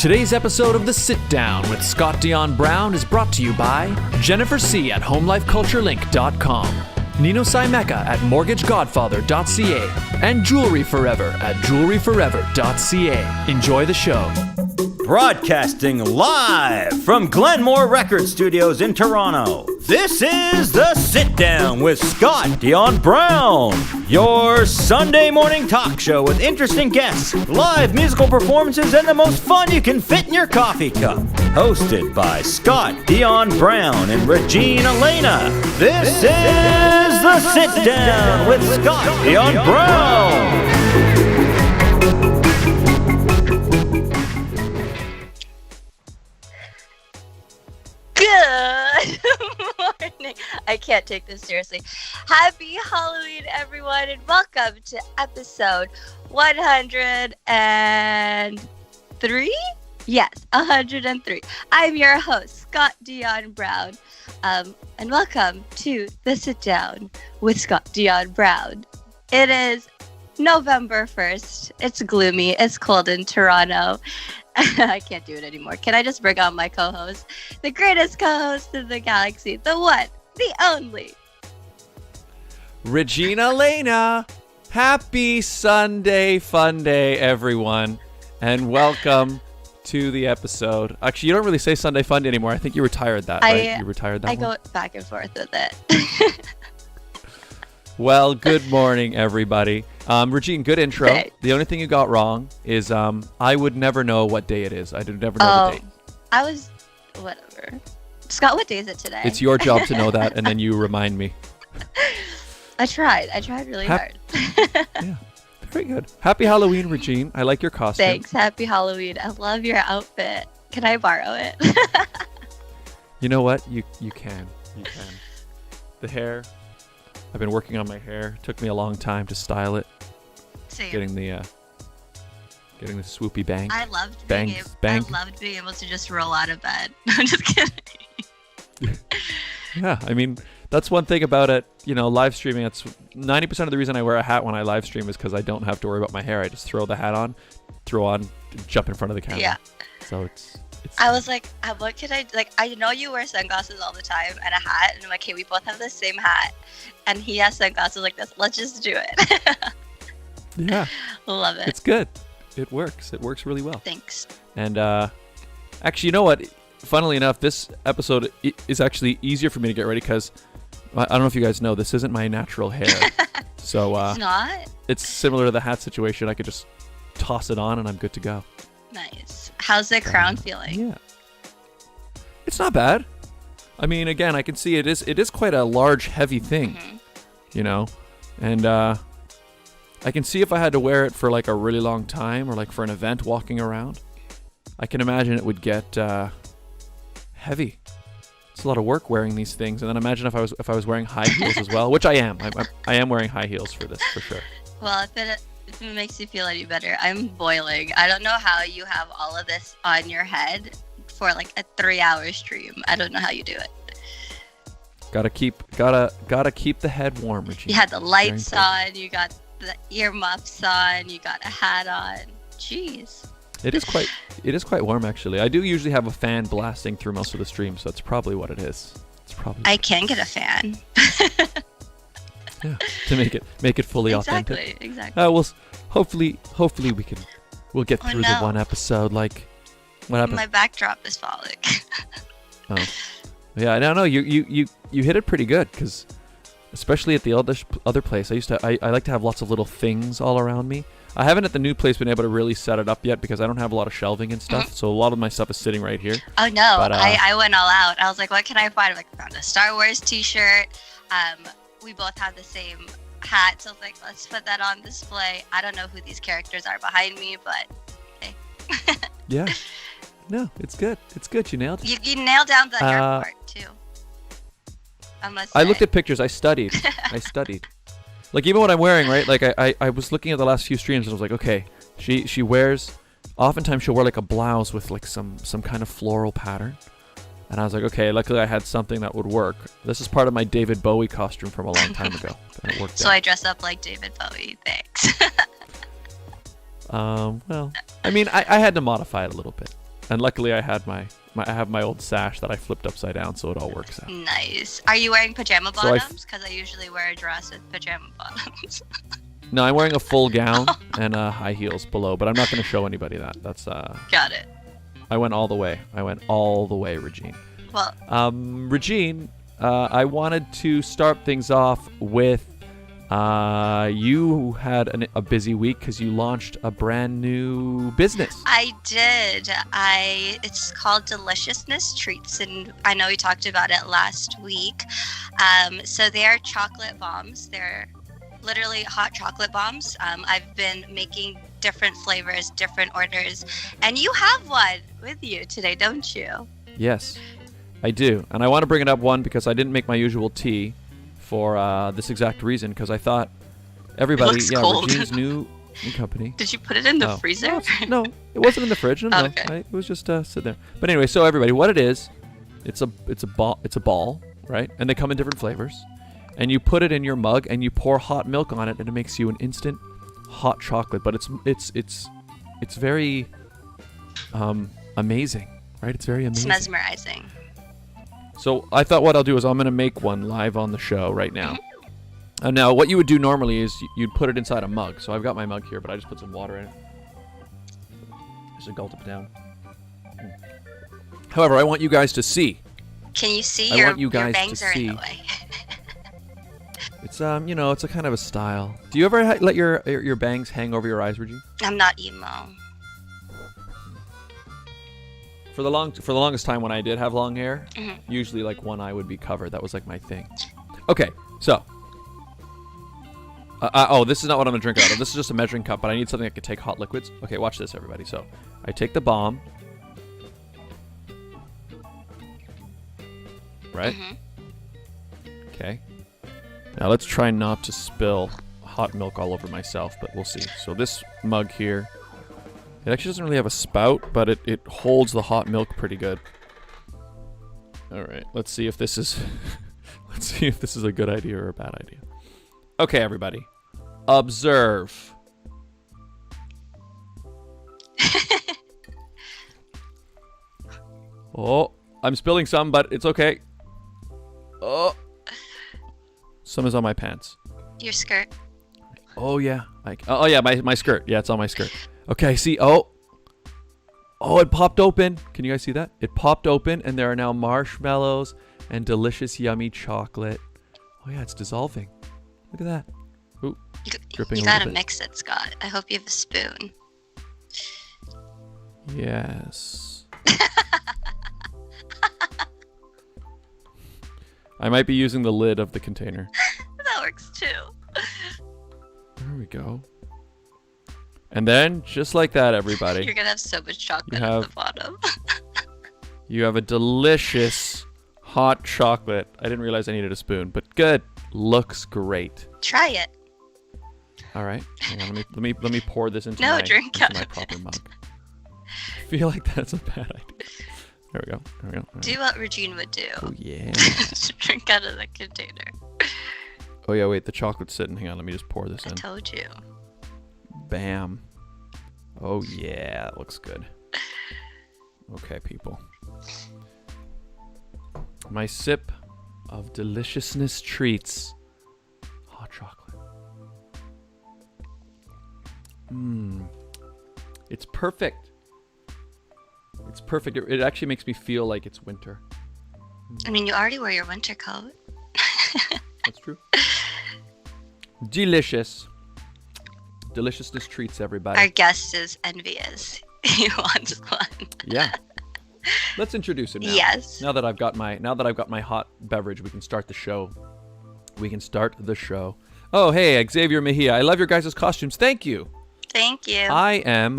Today's episode of The Sit Down with Scott Dion Brown is brought to you by Jennifer C. at HomeLifeCultureLink.com, Nino Simeka at MortgageGodfather.ca, and Jewelry Forever at JewelryForever.ca. Enjoy the show. Broadcasting live from Glenmore Record Studios in Toronto, this is The Sit Down with Scott Dion Brown, your Sunday morning talk show with interesting guests, live musical performances, and the most fun you can fit in your coffee cup. Hosted by Scott Dion Brown and Regine Alaina, this is The Sit Down with Scott Dion Brown. Good morning. I can't take this seriously. Happy Halloween, everyone, and welcome to episode 103. Yes, 103. I'm your host, Scott Dion Brown, and welcome to The Sit Down with Scott Dion Brown. It is November 1st. It's gloomy. It's cold in Toronto. I can't do it anymore. Can I just bring on my co-host? The greatest co-host in the galaxy. The one, the only. Regine Alaina. Happy Sunday fun day, everyone. And welcome to the episode. Actually, you don't really say Sunday fun day anymore. I think you retired that, right? You retired that I one? go back and forth with it. Well, good morning, everybody. Regine, good intro. Thanks. The only thing you got wrong is I would never know what day it is. I would never know the date. I was, whatever. Scott, what day is it today? It's your job to know that, and then you remind me. I tried really hard. Yeah, very good. Happy Halloween, Regine. I like your costume. Thanks. Happy Halloween. I love your outfit. Can I borrow it? You know what? You can. You can. The hair. I've been working on my hair. Took me a long time to style it. Same. Getting the swoopy bang. I loved bang. being able to just roll out of bed. I'm just kidding. Yeah, I mean, that's one thing about it. You know, live streaming. It's 90% of the reason I wear a hat when I live stream is because I don't have to worry about my hair. I just throw the hat on, jump in front of the camera. Yeah. So it's. I was like, what could I like? I know you wear sunglasses all the time and a hat, and I'm like, hey, we both have the same hat, and he has sunglasses like this. Let's just do it. Yeah. Love it. It's good. It works. It works really well. Thanks. And actually, you know what? Funnily enough, this episode is actually easier for me to get ready because I don't know if you guys know, this isn't my natural hair. So it's not? It's similar to the hat situation. I could just toss it on and I'm good to go. Nice. How's the crown feeling? Yeah. It's not bad. I mean, again, I can see it is quite a large, heavy thing, you know? And I can see if I had to wear it for like a really long time or like for an event walking around, I can imagine it would get heavy. It's a lot of work wearing these things. And then imagine if I was wearing high heels as well, which I am. I am wearing high heels for this, for sure. Well, if it makes you feel any better, I'm boiling. I don't know how you have all of this on your head for like a 3-hour stream. I don't know how you do it. Gotta keep the head warm, Regine. You had the lights on, you got the earmuffs on, you got a hat on. Jeez. It is quite warm, actually. I do usually have a fan blasting through most of the stream, so that's probably what it is. I can get a fan. Yeah, to make it fully authentic. Exactly. We'll hopefully we'll get through the one episode. Like, what happened? My backdrop is falling. Oh, yeah. No. You hit it pretty good because, especially at the other place, I like to have lots of little things all around me. I haven't at the new place been able to really set it up yet because I don't have a lot of shelving and stuff. So a lot of my stuff is sitting right here. Oh no, but, I went all out. I was like, what can I find? I found a Star Wars t-shirt. We both have the same hat, so I was like, let's put that on display. I don't know who these characters are behind me, but hey. Yeah. No, it's good. It's good. You nailed it. You nailed down the airport too. I looked at pictures. I studied. Like, even what I'm wearing, right? Like, I was looking at the last few streams and I was like, okay, she wears, oftentimes she'll wear like a blouse with like some kind of floral pattern. And I was like, okay, luckily I had something that would work. This is part of my David Bowie costume from a long time ago. And it worked so out. I dress up like David Bowie. Thanks. Well, I mean, I had to modify it a little bit. And luckily I had I have my old sash that I flipped upside down, so it all works out. Nice. Are you wearing pajama So bottoms? Because I usually wear a dress with pajama bottoms. No, I'm wearing a full gown and high heels below, but I'm not going to show anybody that. That's Got it. I went all the way. Regine. Well, Regine, I wanted to start things off with you had a busy week because you launched a brand new business. I did. It's called Deliciousness Treats, and I know we talked about it last week. So they are chocolate bombs. They're literally hot chocolate bombs. I've been making different flavors, different orders, and you have one with you today, don't you? Yes, I do. And I want to bring it up, one, because I didn't make my usual tea for this exact reason, because I thought everybody, looks cold. Regine's new company. Did you put it in the freezer? No, it wasn't in the fridge. No, Okay. It was just sitting there. But anyway, so everybody, what it is, it's a ball, right? And they come in different flavors. And you put it in your mug and you pour hot milk on it, and it makes you an instant hot chocolate. But it's very amazing, right? It's very amazing. It's mesmerizing. So I thought what I'll do is I'm going to make one live on the show right now. And now what you would do normally is you'd put it inside a mug. So I've got my mug here, but I just put some water in it. Just gulp it down. However, I want you guys to see. Can you see? I want you guys your bangs to are see. in the way. It's it's a kind of a style. Do you ever let your bangs hang over your eyes, Regine? I'm not emo. For the longest time when I did have long hair, Mm-hmm. usually like one eye would be covered. That was like my thing. Okay, so this is not what I'm gonna drink out of. This is just a measuring cup, but I need something that could take hot liquids. Okay, watch this, everybody. So I take the bomb, right? Mm-hmm. Okay. Now let's try not to spill hot milk all over myself, but we'll see. So this mug here, it actually doesn't really have a spout, but it holds the hot milk pretty good. All right, let's see if this is a good idea or a bad idea. Okay, everybody, observe. Oh, I'm spilling some, but it's okay. Oh. Some is on my pants. Your skirt. Oh yeah. My skirt. Yeah, it's on my skirt. Okay, see. Oh, it popped open. Can you guys see that? It popped open, and there are now marshmallows and delicious, yummy chocolate. Oh yeah, it's dissolving. Look at that. Ooh, dripping You a little gotta bit. mix it, Scott. I hope you have a spoon. Yes. I might be using the lid of the container. That works too. There we go. And then, just like that, everybody, You're gonna have so much chocolate You at have- the bottom. you have a delicious hot chocolate. I didn't realize I needed a spoon, but good. Looks great. Try it. All right. Hang on, let me pour this into No, my, drink into out my of proper it. mug. I feel like that's a bad idea. There we go. There we go. All Do right. what Regine would do. Oh yeah. Drink out of the container. Oh yeah. Wait, the chocolate's sitting. Hang on. Let me just pour this I in. told you. Bam. Oh yeah, that looks good. Okay, people. My sip of deliciousness treats. Hot chocolate. It's perfect. It's perfect. It actually makes me feel like it's winter. I mean, you already wear your winter coat. That's true. Delicious. Deliciousness treats, everybody. Our guest is envious. He wants one. Yeah. Let's introduce him now. Yes. Now that I've got my hot beverage, we can start the show. Oh, hey, Xavier Mejia. I love your guys' costumes. Thank you. Thank you. I am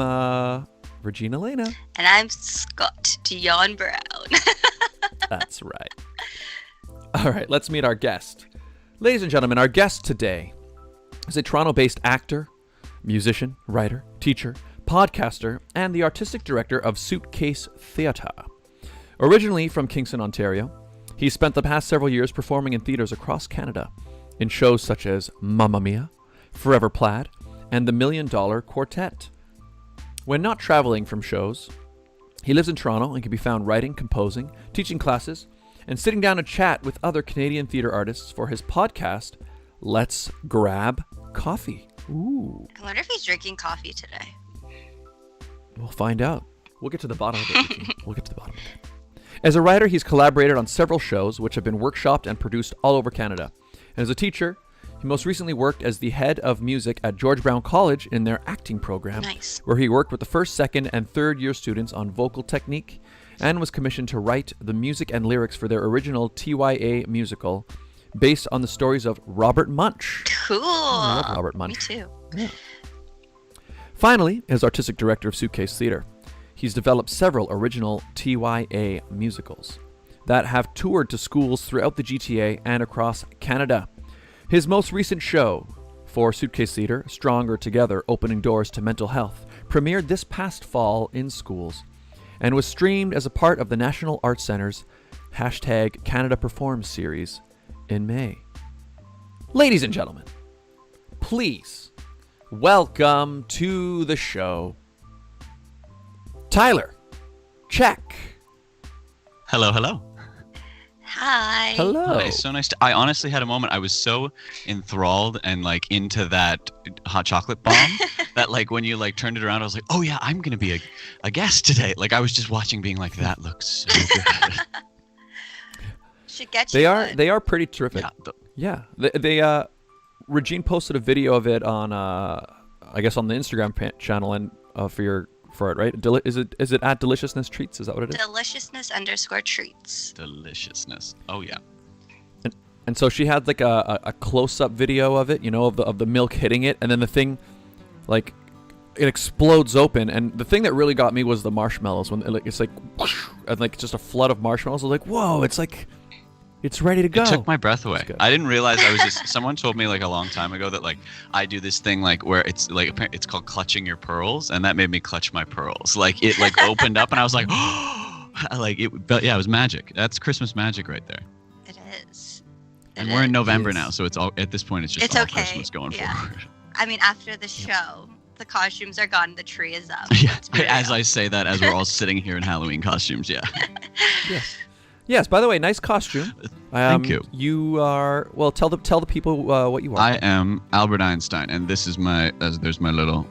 Regine Alaina. And I'm Scott Dion Brown. That's right. All right, let's meet our guest. Ladies and gentlemen, our guest today is a Toronto-based actor, musician, writer, teacher, podcaster, and the artistic director of Suitcase Theatre. Originally from Kingston, Ontario, he spent the past several years performing in theaters across Canada in shows such as Mamma Mia, Forever Plaid, and The $1 Million Quartet. When not traveling from shows, He lives in Toronto and can be found writing, composing, teaching classes, and sitting down to chat with other Canadian theatre artists for his podcast, Let's Grab Coffee. Ooh. I wonder if he's drinking coffee today. We'll find out. We'll get to the bottom of it. We'll get to the bottom of it. As a writer, he's collaborated on several shows which have been workshopped and produced all over Canada. And as a teacher, he most recently worked as the head of music at George Brown College in their acting program, Nice. where he worked with the first, second, and third year students on vocal technique and was commissioned to write the music and lyrics for their original TYA musical based on the stories of Robert Munch. Cool. I love Robert Munch. Me too. Yeah. Finally, as artistic director of Suitcase Theatre, he's developed several original TYA musicals that have toured to schools throughout the GTA and across Canada. His most recent show for Suitcase Theatre, Stronger Together, Opening Doors to Mental Health, premiered this past fall in schools and was streamed as a part of the National Arts Centre's #Canada Performs series in May. Ladies and gentlemen, please welcome to the show, Tyler. Check. Hello, hello. Hi. Hello. Hi, so nice to. I honestly had a moment. I was so enthralled and like into that hot chocolate bomb that like when you like turned it around, I was like, oh yeah, I'm gonna be a guest today. Like I was just watching, being like, that looks so good. Should get you They are pretty terrific. Yeah, Yeah. Regine posted a video of it on I guess on the Instagram channel and for it, right? Is it at Deliciousness Treats? Is that what it is? Deliciousness_treats. Deliciousness. Oh yeah. And so she had like a close-up video of it, of the milk hitting it, and then the thing, like, it explodes open. And the thing that really got me was the marshmallows when it's like, whoosh, and like just a flood of marshmallows. I was like, whoa! It's like, it's ready to go. It took my breath away. I didn't realize I was just. Someone told me like a long time ago that like I do this thing like where it's like it's called clutching your pearls, and that made me clutch my pearls. Like it like opened up, and I was like, oh, like it. But yeah, it was magic. That's Christmas magic right there. It is. And we're in November now, so it's all at this point. It's just all okay. Christmas going forward. I mean, after the show, the costumes are gone, the tree is up. Yeah, as I say that, as we're all sitting here in Halloween costumes. Yeah. Yes. By the way, nice costume. Thank you. You are tell the people what you are. I am Albert Einstein, and this is there's my little,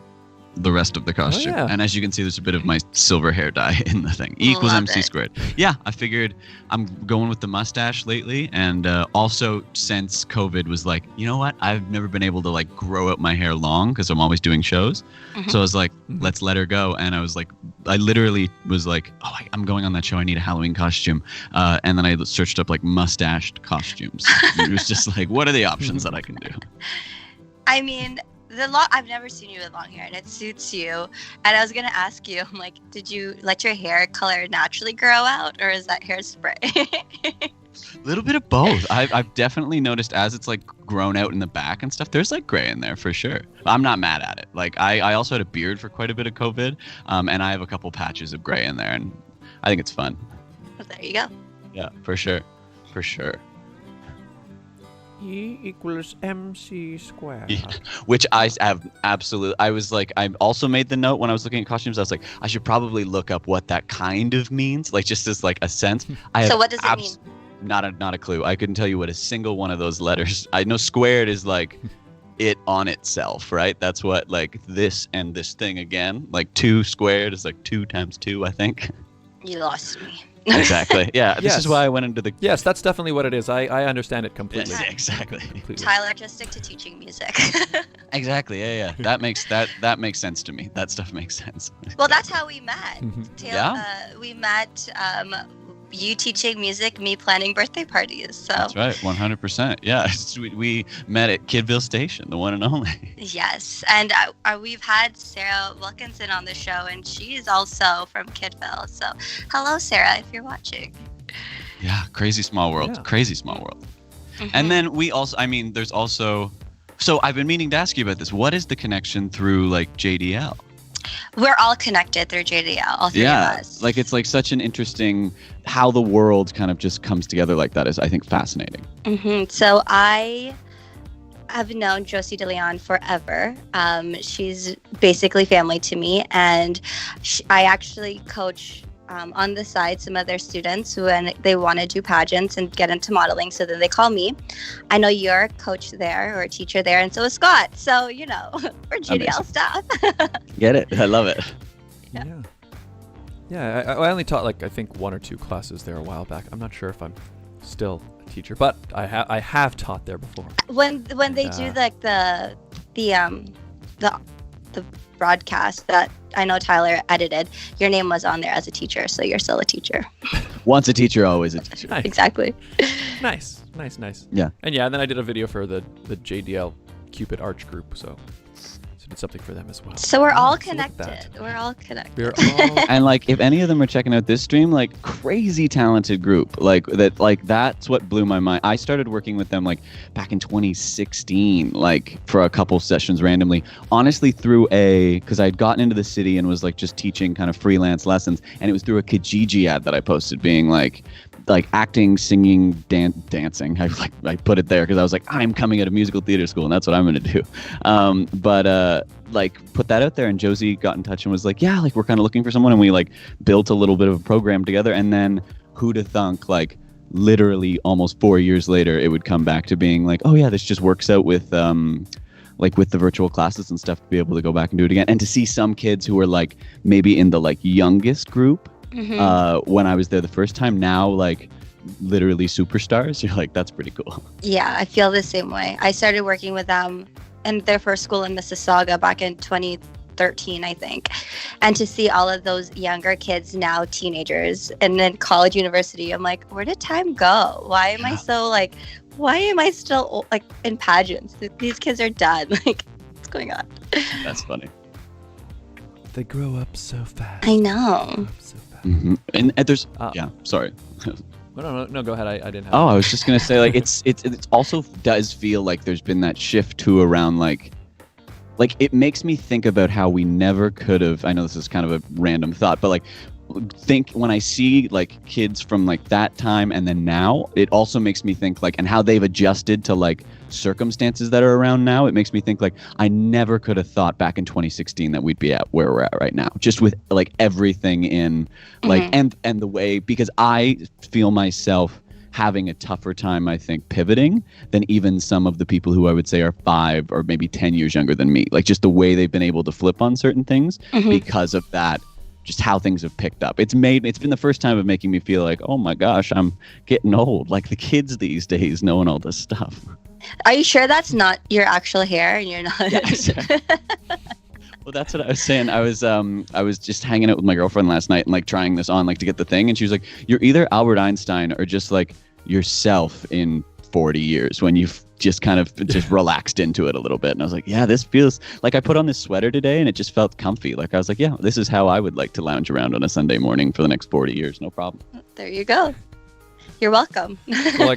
the rest of the costume. yeah. And as you can see, there's a bit of my silver hair dye in the thing. E equals Love MC it. squared. Yeah, I figured I'm going with the mustache lately, and also since COVID was like, you know what? I've never been able to like grow out my hair long because I'm always doing shows. Mhm. So I was like, let's let her go. And I was like, I literally was like, oh, I'm going on that show. I need a Halloween costume. And then I searched up like mustached costumes. It was just like, what are the options that I can do? I mean, I've never seen you with long hair, and it suits you. And I was gonna ask you, I'm like, did you let your hair color naturally grow out, or is that hairspray? A little bit of both. I've definitely noticed as it's like grown out in the back and stuff, there's like gray in there for sure. I'm not mad at it. Like I also had a beard for quite a bit of COVID, and I have a couple patches of gray in there, and I think it's fun. Well, there you go. Yeah, for sure. For sure. E equals MC squared. Yeah. Which I have absolutely. I was like, I also made the note when I was looking at costumes. I was like, I should probably look up what that kind of means, like just as like a sense. So what does it mean? Not a clue. I couldn't tell you what a single one of those letters. I know squared is like it on itself, right? That's what like this and this thing again. Like 2 squared is like 2 times 2, I think. You lost me. Exactly. Yeah. This Yes. is why I went into the. Yes, that's definitely what it is. I understand it completely. Yes, exactly. Completely. Tyler, just stick to teaching music. Exactly. Yeah. That makes sense to me. That stuff makes sense. Well, that's how we met. Yeah. We met you teaching music, me planning birthday parties. So That's right. 100%. Yeah. We met at Kidville Station, the one and only. yes, and we've had Sarah Wilkinson on the show, and she's also from Kidville. So hello, Sarah, if you're watching. Yeah. Crazy small world. Yeah. Crazy small world. Mhm. And then we also, I mean, there's also, so I've been meaning to ask you about this. What is the connection through like JDL? We're all connected through JDL, all three of us. Like it's like such an interesting, how the world kind of just comes together like that is, I think, fascinating. So I have known Josie DeLeon forever. She's basically family to me, and I actually coach on the side some of their students when they want to do pageants and get into modeling. So then they call me. I know you're a coach there or a teacher there, and so is Scott. So, we're GDL staff. Get it? I love it. Yeah. Yeah, I only taught I think 1 or 2 classes there a while back. I'm not sure if I'm still a teacher, but I have taught there before. When they do the broadcast that I know Tyler edited, your name was on there as a teacher, so you're still a teacher. Once a teacher, always a teacher. Nice. Exactly. Nice. Yeah. And then I did a video for the JDL Cupid Arch group, so did something for them as well. So we're all look at connected. that. We're all connected. We're all And if any of them are checking out this stream, crazy talented group. That's what blew my mind. I started working with them back in 2016, for a couple sessions randomly. Honestly, because I'd gotten into the city and was just teaching kind of freelance lessons, and it was through a Kijiji ad that I posted, being acting, singing, dancing. I put it there because I was I'm coming out of musical theater school and that's what I'm going to do. Put that out there, and Josie got in touch and was yeah, we're kind of looking for someone, and we built a little bit of a program together. And then who'd have thunk literally almost 4 years later it would come back to being oh yeah, this just works out with with the virtual classes and stuff, to be able to go back and do it again, and to see some kids who were maybe in the youngest group. Mm-hmm. When I was there the first time, now literally superstars. You're that's pretty cool. Yeah, I feel the same way. I started working with them in their first school in Mississauga back in 2013, I think. And to see all of those younger kids now teenagers and then college, university, I'm where did time go? Why am I so why am I still in pageants? These kids are done. What's going on? That's funny. They grow up so fast. I know. Mm-hmm. And there's sorry. No, go ahead. I didn't have I was just gonna say it's also does feel there's been that shift too around it makes me think about how we never could have. I know this is kind of a random thought, but think when I see kids from that time and then now, it also makes me think and how they've adjusted to circumstances that are around now. It makes me think I never could have thought back in 2016 that we'd be at where we're at right now, just with everything in and the way, because I feel myself having a tougher time, I think, pivoting than even some of the people who I would say are 5 or maybe 10 years younger than me. Just the way they've been able to flip on certain things because of that. Just how things have picked up. It's been the first time of making me feel oh my gosh, I'm getting old. The kids these days knowing all this stuff. Are you sure that's not your actual hair and you're not? Yeah, well, that's what I was saying. I was just hanging out with my girlfriend last night and trying this on to get the thing, and she was you're either Albert Einstein or just yourself in 40 years when you've just kind of just relaxed into it a little bit. And I was yeah, this feels I put on this sweater today and it just felt comfy. I was yeah, this is how I would like to lounge around on a Sunday morning for the next 40 years. No problem. There you go. You're welcome. So,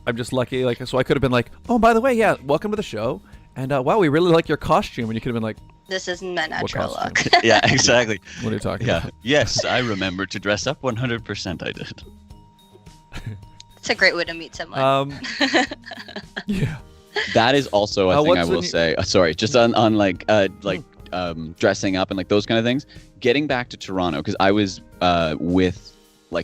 I'm just lucky. So I could have been oh, by the way, yeah, welcome to the show. And wow, we really like your costume. And you could have been this isn't my natural look. Yeah, exactly. What are you talking about? Yes, I remember to dress up 100%. I did. It's a great way to meet someone. Yeah. That is also a thing I will say. Sorry, just on dressing up and those kind of things. Getting back to Toronto, because I was with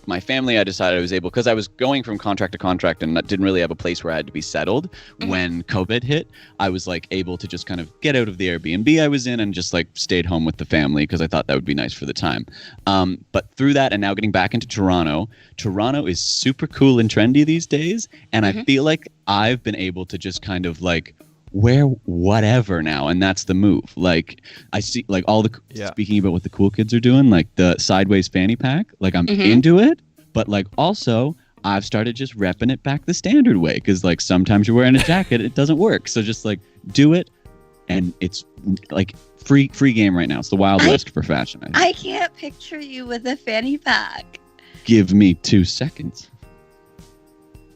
my family. I decided I was able, because I was going from contract to contract and didn't really have a place where I had to be settled. Mm-hmm. When COVID hit, I was able to just kind of get out of the Airbnb I was in and just stayed home with the family because I thought that would be nice for the time. But through that and now getting back into Toronto is super cool and trendy these days. And I feel I've been able to just kind of wear whatever now, and that's the move. I see all the speaking about what the cool kids are doing, the sideways fanny pack, I'm into it, but also I've started just repping it back the standard way, because sometimes you're wearing a jacket, it doesn't work, so just do it, and it's free game right now. It's the Wild West for fashion. I can't picture you with a fanny pack. Give me 2 seconds.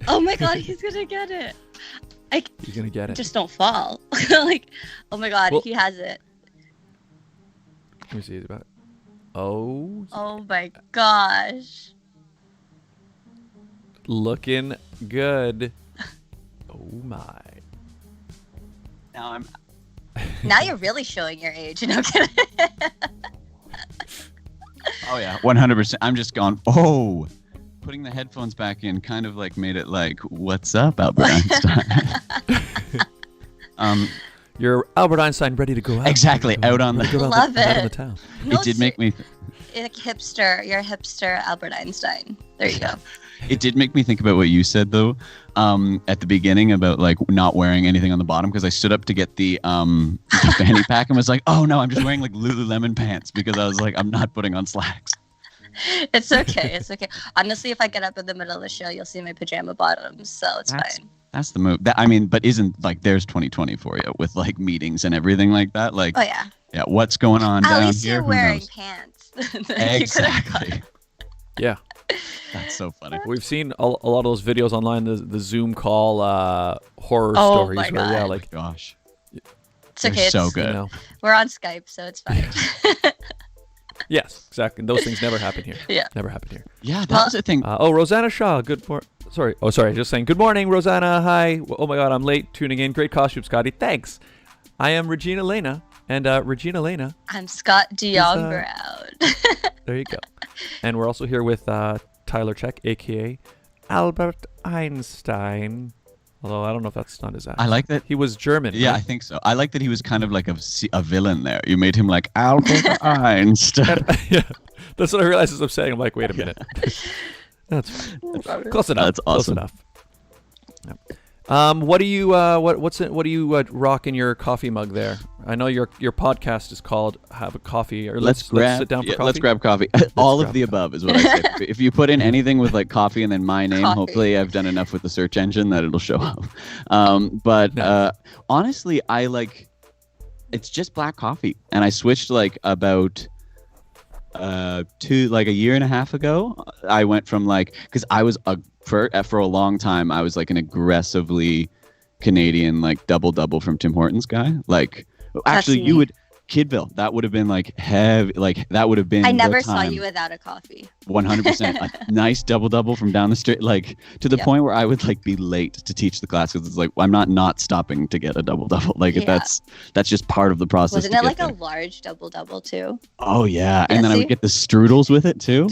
Oh my god, he's gonna get it. You're gonna get it. Just don't fall. Oh my god, well, he has it. Let me see about. Oh. Oh my gosh. Looking good. Oh my. Now you're really showing your age. No, I'm kidding. Oh yeah, 100%. I'm just gone. Oh, putting the headphones back in kind of like made it like, what's up, Albert Einstein? You're Albert Einstein ready to go out. Exactly, out on the. Love Out on it. the town. It did make me. Like hipster. You're a hipster Albert Einstein. There you go. It did make me think about what you said though, at the beginning about like not wearing anything on the bottom, because I stood up to get the fanny pack and was like, oh no, I'm just wearing like Lululemon pants because I was like, I'm not putting on slacks. It's okay. It's okay. Honestly, if I get up in the middle of the show, you'll see my pajama bottoms, so it's fine. That's the move. I mean, but isn't like there's 2020 for you with like meetings and everything like that? Like, Oh yeah. yeah, what's going on At down least here? you're Who wearing knows? pants. Exactly. Yeah. That's so funny. We've seen a lot of those videos online, the Zoom call horror Oh stories my where, yeah, God. like, Gosh, It's okay. they're so It's, good. you know. We're on Skype, so it's fine. Yes, exactly. Those things never happen here. Yeah. Never happen here. Yeah, that was the thing. Rosanna Shaw, good morning. Sorry. Oh, sorry. Just saying, good morning, Rosanna. Hi. Oh my God, I'm late tuning in. Great costume, Scotty. Thanks. I am Regine Alaina. And Regine Alaina, I'm Scott Dion Is, Brown. there you go. And we're also here with Tyler Check, a.k.a. Albert Einstein. Although I don't know if that's not his accent. I like that. He was German. Yeah, I right? think so. I like that he was kind of like a villain there. You made him like Albert Einstein. Yeah. That's what I realized as I'm saying. I'm like, wait a minute. That's close enough. That's awesome. Close enough. What do you what do you rock in your coffee mug there? I know your podcast is called Have a Coffee, or let's sit down for coffee. Let's grab coffee. All grab of the above is what I said. If you put in anything with like coffee and then my name, Coffee. hopefully I've done enough with the search engine that it'll show up. Honestly, I like it's just black coffee, and I switched like about a year and a half ago. I went from like, because I was for a long time I was like an aggressively Canadian like double from Tim Hortons guy. Like actually me. you would Kidville, that would have been like heavy, like that would have been I the never saw time. you without a coffee. 100%. A nice double from down the street, like to the Yep. point where I would like be late to teach the class because it's like I'm not stopping to get a double. Like Yeah. that's just part of the process. Wasn't to it get like there. a large double too? Oh yeah, and then I see? would get the strudels with it too.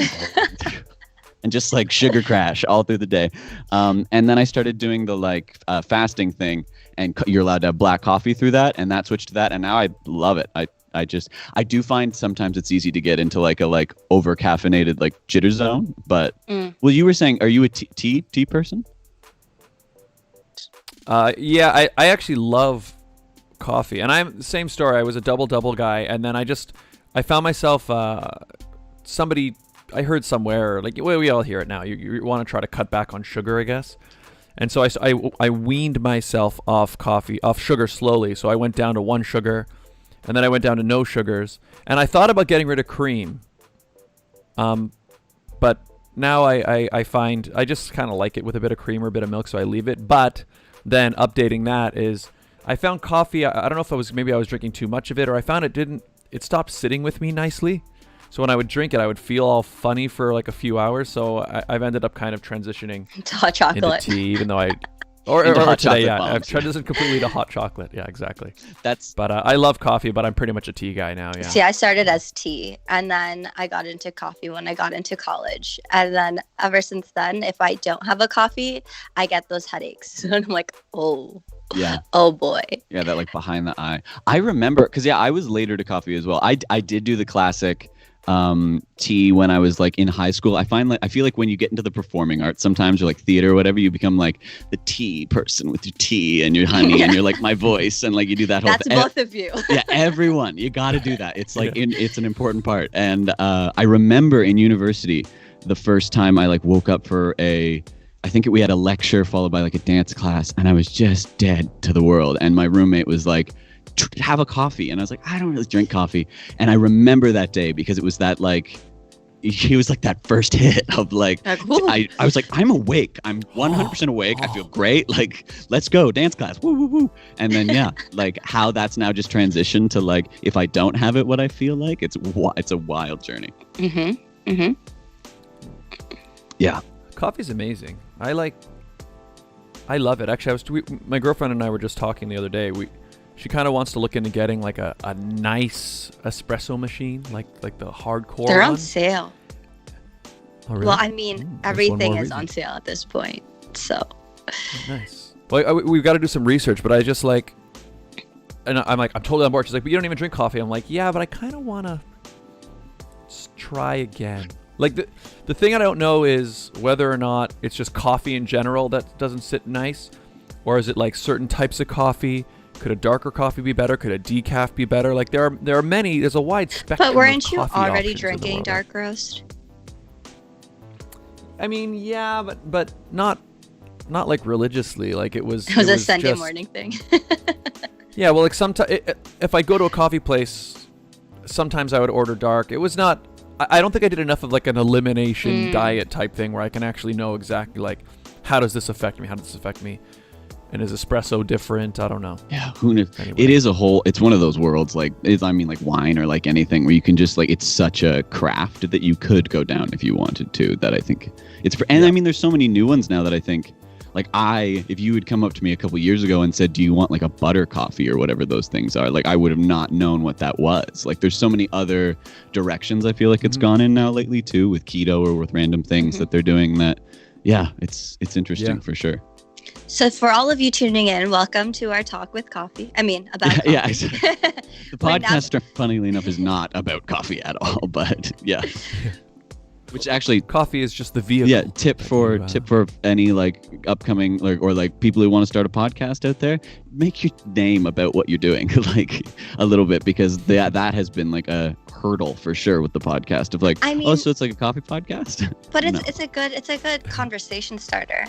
And just like sugar crash all through the day. And then I started doing the like fasting thing, and you're allowed to have black coffee through that, and that switched to that, and now I love it. I do find sometimes it's easy to get into like a like over caffeinated like jitter zone, but well, you were saying, are you a tea person? Yeah, I actually love coffee, and I'm the same story. I was a double guy, and then I found myself somebody I heard somewhere, like we all hear it now. You want to try to cut back on sugar, I guess. And so I weaned myself off sugar slowly. So I went down to 1 sugar, and then I went down to no sugars. And I thought about getting rid of cream. But now I find I just kind of like it with a bit of cream or a bit of milk, so I leave it. But then updating that is I found coffee. I don't know if I was drinking too much of it, or I found it stopped sitting with me nicely. So when I would drink it, I would feel all funny for like a few hours. So I've ended up kind of transitioning To hot chocolate. into tea, even though or Into hot today, chocolate yeah, bombs. I've transitioned completely to hot chocolate. Yeah, exactly. That's But I love coffee, but I'm pretty much a tea guy now. Yeah. See, I started as tea, and then I got into coffee when I got into college. And then ever since then, if I don't have a coffee, I get those headaches. And I'm like, oh boy. Yeah, that like behind the eye. I remember because I was later to coffee as well. I did do the classic tea when I was like in high school. I feel like when you get into the performing arts sometimes, or like theater or whatever, you become like the tea person with your tea and your honey and you're like my voice, and like you do that whole That's both of you. Yeah, everyone, you got to do that. It's like it's an important part. And I remember in university the first time I like woke up for we had a lecture followed by like a dance class, and I was just dead to the world, and my roommate was like, have a coffee, and I was like, I don't really drink coffee. And I remember that day because it was that like he was like that first hit of like I was like, I'm awake, I'm 100% awake, I feel great, like let's go dance class, woo woo woo. And then like how that's now just transitioned to like if I don't have it, what I feel like, it's a wild journey. Yeah, Coffee's amazing. I love it. Actually, my girlfriend and I were just talking the other day. she kind of wants to look into getting like a nice espresso machine, like the hardcore They're one. on sale. Oh, really? Well, I mean, there's one everything more is on reason. sale at this point. So, Nice. Well, we've got to do some research, but I just like, and I'm totally on board. She's like, but you don't even drink coffee. I'm like, yeah, but I kind of want to try again. Like the thing I don't know is whether or not it's just coffee in general that doesn't sit nice, or is it like certain types of coffee? Could a darker coffee be better? Could a decaf be better? Like there are many. There's a wide spectrum. but weren't of you coffee already options in the drinking world. dark roast? I mean, yeah, but not like religiously. Like it was. It was a just, Sunday morning thing. Yeah, well, like sometimes if I go to a coffee place, sometimes I would order dark. It was not. I don't think I did enough of like an elimination diet type thing where I can actually know exactly like how does this affect me? How does this affect me? And is espresso different? I don't know. Yeah, who knows? Anyway. It is it's one of those worlds like like wine or like anything where you can just like, it's such a craft that you could go down if you wanted to, that I think it's for. And I mean, there's so many new ones now that I think like if you had come up to me a couple years ago and said, do you want like a butter coffee or whatever those things are? Like I would have not known what that was. Like there's so many other directions I feel like it's gone in now lately too, with keto or with random things that they're doing that. Yeah, it's interesting for sure. So for all of you tuning in, welcome to our talk with coffee. I mean, about coffee. Yeah. The podcast, funnily enough, is not about coffee at all, but yeah. Which actually, Coffee is just the vehicle. yeah, tip for any like upcoming or like people who want to start a podcast out there, make your name about what you're doing like a little bit, because that has been like a hurdle for sure with the podcast of like, I mean, oh, so it's like a coffee podcast. but No. it's a good conversation starter.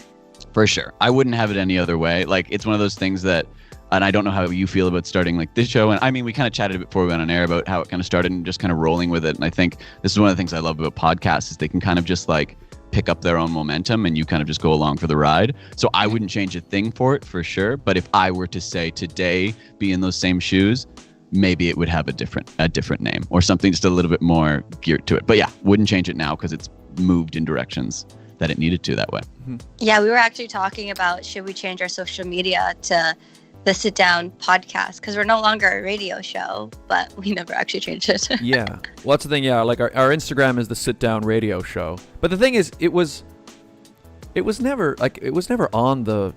For sure. I wouldn't have it any other way. Like, it's one of those things that, and I don't know how you feel about starting like this show. And I mean, we kind of chatted before we went on air about how it kind of started and just kind of rolling with it. And I think this is one of the things I love about podcasts is they can kind of just like pick up their own momentum and you kind of just go along for the ride. So I wouldn't change a thing for it for sure. But if I were to say today, be in those same shoes, maybe it would have a different name or something just a little bit more geared to it. But yeah, wouldn't change it now because it's moved in directions that it needed to that way. Yeah, we were actually talking about should we change our social media to the Sit Down podcast, because we're no longer a radio show, but we never actually changed it. Yeah. Well, that's the thing. Yeah, like our Instagram is the Sit Down Radio Show. But the thing is, it was never on the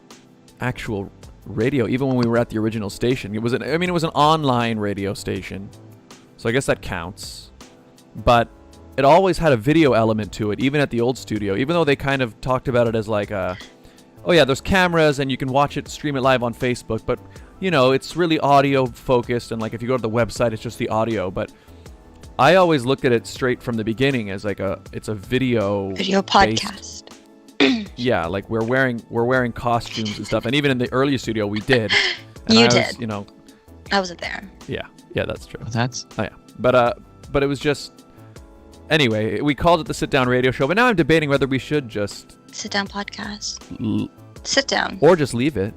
actual radio, even when we were at the original station. It was an online radio station, so I guess that counts. But it always had a video element to it, even at the old studio, even though they kind of talked about it as like oh yeah, there's cameras and you can watch it, stream it live on Facebook, but you know, it's really audio focused, and like if you go to the website, it's just the audio. But I always looked at it straight from the beginning as like it's a video podcast. Yeah, like we're wearing costumes and stuff, and even in the earlier studio we did. And You I was, did. you know. I wasn't there. Yeah, that's true. That's Oh yeah, but it was just. Anyway, we called it the Sit Down Radio Show, but now I'm debating whether we should just Sit Down podcast. Sit down. or just leave it.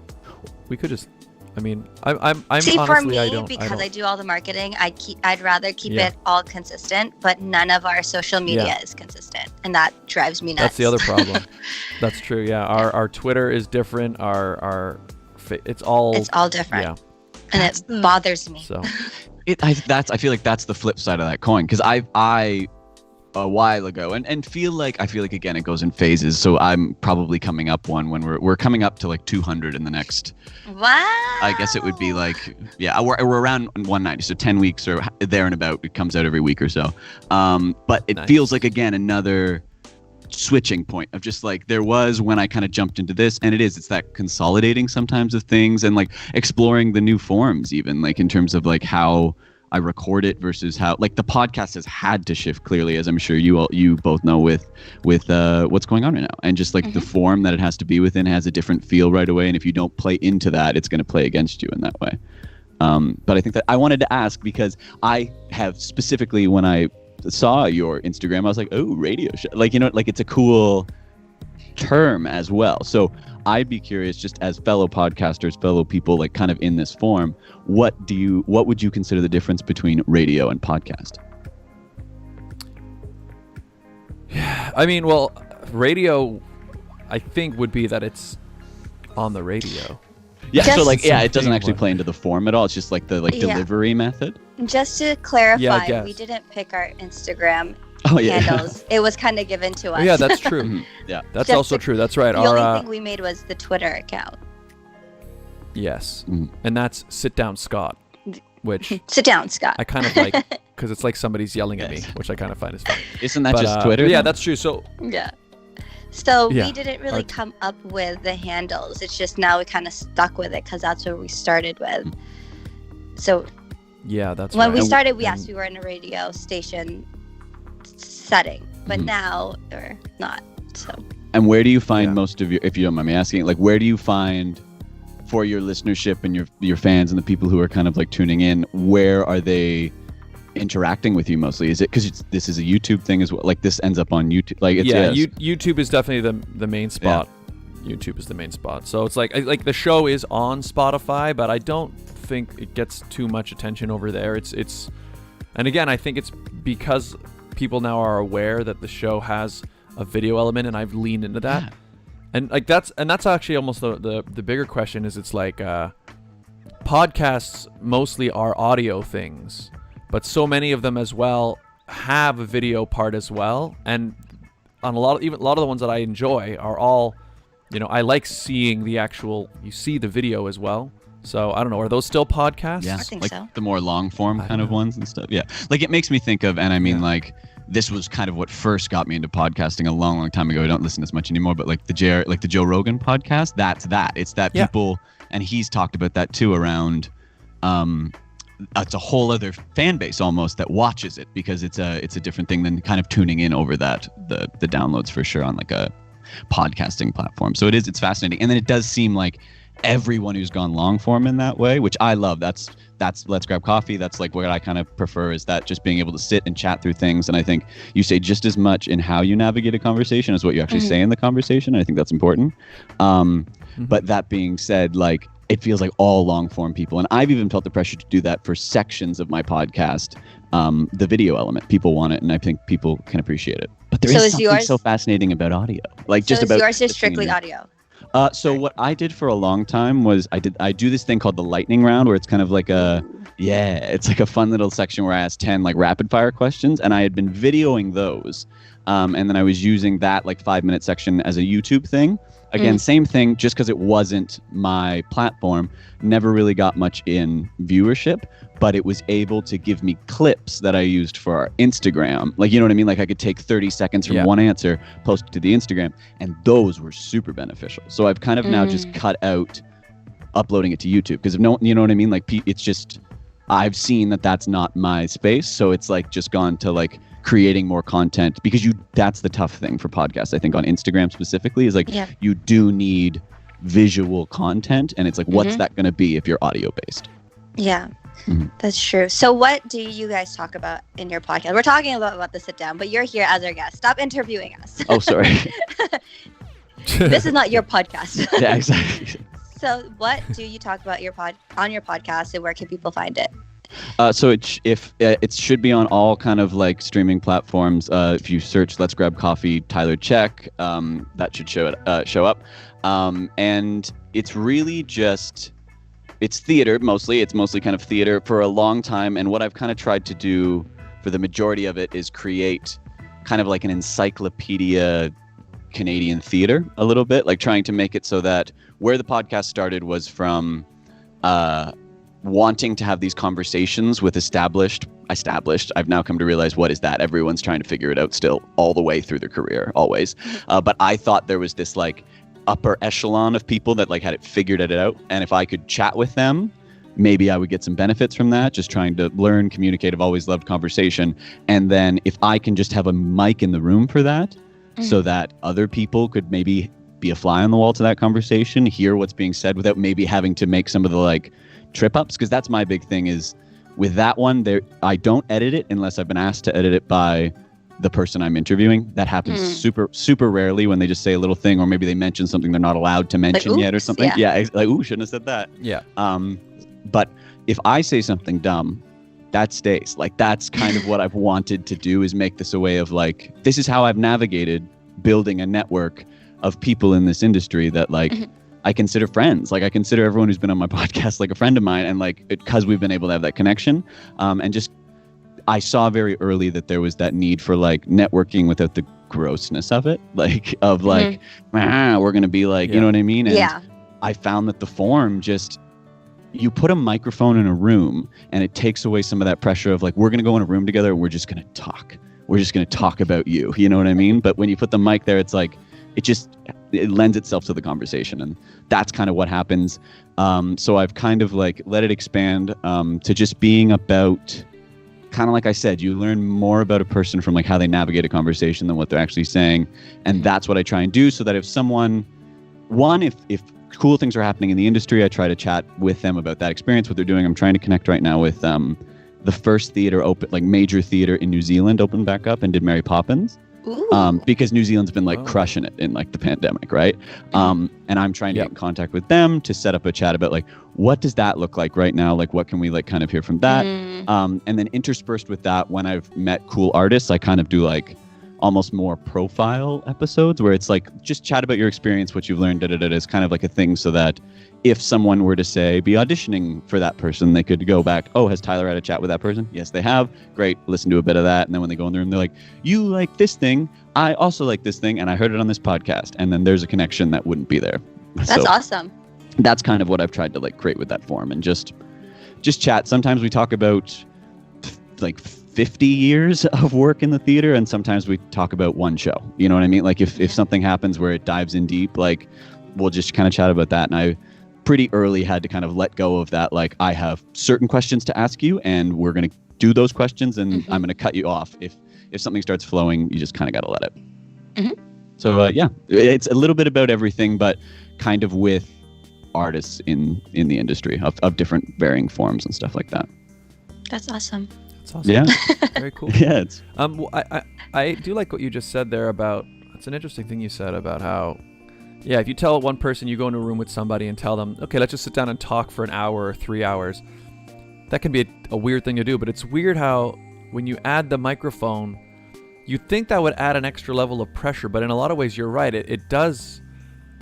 We could just. I mean, I'm See, honestly, for me, I don't. because I do all the marketing, I'd rather keep Yeah. it all consistent, but none of our social media Yeah. is consistent, and that drives me nuts. That's the other problem. That's true. Yeah, our Twitter is different. It's all different, Yeah. and it bothers me. So I feel like that's the flip side of that coin, because I a while ago and I feel like again it goes in phases, so I'm probably coming up one when we're coming up to like 200 in the next, Wow. I guess it would be like, yeah, we're around 190, so 10 weeks or there and about. It comes out every week or so, but it Nice. feels like again another switching point of just like there was when I kind of jumped into this, and it's that consolidating sometimes of things and like exploring the new forms, even like in terms of like how I record it versus how like the podcast has had to shift clearly, as I'm sure you both know with what's going on right now, and just like the form that it has to be within has a different feel right away, and if you don't play into that, it's going to play against you in that way. But I think that I wanted to ask, because I have specifically, when I saw your Instagram, I was like, oh, radio show, like, you know, like it's a cool term as well. So I'd be curious, just as fellow podcasters, fellow people like kind of in this form, what would you consider the difference between radio and podcast? I mean, well, radio, I think would be that it's on the radio. Yeah, so Just- like, yeah, it doesn't Something actually what- play into the form at all. It's just like the Yeah. delivery method. Just to clarify, Yeah, I guess. we didn't pick our Instagram Oh yeah. handles. It was kind of given to us. Oh, yeah, that's true. Mhm. Yeah. That's Just also to- true. That's right. The Our only thing we made was the Twitter account. yes, Mhm. and that's Sit Down Scott, which Sit down, Scott. I kind of like because it's like somebody's yelling at me, Yes. which I kind of find is funny. Isn't that But, just Twitter? Yeah, though? that's true. So Yeah. So Yeah, we didn't really our- come up with the handles. It's just now we kind of stuck with it because that's what we started with. So yeah, that's when right. we And- started, and- we were in a radio station setting, but Mhm. now we're not. So And where do you find Yeah. most of your, if you don't mind me asking, like where do you find for your listenership and your fans and the people who are kind of like tuning in, where are they interacting with you mostly? Is it because this is a YouTube thing as well? Like this ends up on YouTube? Like it's yeah, yes. YouTube is definitely the main spot. YouTube is the main spot. So it's like the show is on Spotify, but I don't think it gets too much attention over there. It's and again, I think it's because people now are aware that the show has a video element, and I've leaned into that. Yeah. And like that's actually almost the bigger question is it's like podcasts mostly are audio things, but so many of them as well have a video part as well. And on a lot of the ones that I enjoy are all, I like seeing the actual, you see the video as well. So I don't know, are those still podcasts? Yeah, I think like so. the more long form I kind don't of know. ones and stuff. Yeah, like it makes me think of, and I mean, Yeah. like this was kind of what first got me into podcasting a long, long time ago. I don't listen as much anymore, but like the Joe Rogan podcast, it's that Yeah. people, and he's talked about that too around. It's a whole other fan base almost that watches it because it's a different thing than kind of tuning in over the downloads for sure on like a podcasting platform. So it's fascinating, and then it does seem like everyone who's gone long form in that way, which I love. That's Let's Grab Coffee. That's like what I kind of prefer, is that just being able to sit and chat through things. And I think you say just as much in how you navigate a conversation as what you actually say in the conversation. I think that's important. But that being said, like it feels like all long form people, and I've even felt the pressure to do that for sections of my podcast. The video element, people want it, and I think people can appreciate it. But there So is is something yours- so fascinating about audio, like So just is about yours the just strictly thing. audio? So what I did for a long time was I do this thing called the lightning round, where it's kind of like it's like a fun little section where I ask 10 like rapid fire questions, and I had been videoing those, and then I was using that like 5-minute section as a YouTube thing. Again, same thing, just because it wasn't my platform, never really got much in viewership, but it was able to give me clips that I used for our Instagram. Like, you know what I mean? Like I could take 30 seconds from one answer, post it to the Instagram, and those were super beneficial. So I've kind of now just cut out uploading it to YouTube, because if no, you know what I mean? Like it's just, I've seen that that's not my space. So it's like just gone to like creating more content, because that's the tough thing for podcasts, I think, on Instagram specifically, is like you do need visual content, and it's like what's that going to be if you're audio based? Yeah, Mhm. that's true. So what do you guys talk about in your podcast? We're talking about the sit down, but you're here as our guest. Stop interviewing us. Oh, sorry. This is not your podcast. Yeah, exactly. So what do you talk about on your podcast, and where can people find it? So it should be on all kind of like streaming platforms. If you search "Let's Grab Coffee" Tyler Check, that should show up. And it's really just, it's theater mostly. It's mostly kind of theater for a long time. And what I've kind of tried to do for the majority of it is create kind of like an encyclopedia Canadian theater a little bit, like trying to make it so that where the podcast started was from wanting to have these conversations with established. I've now come to realize, what is that? Everyone's trying to figure it out still, all the way through their career, always. But I thought there was this like upper echelon of people that like had it figured it out, and if I could chat with them, maybe I would get some benefits from that. Just trying to learn, communicate. I've always loved conversation, and then if I can just have a mic in the room for that, so that other people could maybe be a fly on the wall to that conversation, hear what's being said without maybe having to make some of the like trip ups, because that's my big thing is with that one I don't edit it unless I've been asked to edit it by the person I'm interviewing. That happens super rarely, when they just say a little thing, or maybe they mention something they're not allowed to mention Like, yet or oops, something. yeah. Like, ooh, shouldn't have said that. Yeah. But if I say something dumb, that stays. Like that's kind of what I've wanted to do, is make this a way of like, this is how I've navigated building a network of people in this industry that like I consider friends. Like I consider everyone who's been on my podcast like a friend of mine, and like because we've been able to have that connection, and just I saw very early that there was that need for like networking without the grossness of it, like of like we're gonna be like, you know what I mean? And I found that the forum just, you put a microphone in a room and it takes away some of that pressure of like, we're going to go in a room together and we're just going to talk. We're just going to talk about you. You know what I mean? But when you put the mic there, it's like, it lends itself to the conversation. And that's kind of what happens. So I've kind of like let it expand to just being about, kind of like I said, you learn more about a person from like how they navigate a conversation than what they're actually saying. And that's what I try and do, so that if someone, if cool things are happening in the industry, I try to chat with them about that experience, what they're doing. I'm trying to connect right now with the first theater open, like major theater in New Zealand opened back up and did Mary Poppins. Because New Zealand's been like crushing it in like the pandemic, right? And I'm trying to get in contact with them to set up a chat about like, what does that look like right now? Like, what can we like kind of hear from that? And then interspersed with that, when I've met cool artists, I kind of do like almost more profile episodes where it's like, just chat about your experience, what you've learned, is kind of like a thing, so that if someone were to say, be auditioning for that person, they could go back, oh, has Tyler had a chat with that person? Yes, they have. Great. Listen to a bit of that. And then when they go in the room, they're like, you like this thing. I also like this thing. And I heard it on this podcast. And then there's a connection that wouldn't be there. That's awesome. That's kind of what I've tried to like create with that forum, and just chat. Sometimes we talk about like 50 years of work in the theater, and sometimes we talk about one show. You know what I mean? Like if something happens where it dives in deep, like we'll just kind of chat about that. And I pretty early had to kind of let go of that. Like, I have certain questions to ask you, and we're going to do those questions, and I'm going to cut you off. If something starts flowing, you just kind of got to let it. So yeah, it's a little bit about everything, but kind of with artists in the industry of different varying forms and stuff like that. That's awesome. That's awesome. Yeah. Very cool. Yeah. It's I do like what you just said there about, it's an interesting thing you said about how, yeah, if you tell one person, you go into a room with somebody and tell them, okay, let's just sit down and talk for an hour or 3 hours. That can be a weird thing to do, but it's weird how when you add the microphone, you'd think that would add an extra level of pressure, but in a lot of ways, you're right. It does.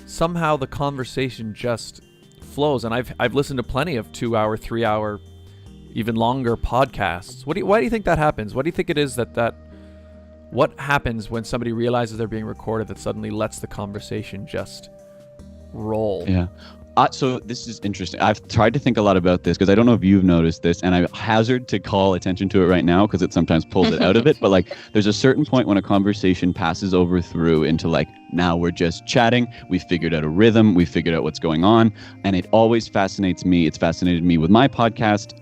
Somehow the conversation just flows, and I've listened to plenty of 2 hour, 3 hour, even longer podcasts. Why do you think that happens? What do you think it is that what happens when somebody realizes they're being recorded that suddenly lets the conversation just roll? Yeah. So this is interesting. I've tried to think a lot about this, because I don't know if you've noticed this, and I hazard to call attention to it right now because it sometimes pulls it out of it. But like, there's a certain point when a conversation passes over through into like, now we're just chatting. We figured out a rhythm. We figured out what's going on. And it always fascinates me. It's fascinated me with my podcast.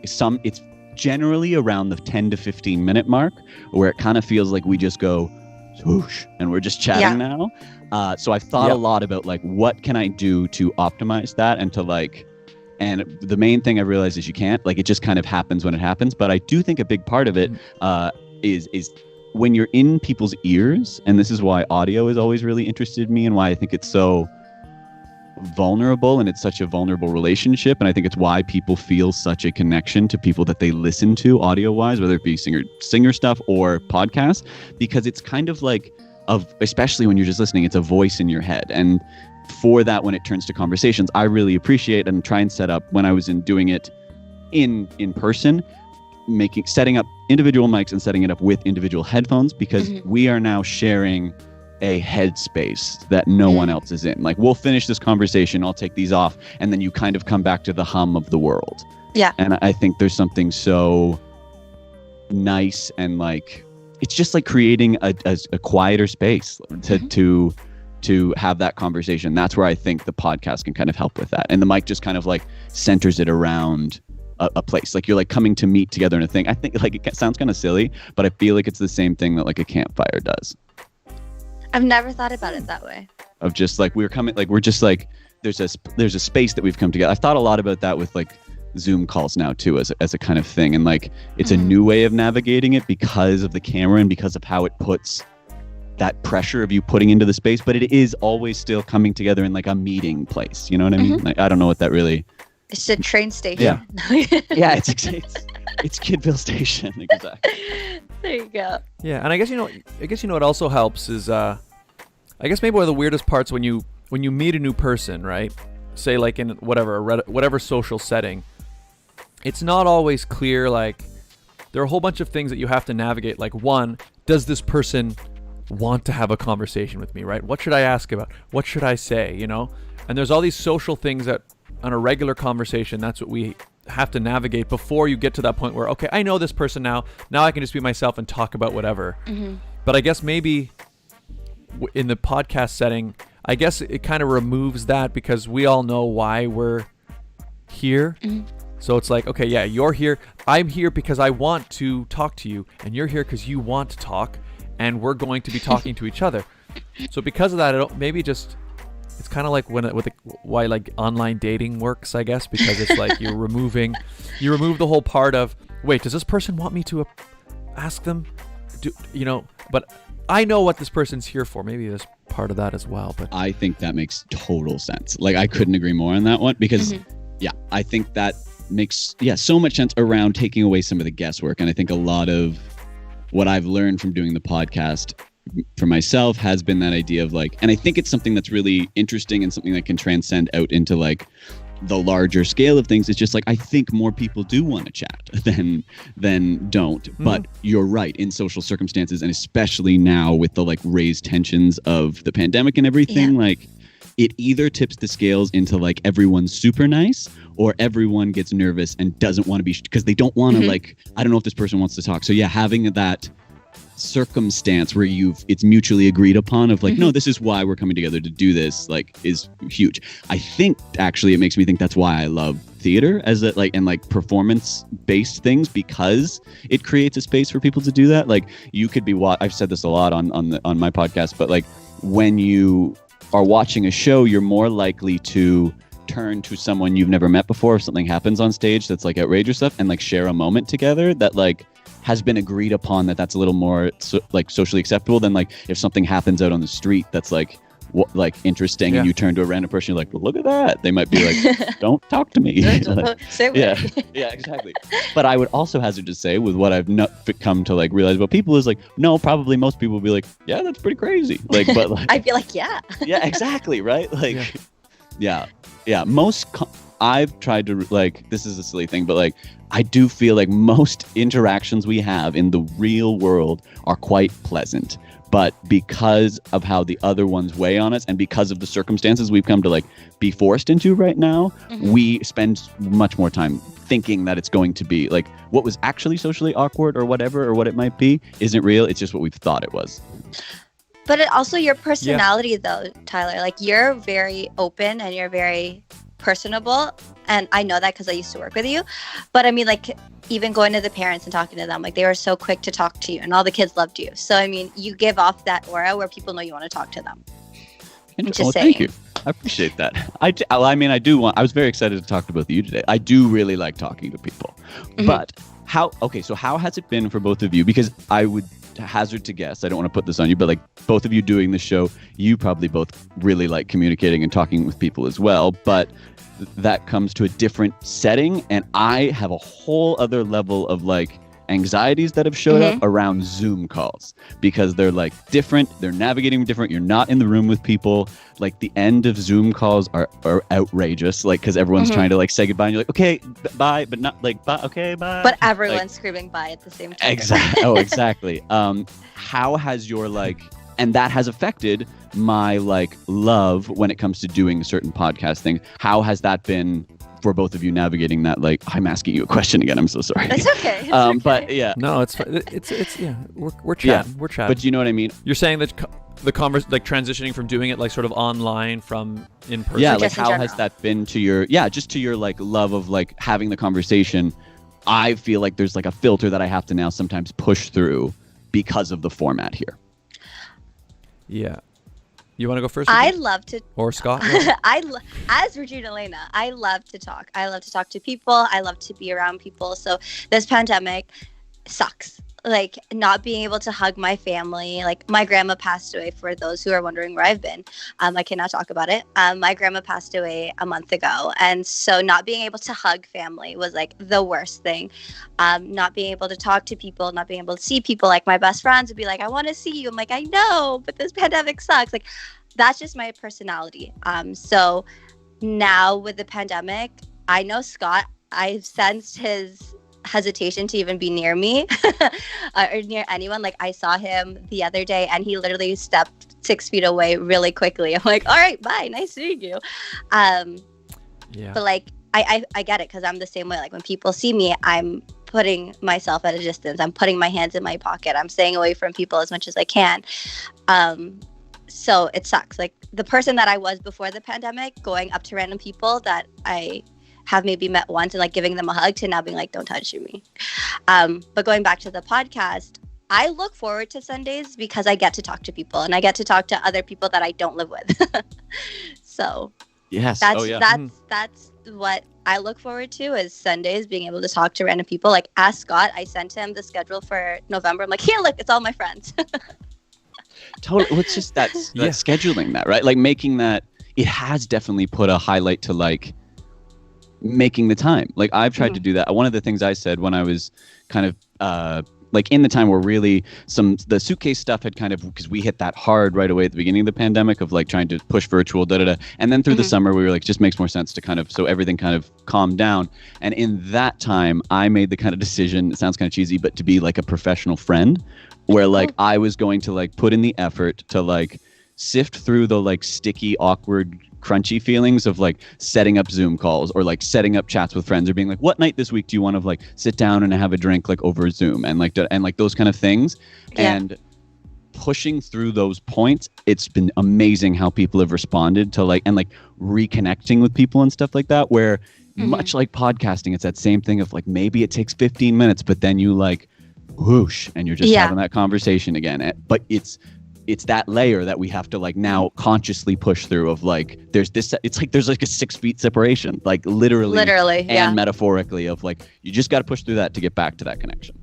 It's generally around the 10 to 15 minute mark, where it kind of feels like we just go swoosh and we're just chatting now. So I've thought a lot about like, what can I do to optimize that, and to like, and the main thing I realized is you can't, like, it just kind of happens when it happens. But I do think a big part of it is when you're in people's ears, and this is why audio has always really interested me, and why I think it's so vulnerable, and it's such a vulnerable relationship, and I think it's why people feel such a connection to people that they listen to audio wise, whether it be singer stuff or podcasts, because it's kind of like, especially when you're just listening, it's a voice in your head. And for that, when it turns to conversations, I really appreciate and try and set up, when I was doing it in person, setting up individual mics and setting it up with individual headphones, because we are now sharing a headspace that no one else is in. Like, we'll finish this conversation, I'll take these off, and then you kind of come back to the hum of the world. Yeah. And I think there's something so nice, and like, it's just like creating a quieter space to have that conversation. That's where I think the podcast can kind of help with that. And the mic just kind of like centers it around a place. Like, you're like coming to meet together in a thing. I think like it sounds kind of silly, but I feel like it's the same thing that like a campfire does. I've never thought about it that way. Of just like, we're coming, like, we're just like, there's a space that we've come together. I've thought a lot about that with like Zoom calls now too, as a kind of thing. And like, it's a new way of navigating it because of the camera and because of how it puts that pressure of you putting into the space, but it is always still coming together in like a meeting place. You know what I mean? Like, I don't know what that really. It's a train station. Yeah. Yeah. It's Kidville Station. Exactly. There you go. Yeah. And I guess, you know, what also helps is, I guess maybe one of the weirdest parts when you when you meet a new person, right? Say like in whatever social setting, it's not always clear. Like there are a whole bunch of things that you have to navigate. Like one, does this person want to have a conversation with me, right? What should I ask about? What should I say, you know? And there's all these social things that on a regular conversation, that's what we have to navigate before you get to that point where, okay, I know this person now I can just be myself and talk about whatever. But I guess maybe in the podcast setting, I guess it kind of removes that because we all know why we're here. So it's like, okay, yeah, you're here. I'm here because I want to talk to you, and you're here because you want to talk, and we're going to be talking to each other. So because of that, it's kind of like why like online dating works, I guess, because it's like you remove the whole part of, wait, does this person want me to ask them? But I know what this person's here for. Maybe there's part of that as well. But I think that makes total sense. Like I couldn't agree more on that one because, I think that makes so much sense around taking away some of the guesswork. And I think a lot of what I've learned from doing the podcast for myself has been that idea of like, and I think it's something that's really interesting and something that can transcend out into like the larger scale of things. It's just like, I think more people do want to chat than don't. But you're right, in social circumstances, and especially now with the like raised tensions of the pandemic and everything, like it either tips the scales into like everyone's super nice or everyone gets nervous and doesn't want to be, because they don't want to like, I don't know if this person wants to talk. So yeah, having that circumstance where it's mutually agreed upon of like, no, this is why we're coming together to do this, like, is huge. I think actually it makes me think that's why I love theater as a like, and like performance based things, because it creates a space for people to do that. Like you could be I've said this a lot on my podcast, but like when you are watching a show, you're more likely to turn to someone you've never met before if something happens on stage that's like outrageous stuff, and like share a moment together that like has been agreed upon that's a little more like socially acceptable than like if something happens out on the street that's like interesting and you turn to a random person, you're like, well, look at that. They might be like, don't talk to me. Like, yeah, exactly. But I would also hazard to say, with what I've come to like realize about people, is like, no, probably most people will be like, yeah, that's pretty crazy. Like, but like, I'd be like, yeah. Yeah, exactly. Right. Like, yeah. I've tried to like, this is a silly thing, but like, I do feel like most interactions we have in the real world are quite pleasant. But because of how the other ones weigh on us, and because of the circumstances we've come to like be forced into right now, we spend much more time thinking that it's going to be like what was actually socially awkward or whatever, or what it might be, isn't real. It's just what we've thought it was. But also your personality though, Tyler, like you're very open and you're very personable, and I know that because I used to work with you. But I mean, like, even going to the parents and talking to them, like they were so quick to talk to you, and all the kids loved you. So I mean, you give off that aura where people know you want to talk to them. Thank you. I appreciate that. I was very excited to talk to both of you today. I do really like talking to people. But how has it been for both of you? Because I would hazard to guess, I don't want to put this on you, but like both of you doing the show, you probably both really like communicating and talking with people as well, but that comes to a different setting, and I have a whole other level of like anxieties that have showed up around Zoom calls, because they're like different, they're navigating different, you're not in the room with people. Like the end of Zoom calls are outrageous, like because everyone's trying to like say goodbye and you're like, okay, bye, but not like bye, okay, bye, but everyone's screaming bye at the same time. Exactly. How has your like, and that has affected my like love when it comes to doing certain podcast things. How has that been for both of you navigating that? Like, I'm asking you a question again, I'm so sorry. It's okay. It's okay. But yeah, no, it's we're chatting. We're chatting. But you know what I mean? You're saying that the like transitioning from doing it like sort of online from in person. Yeah, like how has that been to your just to your like love of like having the conversation? I feel like there's like a filter that I have to now sometimes push through because of the format here. Yeah. You want to go first? I love to. Or Scott? As Regine Alaina, I love to talk. I love to talk to people. I love to be around people. So this pandemic sucks. like not being able to hug my family. Like my grandma passed away, for those who are wondering where I've been. I cannot talk about it. My grandma passed away a month ago. And so not being able to hug family was like the worst thing. Not being able to talk to people, not being able to see people. Like my best friends would be like, I want to see you. I'm like, I know, but this pandemic sucks. Like that's just my personality. So now with the pandemic, I know Scott, I've sensed his hesitation to even be near me or near anyone. Like I saw him the other day and he literally stepped 6 feet away really quickly. I'm like, all right, bye, nice meeting you. But like I get it, because I'm the same way. Like when people see me, I'm putting myself at a distance. I'm putting my hands in my pocket. I'm staying away from people as much as I can. So it sucks. Like the person that I was before the pandemic, going up to random people that I have maybe met once and like giving them a hug, to now being like, don't touch me. But going back to the podcast, I look forward to Sundays because I get to talk to people and I get to talk to other people that I don't live with. So Yes. that's what I look forward to, is Sundays, being able to talk to random people. Like ask Scott, I sent him the schedule for November. I'm like, here, look, it's all my friends. Totally. Well, it's just that scheduling that, right? Like making that, it has definitely put a highlight to like making the time. Like I've tried to do that. One of the things I said when I was kind of like in the time where really the suitcase stuff had kind of, because we hit that hard right away at the beginning of the pandemic of like trying to push virtual, and then through the summer we were like, just makes more sense to kind of, so everything kind of calmed down. And in that time I made the kind of decision, it sounds kind of cheesy, but to be like a professional friend, where like I was going to like put in the effort to like sift through the like sticky, awkward, crunchy feelings of like setting up Zoom calls or like setting up chats with friends, or being like, what night this week do you want to like sit down and have a drink like over Zoom, and like those kind of things. And pushing through those points, it's been amazing how people have responded to like, and like reconnecting with people and stuff like that, where much like podcasting, it's that same thing of like, maybe it takes 15 minutes, but then you like whoosh and you're just having that conversation again. But it's that layer that we have to like now consciously push through of like, there's this, it's like there's like a 6 feet separation, like literally and metaphorically, of like, you just got to push through that to get back to that connection.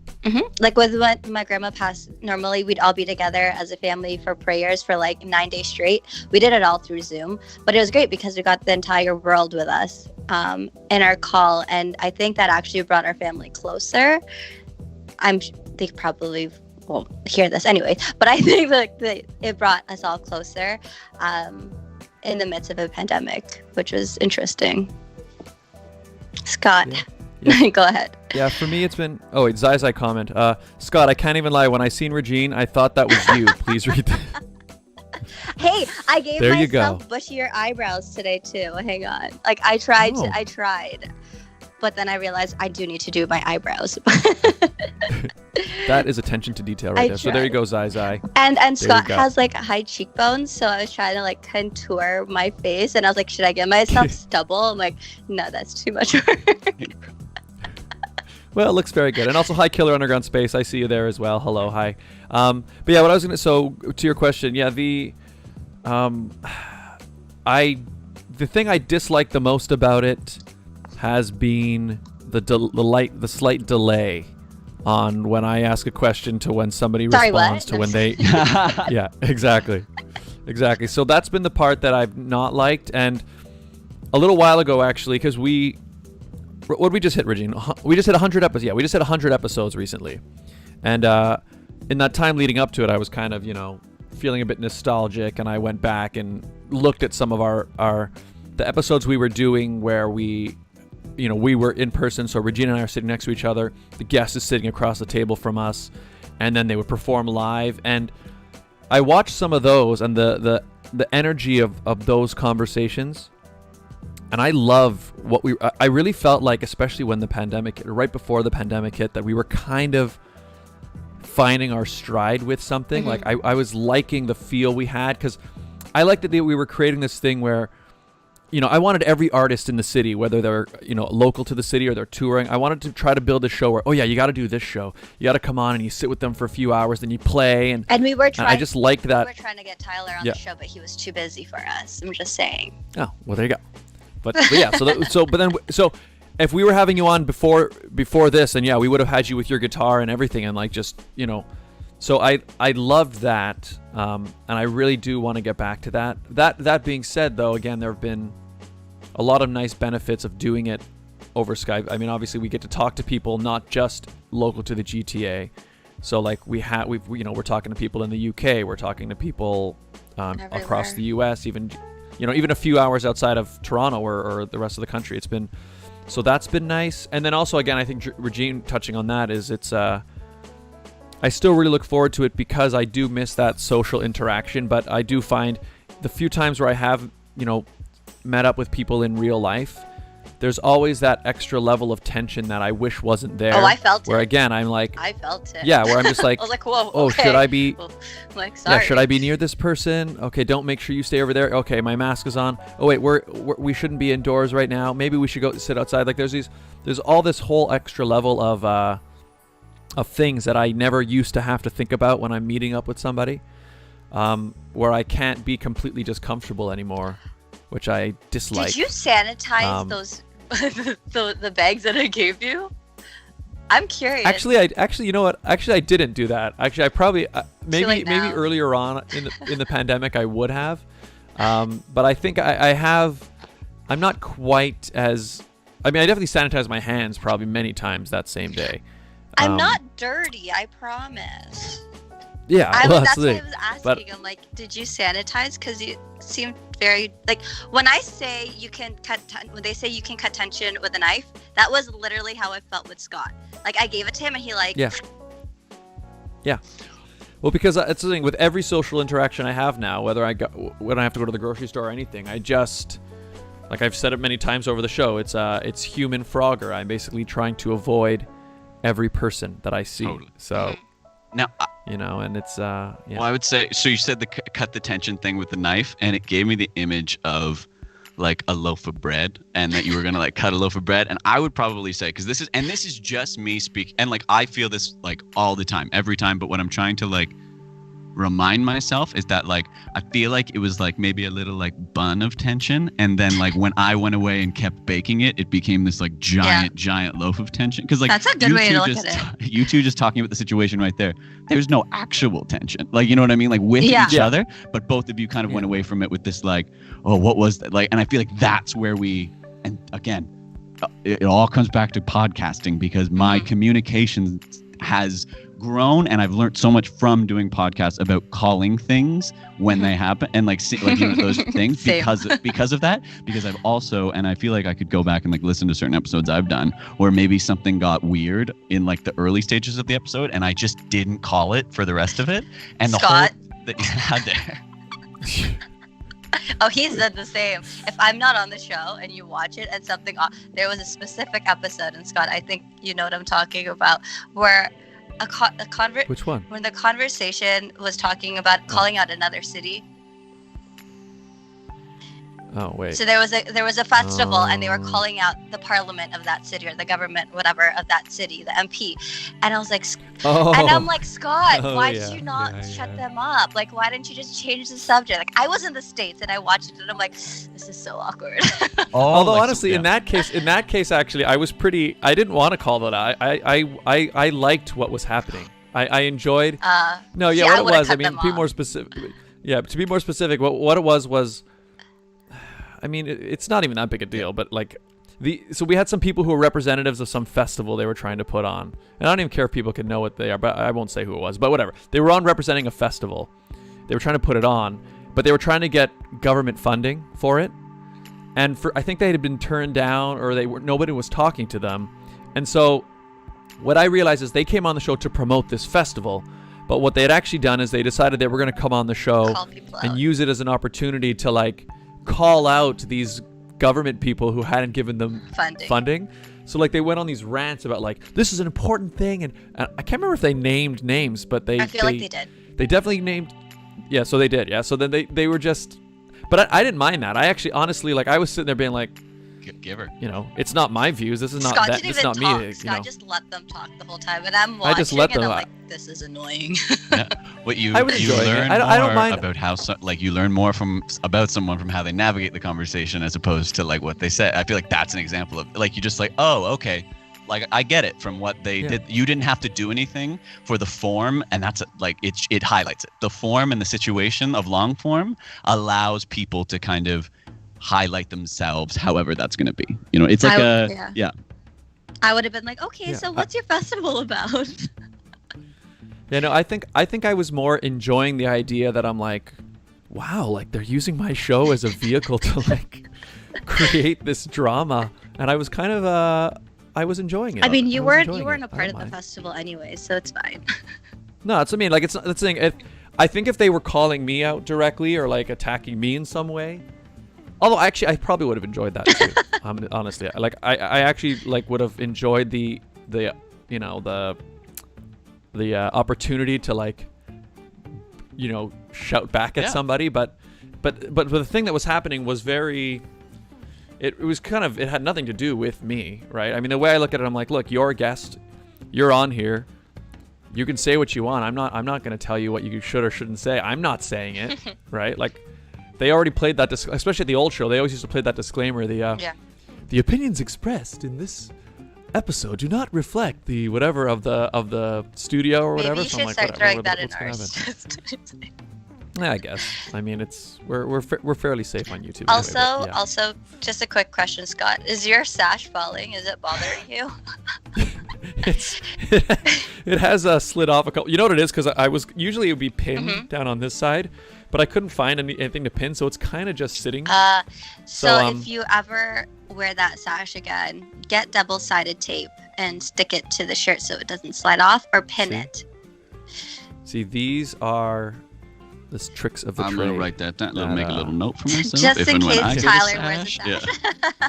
Like with when my grandma passed, normally we'd all be together as a family for prayers for like 9 days straight. We did it all through Zoom, but it was great because we got the entire world with us in our call. And I think that actually brought our family closer. They probably won't hear this anyway, but I think that it brought us all closer in the midst of a pandemic, which was interesting. Scott, go ahead. Yeah, for me it's been, oh wait, Zai comment. Scott, I can't even lie, when I seen Regine, I thought that was you. Please read that. Hey, I gave there myself bushier eyebrows today too. Hang on. Like I tried, but then I realized I do need to do my eyebrows. That is attention to detail right there. So there you go, Zai. And Scott has like high cheekbones, so I was trying to like contour my face, and I was like, should I give myself stubble? I'm like, no, that's too much work. Well, it looks very good. And also, hi, Killer Underground Space. I see you there as well. Hello, hi. But yeah, what I was so to your question, the thing I dislike the most about it has been the slight delay on when I ask a question to when somebody responds to when they. Yeah, exactly. So that's been the part that I've not liked. And a little while ago, actually, because what did we just hit, Regine? We just hit 100 episodes. Yeah, we just hit 100 episodes recently. And in that time leading up to it, I was kind of, feeling a bit nostalgic, and I went back and looked at some of the episodes we were doing where we were in person. So Regina and I are sitting next to each other. The guest is sitting across the table from us, and then they would perform live. And I watched some of those and the energy of those conversations. And I love I really felt like, especially when the pandemic hit, or right before the pandemic hit, that we were kind of finding our stride with something. Like I was liking the feel we had, because I liked that we were creating this thing where, I wanted every artist in the city, whether they're, local to the city or they're touring, I wanted to try to build a show where, you got to do this show. You got to come on and you sit with them for a few hours, then you play. And we were trying. I just liked that. We were trying to get Tyler on the show, but he was too busy for us. I'm just saying. Oh, well, there you go. But yeah, so if we were having you on before this, and yeah, we would have had you with your guitar and everything, and like just so I loved that, and I really do want to get back to that. That being said, though, again, there have been a lot of nice benefits of doing it over Skype. I mean, obviously, we get to talk to people not just local to the GTA. So like we're talking to people in the UK, we're talking to people across the US, even a few hours outside of Toronto or the rest of the country. So that's been nice. And then also, again, I think Regine touching on that is I still really look forward to it because I do miss that social interaction, but I do find the few times where I have, met up with people in real life, there's always that extra level of tension that I wish wasn't there. Oh, I felt where it. again, I'm like, I felt it. Yeah, where I'm just like, I was like, whoa, oh, okay. should I be? Well, I'm like, sorry. Yeah, should I be near this person? Okay, don't make sure you stay over there. Okay, my mask is on. Oh wait, we shouldn't be indoors right now. Maybe we should go sit outside. Like there's all this whole extra level of things that I never used to have to think about when I'm meeting up with somebody, where I can't be completely just comfortable anymore, which I dislike. Did you sanitize those the bags that I gave you? I'm curious. Actually, you know what? Actually, I didn't do that. Actually, I probably maybe earlier on in the pandemic I would have, but I think I have. I'm not quite as. I mean, I definitely sanitized my hands probably many times that same day. I'm not dirty, I promise. Yeah, that's why I was asking. I'm like, did you sanitize? Because you seemed very like when I say you can when they say you can cut tension with a knife. That was literally how I felt with Scott. Like I gave it to him, and he like. Yeah. Well, because it's the thing with every social interaction I have now, when I have to go to the grocery store or anything, I just like I've said it many times over the show. It's human Frogger. I'm basically trying to avoid every person that I see. Totally. So. Now, and it's yeah. Well, I would say so. You said the cut the tension thing with the knife, and it gave me the image of like a loaf of bread, and that you were gonna like cut a loaf of bread. And I would probably say, because this is just me speaking, and like I feel this like all the time, every time. But what I'm trying to like remind myself is that like I feel like it was like maybe a little like bun of tension, and then like when I went away and kept baking it, it became this like giant loaf of tension. Because like that's a good way to look at it. You two just talking about the situation right there's no actual tension, like, you know what I mean, like with each other, but both of you kind of went away from it with this like, oh, what was that like? And I feel like that's where and again, it all comes back to podcasting, because my communication has grown, and I've learned so much from doing podcasts about calling things when they happen, and like those things because of that. Because I've also, and I feel like I could go back and like listen to certain episodes I've done where maybe something got weird in like the early stages of the episode, and I just didn't call it for the rest of it. And Scott. Oh, he said the same. If I'm not on the show and you watch it and something, there was a specific episode, and Scott, I think you know what I'm talking about, where Which one? When the conversation was talking about calling out another city. Oh wait. So there was a festival, and they were calling out the parliament of that city, or the government, whatever, of that city, the MP. And I was like, and I'm like, Scott, why did you not shut them up? Like, why didn't you just change the subject? Like, I was in the States and I watched it, and I'm like, this is so awkward. Although honestly, in that case, actually, I didn't want to call that out. I liked what was happening. I enjoyed. What it was. I mean, to be more specific. Yeah, to be more specific, what it was. I mean, it's not even that big a deal, but like so we had some people who were representatives of some festival they were trying to put on. And I don't even care if people can know what they are, but I won't say who it was, but whatever. They were on representing a festival. They were trying to put it on, but they were trying to get government funding for it. And I think they had been turned down, or nobody was talking to them. And so what I realized is they came on the show to promote this festival, but what they had actually done is they decided they were going to come on the show and use it as an opportunity to like call out these government people who hadn't given them funding. So like they went on these rants about like, this is an important thing, and I can't remember if they named names, but I feel like they did. They definitely named. Yeah, so they did. Yeah, so then they were just. But I didn't mind that. I actually honestly, like, I was sitting there being like, Give her. You know, it's not my views. This is not Scott that. didn't It's even not talk. me. You Scott know. just let them talk the whole time, and I'm watching, I just let and them. I'm like, this is annoying. Yeah. What you I was you enjoying it. learn I don't more mind- about how you learn more about someone from how they navigate the conversation as opposed to like what they said. I feel like that's an example of like you just like, oh, okay. Like I get it from what they did. You didn't have to do anything for the form, and that's like it highlights it. The form and the situation of long form allows people to kind of highlight themselves, however that's going to be. You know, it's like I would have been like, okay, Yeah, so what's your festival about? Yeah, no, I think I was more enjoying the idea that I'm like, wow, like they're using my show as a vehicle to like create this drama, and I was kind of I was enjoying it. I mean, you weren't I a part of don't the mind. festival anyway, so it's fine. No, that's what I mean. Like it's not the thing. I think if they were calling me out directly or like attacking me in some way, although actually I probably would have enjoyed that too. Honestly, like I actually like would have enjoyed the you know the opportunity to like you know shout back at somebody, but the thing that was happening was very. It was kind of, it had nothing to do with me, right? I mean, the way I look at it, I'm like, look, you're a guest, you're on here, you can say what you want. I'm not going to tell you what you should or shouldn't say. I'm not saying it, right? Like, they already played that, especially at the old show, they always used to play that disclaimer, the opinions expressed in this episode do not reflect the whatever of the studio or whatever. Maybe you So should I'm like, start whatever, throwing that in what's gonna ours. happen? Yeah, I guess. I mean, it's we're fairly safe on YouTube. Anyway, but yeah. Also, just a quick question, Scott. Is your sash falling? Is it bothering you? it has slid off a couple. You know what it is? Because I was usually it would be pinned down on this side, but I couldn't find anything to pin, so it's kind of just sitting. So if you ever wear that sash again, get double-sided tape and stick it to the shirt so it doesn't slide off, or pin it. See, these are the tricks of the I'm trade. gonna write that down. I'll make a little note for myself. Just if in and when I case get a Tyler wears a sash. sash. Yeah.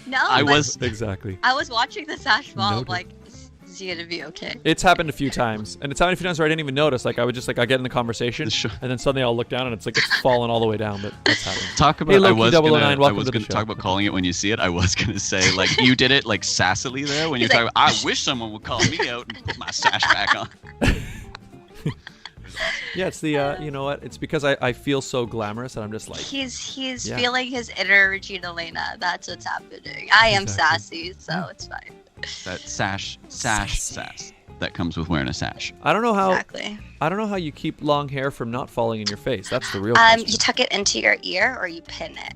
No, I but was Exactly. I was watching the sash fall. I'm Noted. like, is he gonna be okay? It's happened a few times, and it's happened a few times where I didn't even notice. Like I would just like I get in the conversation, Sure. and then suddenly I'll look down and it's like it's fallen all the way down. But that's happened. Talk about. Hey, I Loki was 009, gonna welcome to the show. talk about calling it when you see it. I was gonna say like you did it like sassily there when you're He's talking. About, I wish someone would call me out and put my sash back on. Yeah, it's the you know what? It's because I feel so glamorous that I'm just like He's Yeah. feeling his inner Regine Alaina. That's what's happening. I am Exactly. sassy, so it's fine. That sass that comes with wearing a sash. I don't know how Exactly. I don't know how you keep long hair from not falling in your face. That's the real question. You tuck it into your ear or you pin it.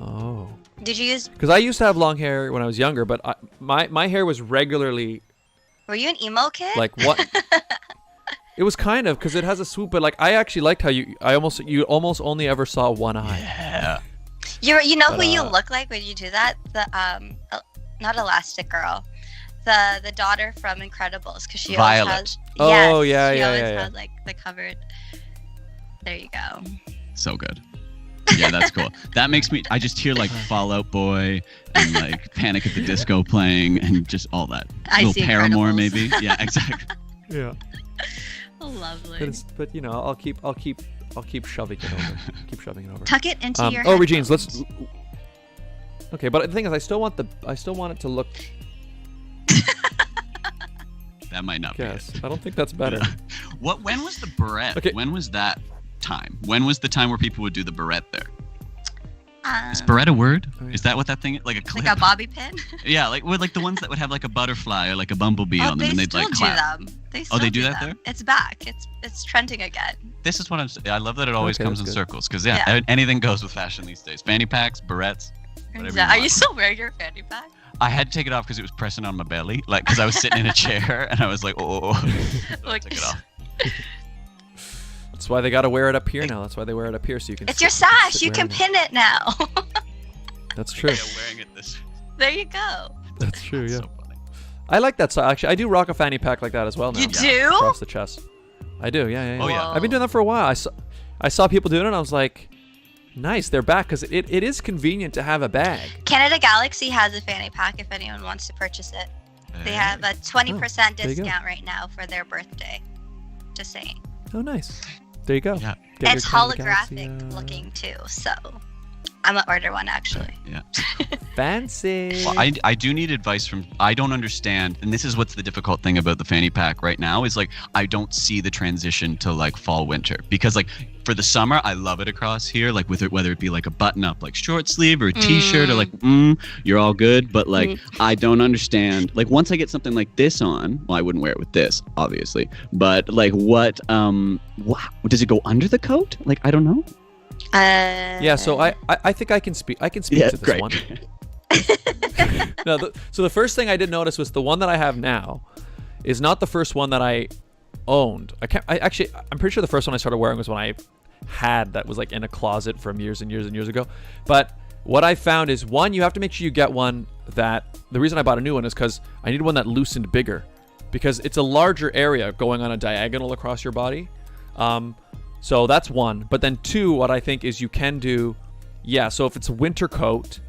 Oh, Did you use? because I used to have long hair when I was younger, but my hair was regularly Were you an emo kid? like what? It was kind of because it has a swoop, but like I actually liked how you almost only ever saw one eye. Yeah. You know But, who you look like when you do that? The not Elastic Girl, the daughter from Incredibles, because she Violet. always has. Oh, yes, yeah, she yeah, always yeah. has like the covered. There you go. So good. Yeah, that's cool. That makes me. I just hear like Fall Out Boy and like Panic at the Disco playing and just all that. I Little see Paramore Incredibles. maybe. Yeah, exactly. Yeah, Lovely. but you know I'll keep shoving it over. Keep shoving it over. Tuck it into your. Oh, Regine, headphones. let's. Okay, but the thing is, I still want it to look. That might not be Yes, it. I don't think that's better. When was the barrette? Okay. When was that time? When was the time where people would do the barrette there? Is Um, barrette a word? Oh, yeah. Is that what that thing is? Like a clip? like a bobby pin. Yeah, like the ones that would have like a butterfly or like a bumblebee Oh, on them, they and they'd still like do clap. them. They still they do them. that there? It's back. It's trending again. This is what I'm saying. I love that it always Okay, comes that's in good. circles because Yeah. anything goes with fashion these days. Fanny packs, barrettes. Whatever Are you want. still wearing your fanny pack? I had to take it off because it was pressing on my belly, like because I was sitting in a chair and I was like, oh. Like, Took it off. That's why they got to wear it up here now. That's why they wear it up here so you can. it's your sit- sash. sit You can wearing pin it now. it. That's true. Yeah, wearing it this. There you go. That's true. Yeah. So funny. I like that. So actually, I do rock a fanny pack like that as well now. You do? Across the chest. I do. Yeah. Oh, yeah. I've been doing that for a while. I saw people doing it. and I was like, nice. They're back because it is convenient to have a bag. Canada Galaxy has a fanny pack if anyone wants to purchase it. They have a 20% there you go. discount right now for their birthday. Just saying. Oh, nice. There you go. Yeah. Get It's your Canada holographic Galaxy, looking too, so I'm gonna order one actually. Yeah. Fancy. Well, I do need advice from. I don't understand, and this is what's the difficult thing about the fanny pack right now is like I don't see the transition to like fall winter because like for the summer I love it across here like with it whether it be like a button up like short sleeve or a t-shirt or like You're all good, but like I don't understand. Like once I get something like this on, well, I wouldn't wear it with this, obviously. But like what does it go under the coat? Like I don't know. Yeah, so I think I can speak to this great. one. No, so the first thing I did notice was the one that I have now is not the first one that I owned. I'm pretty sure the first one I started wearing was when I had that was like in a closet from years and years and years ago. But what I found is one, you have to make sure you get one that the reason I bought a new one is because I need one that loosened bigger because it's a larger area going on a diagonal across your body. So that's one. But then two, what I think is you can do, so if it's a winter coat,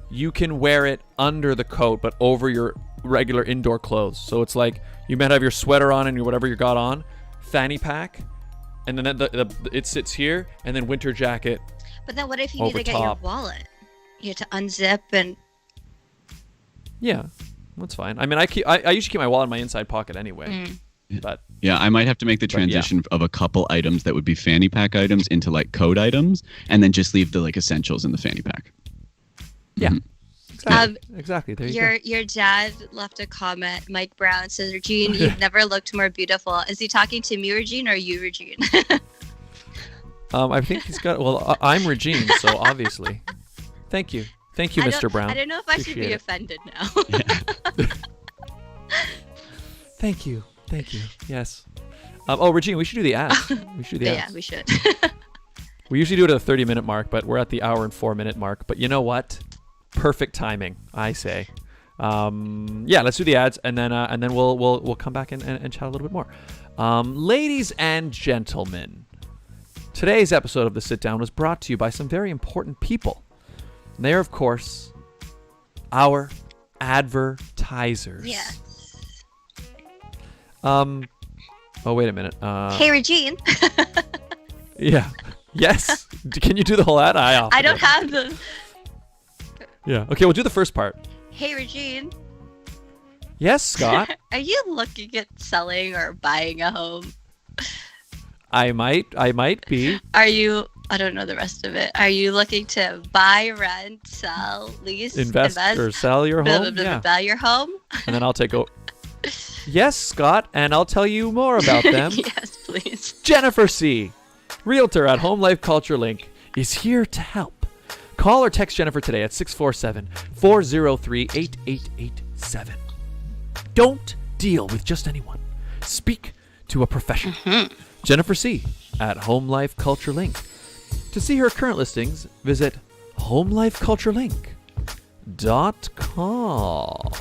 you can wear it under the coat, but over your regular indoor clothes. So it's like you might have your sweater on and your whatever you got on, fanny pack, and then it sits here, and then winter jacket. But then what if you need to get your top. wallet? You have to unzip and... Yeah, that's fine. I mean, I usually keep my wallet in my inside pocket anyway. But yeah, I might have to make the transition of a couple items that would be fanny pack items into like coat items, and then just leave the like essentials in the fanny pack. Yeah, exactly. There you go. Your dad left a comment. Mike Brown says, Regine, you've never looked more beautiful. Is he talking to me, Regine, or you, Regine? I think he's got. Well, I'm Regine, so obviously. Thank you, Mr. Brown. I don't know if I should be offended now. Thank you. Yes. Regine, we should do the ads. We should do the ads. Yeah, we should. We usually do it at the 30-minute mark, but we're at the hour and 4-minute mark. But you know what? Perfect timing, I say. Let's do the ads, and then we'll come back and chat a little bit more. Ladies and gentlemen, today's episode of The Sit Down was brought to you by some very important people. And they are, of course, our advertisers. Yes. Oh, wait a minute. Hey, Regine. Yeah. Yes. Can you do the whole ad? I don't have the... Yeah. Okay, we'll do the first part. Hey, Regine. Yes, Scott? Are you looking at selling or buying a home? I might be. Are you... I don't know the rest of it. Are you looking to buy, rent, sell, lease, invest or sell your home? Buy your home? And then I'll take over. Yes, Scott, and I'll tell you more about them. Yes, please. Jennifer C., Realtor at Home Life Culture Link, is here to help. Call or text Jennifer today at 647-403-8887. Don't deal with just anyone. Speak to a professional. Jennifer C. at Home Life Culture Link. To see her current listings, visit homelifeculturelink.com.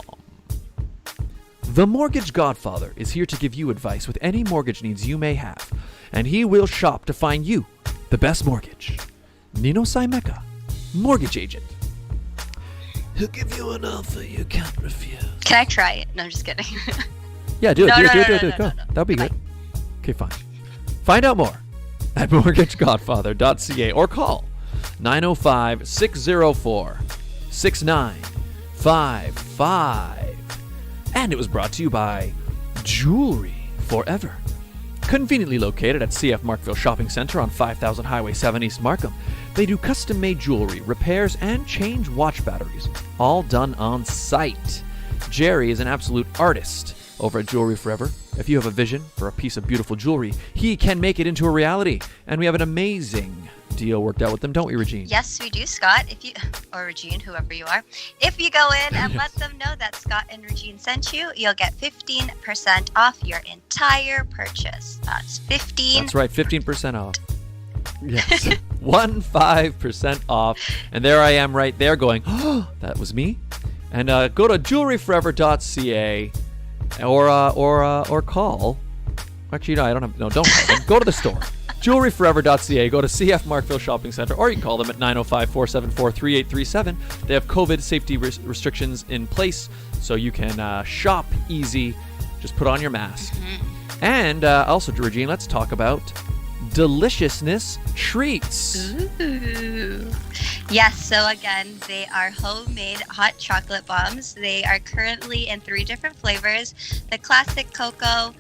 The Mortgage Godfather is here to give you advice with any mortgage needs you may have, and he will shop to find you the best mortgage. Nino Saimeka, mortgage agent. He'll give you an offer you can't refuse. Can I try it? No, I'm just kidding. Yeah, do it. No, Do no, it. no, Go. no. That'll be good. Okay, fine. Find out more at mortgagegodfather.ca or call 905-604-6955. And it was brought to you by Jewelry Forever. Conveniently located at CF Markville Shopping Center on 5000 Highway 7 East Markham, they do custom-made jewelry, repairs, and change watch batteries, all done on site. Jerry is an absolute artist over at Jewelry Forever. If you have a vision for a piece of beautiful jewelry, he can make it into a reality. And we have an amazing deal worked out with them, don't we, Regine? Yes, we do, Scott. Or Regine, whoever you are. If you go in and let them know that Scott and Regine sent you, you'll get 15% off your entire purchase. That's 15. That's right, 15% off. Yes, 15% off. And there I am right there going, oh, that was me. And go to jewelryforever.ca or call. Actually, no, I don't have. No, don't call them. Go to the store. Jewelryforever.ca. Go to CF Markville Shopping Center, or you can call them at 905-474-3837. They have COVID safety restrictions in place, so you can shop easy. Just put on your mask. And also, Regine, let's talk about deliciousness treats. Ooh. Yes, so again, they are homemade hot chocolate bombs. They are currently in 3 different flavors. The classic cocoa,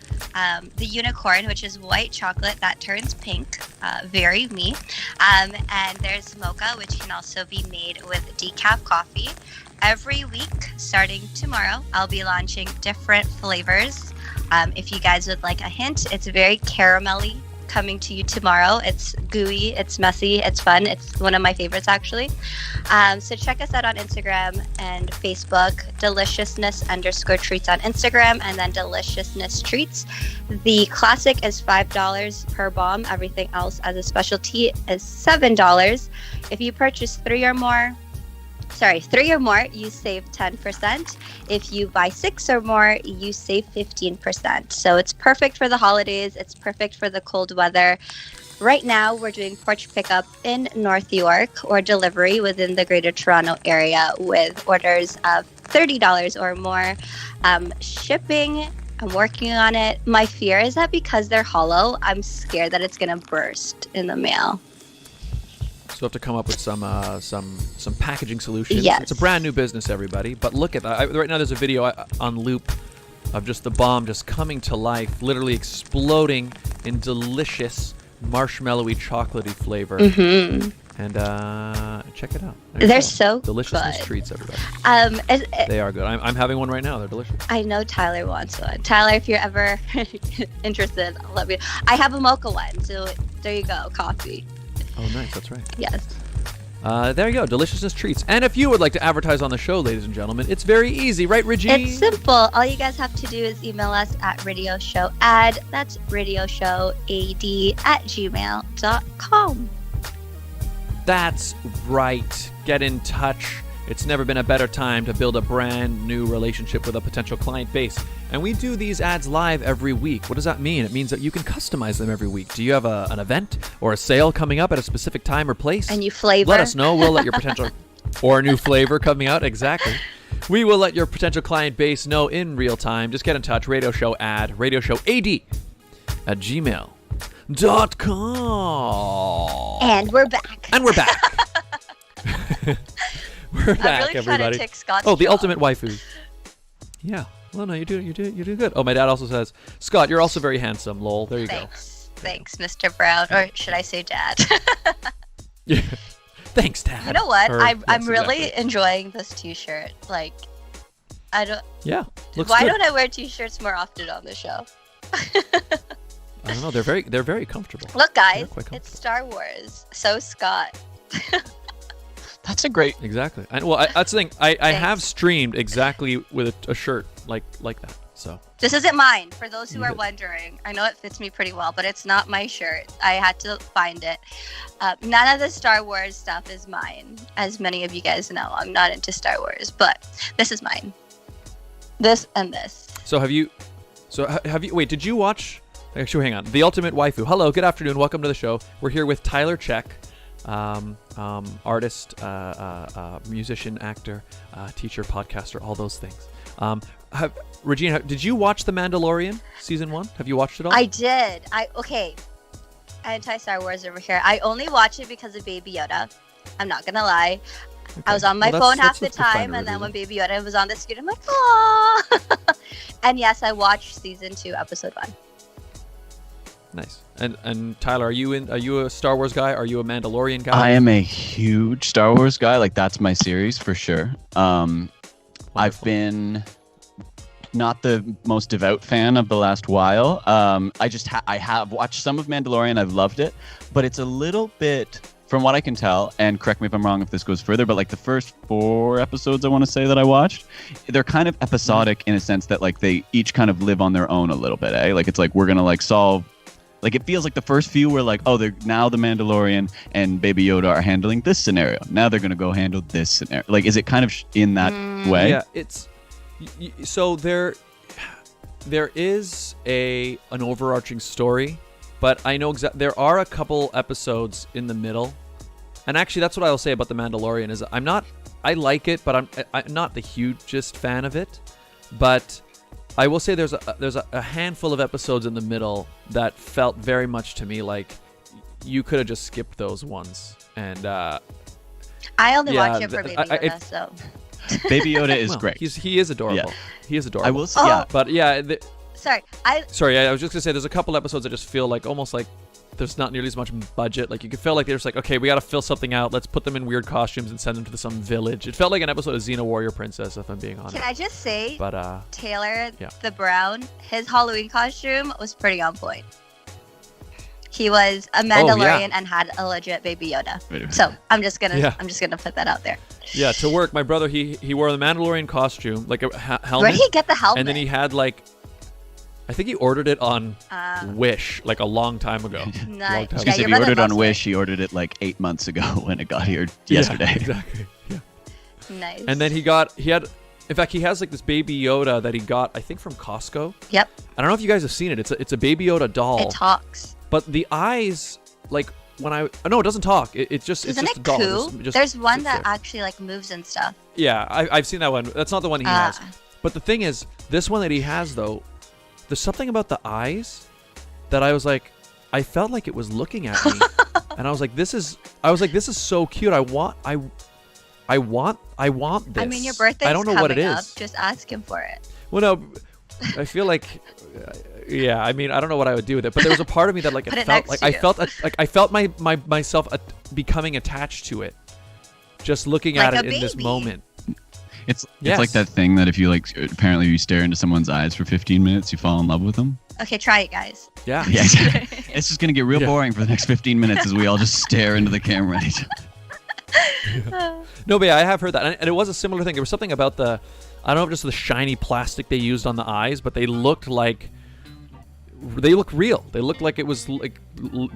the unicorn, which is white chocolate that turns pink, very me. And there's mocha, which can also be made with decaf coffee. Every week, starting tomorrow, I'll be launching different flavors. If you guys would like a hint, it's very caramelly. Coming to you tomorrow. It's gooey, it's messy, it's fun. It's one of my favorites, actually. So check us out on Instagram and Facebook, deliciousness_treats on Instagram, and then deliciousness treats. The classic is $5 per bomb. Everything else as a specialty is $7. If you purchase 3 or more, you save 10%. If you buy 6 or more, you save 15%. So it's perfect for the holidays. It's perfect for the cold weather. Right now, we're doing porch pickup in North York or delivery within the Greater Toronto area with orders of $30 or more. Shipping, I'm working on it. My fear is that because they're hollow, I'm scared that it's going to burst in the mail. So we have to come up with some packaging solutions. Yes. It's a brand new business, everybody. But look at that. Right now there's a video on loop of just the bomb just coming to life, literally exploding in delicious marshmallowy chocolatey flavor. Mm-hmm. And check it out. There you They're go. so Deliciousness good. treats, everybody. Is- They are good. I'm having one right now. They're delicious. I know Tyler wants one. Tyler, if you're ever interested, let me. I have a mocha one, so there you go, coffee. Oh, nice. That's right. Yes. There you go. Deliciousness treats. And if you would like to advertise on the show, ladies and gentlemen, it's very easy, right, Regine? It's simple. All you guys have to do is email us at radioshowad. That's radioshowad@gmail.com. That's right. Get in touch. It's never been a better time to build a brand new relationship with a potential client base. And we do these ads live every week. What does that mean? It means that you can customize them every week. Do you have an event or a sale coming up at a specific time or place? And you flavor. Let us know. We'll let your potential... or a new flavor coming out. Exactly. We will let your potential client base know in real time. Just get in touch. Radioshowad, radioshowad@gmail.com. And we're back. And we're back. We're I'm back, really trying everybody. to take Scott's Oh, the job. ultimate waifu. Yeah. Well, no, you do good. Oh, my dad also says, Scott, you're also very handsome. Lol. There you Thanks, Mr. Brown, or should I say Dad? go. Yeah. Thanks, Dad. You know what? Or- I'm yes, really exactly. enjoying this T-shirt. Like, I don't. Yeah. Looks Why good. don't I wear T-shirts more often on the show? I don't know. They're very comfortable. Look, They're guys, quite comfortable. it's Star Wars. So Scott. That's a great. Exactly. That's the thing. I Thanks. have streamed exactly with a shirt like that. So This isn't mine, for those who You are did. wondering. I know it fits me pretty well, but it's not my shirt. I had to find it. None of the Star Wars stuff is mine, as many of you guys know. I'm not into Star Wars, but this is mine. This and this. So have you? Wait, did you watch? Actually, hang on. The Ultimate Waifu. Hello, good afternoon. Welcome to the show. We're here with Tyler Check, artist, musician, actor, teacher, podcaster, all those things. Regine, did you watch The Mandalorian season 1? Have you watched it all? I did. Okay. Anti-Star Wars over here. I only watch it because of Baby Yoda. I'm not gonna lie. Okay. I was on my Well, phone that's half the a finer time, and then reason. when Baby Yoda was on the screen, I'm like, aww. And yes, I watched season 2, episode 1. Nice. And Tyler, are you a Star Wars guy? Are you a Mandalorian guy? I am a huge Star Wars guy. Like that's my series for sure. I've Wonderful. been not the most devout fan of the last while. I have watched some of Mandalorian. I've loved it, but it's a little bit, from what I can tell, and correct me if I'm wrong if this goes further, but like the first 4 episodes I want to say that I watched, they're kind of episodic in a sense that like they each kind of live on their own a little bit, eh? Like it's like we're gonna like solve. Like it feels like the first few were like, oh, they're now the Mandalorian and Baby Yoda are handling this scenario. Now they're gonna go handle this scenario. Like, is it kind of in that way? Yeah, it's so there is an overarching story, but I know there are a couple episodes in the middle, and actually that's what I'll say about The Mandalorian is I like it, but I'm not the hugest fan of it, but I will say there's a handful of episodes in the middle that felt very much to me like you could have just skipped those ones, and I only Yeah, watch it for Baby Yoda, so. Baby Yoda is Well, great. he is adorable. Yeah. He is adorable. I will say, Oh. yeah. But yeah, Sorry, I was just gonna say there's a couple episodes that just feel like almost like there's not nearly as much budget. Like you could feel like they're just like, okay, we gotta fill something out. Let's put them in weird costumes and send them to some village. It felt like an episode of Xena Warrior Princess, if I'm being honest. can I just say, But Taylor, yeah. the Brown, his Halloween costume was pretty on point. He was a Mandalorian and had a legit Baby Yoda. Wait a minute. So I'm just gonna Yeah. put that out there. yeah, to work, my brother he wore the Mandalorian costume, like a helmet. Where did he get the helmet? And then he had like, I think he ordered it on Wish like a long time ago. Nice. Long time Yeah, Because ago. if your he brother ordered on loves Wish, he ordered it like 8 months ago when it got here Yeah, yesterday. exactly. Yeah. Nice. And then he had, in fact, he has like this Baby Yoda that he got, I think, from Costco. Yep, I don't know if you guys have seen it. It's a Baby Yoda doll. it talks. But the eyes, like when no, it doesn't talk. It's just Isn't it's just it a doll. cool? Just There's one sits that there. actually like moves and stuff. Yeah, I've seen that one. That's not the one he has. Ah. But the thing is, this one that he has though, there's something about the eyes that I was like, I felt like it was looking at me, and I was like, this is so cute. I want this. I mean, your birthday's I don't know what it coming up. is. Just ask him for it. Well, no, I feel like, yeah. I mean, I don't know what I would do with it, but there was a part of me that like Put it it felt next like to I you. felt I felt myself becoming attached to it, just looking Like at a it in this baby. moment. It's Yes. like that thing that if you like apparently you stare into someone's eyes for 15 minutes, you fall in love with them. Okay, try it, guys. Yeah. Yeah, it's just gonna get real Yeah. boring for the next 15 minutes as we all just stare into the camera. No, but yeah, I have heard that, and it was a similar thing. There was something about I don't know if just the shiny plastic they used on the eyes, but they looked real. They looked like it was like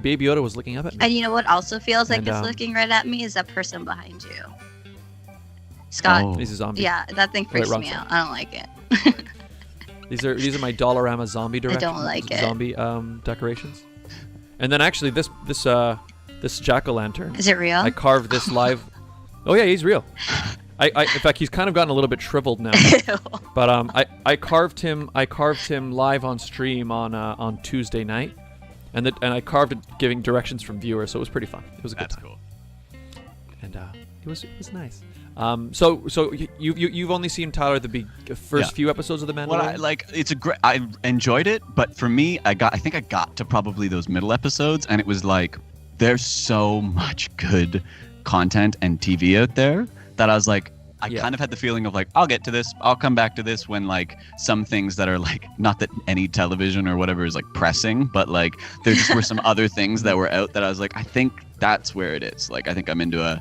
Baby Yoda was looking up at me. And you know what also feels like And, it's looking right at me is that person behind you. Scott. Oh. He's a zombie. Yeah, that thing freaks wrong me side. out. I don't like it. These are my Dollarama zombie like it. zombie decorations. And then actually this jack-o'-lantern, Is it real? I carved this live. Oh yeah, he's real. In fact, he's kind of gotten a little bit shriveled now. But I carved him live on stream on Tuesday night, and I carved it giving directions from viewers, so it was pretty fun. It was a good That's time. cool. And it was nice. So you've only seen Tyler the first Yeah. few episodes of The Mandalorian? What I like, it's a great. I enjoyed it, but for me, I think I got to probably those middle episodes, and it was like there's so much good content and TV out there that I was like, I Yeah. kind of had the feeling of like, I'll get to this, I'll come back to this when like some things that are like, not that any television or whatever is like pressing, but like there just were some other things that were out that I was like, I think that's where it is. Like I think I'm into a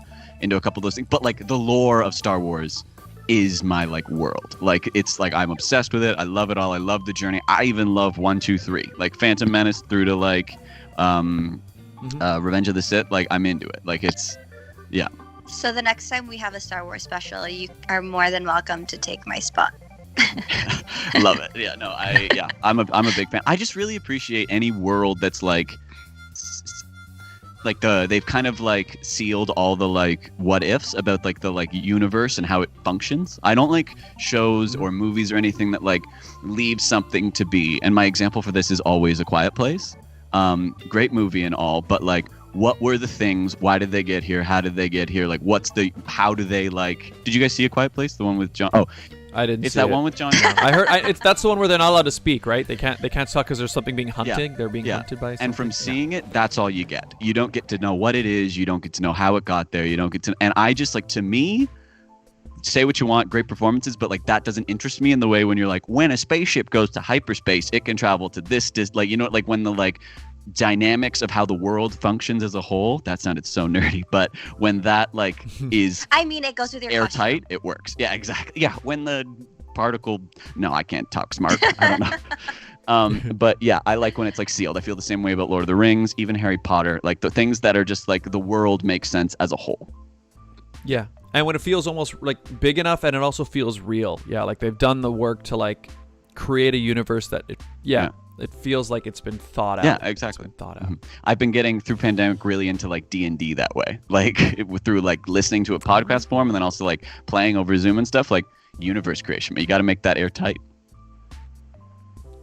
couple of those things, but like the lore of Star Wars is my like world. Like it's like I'm obsessed with it. I love it all. I love the journey. I even love 1, 2, 3, like Phantom Menace through to like Revenge of the Sith. Like I'm into it. Like it's yeah. So the next time we have a Star Wars special, you are more than welcome to take my spot. Love it. Yeah, no, I'm a big fan. I just really appreciate any world that's like they've kind of like sealed all the like what ifs about like the like universe and how it functions. I don't like shows or movies or anything that like leave something to be. And my example for this is always A Quiet Place. Great movie and all, but like what were the things? Why did they get here? How did they get here? Like how do they like, did you guys see A Quiet Place? The one with John? Oh, I didn't it's see that it. one with John. I heard that's the one where they're not allowed to speak, right? They can't talk because there's something being hunted. They're being hunted by something. And from seeing it, that's all you get. You don't get to know what it is. You don't get to know how it got there. You don't get to. And I just like, to me, say what you want, great performances, but like that doesn't interest me in the way when you're like, when a spaceship goes to hyperspace, it can travel to this like, you know, like when the like dynamics of how the world functions as a whole. That sounded so nerdy, but when that like is I mean, it goes with your airtight, it works. Yeah, exactly. Yeah, when the particle. No, I can't talk smart. I don't know. But yeah, I like when it's like sealed. I feel the same way about Lord of the Rings, even Harry Potter, like the things that are just like the world makes sense as a whole. Yeah. And when it feels almost like big enough and it also feels real. Yeah, like they've done the work to like create a universe that it feels like it's been thought out. Yeah, exactly. It's been thought out. I've been getting through pandemic really into like D&D that way. Like through like listening to a podcast form and then also like playing over Zoom and stuff, like universe creation. But you got to make that airtight.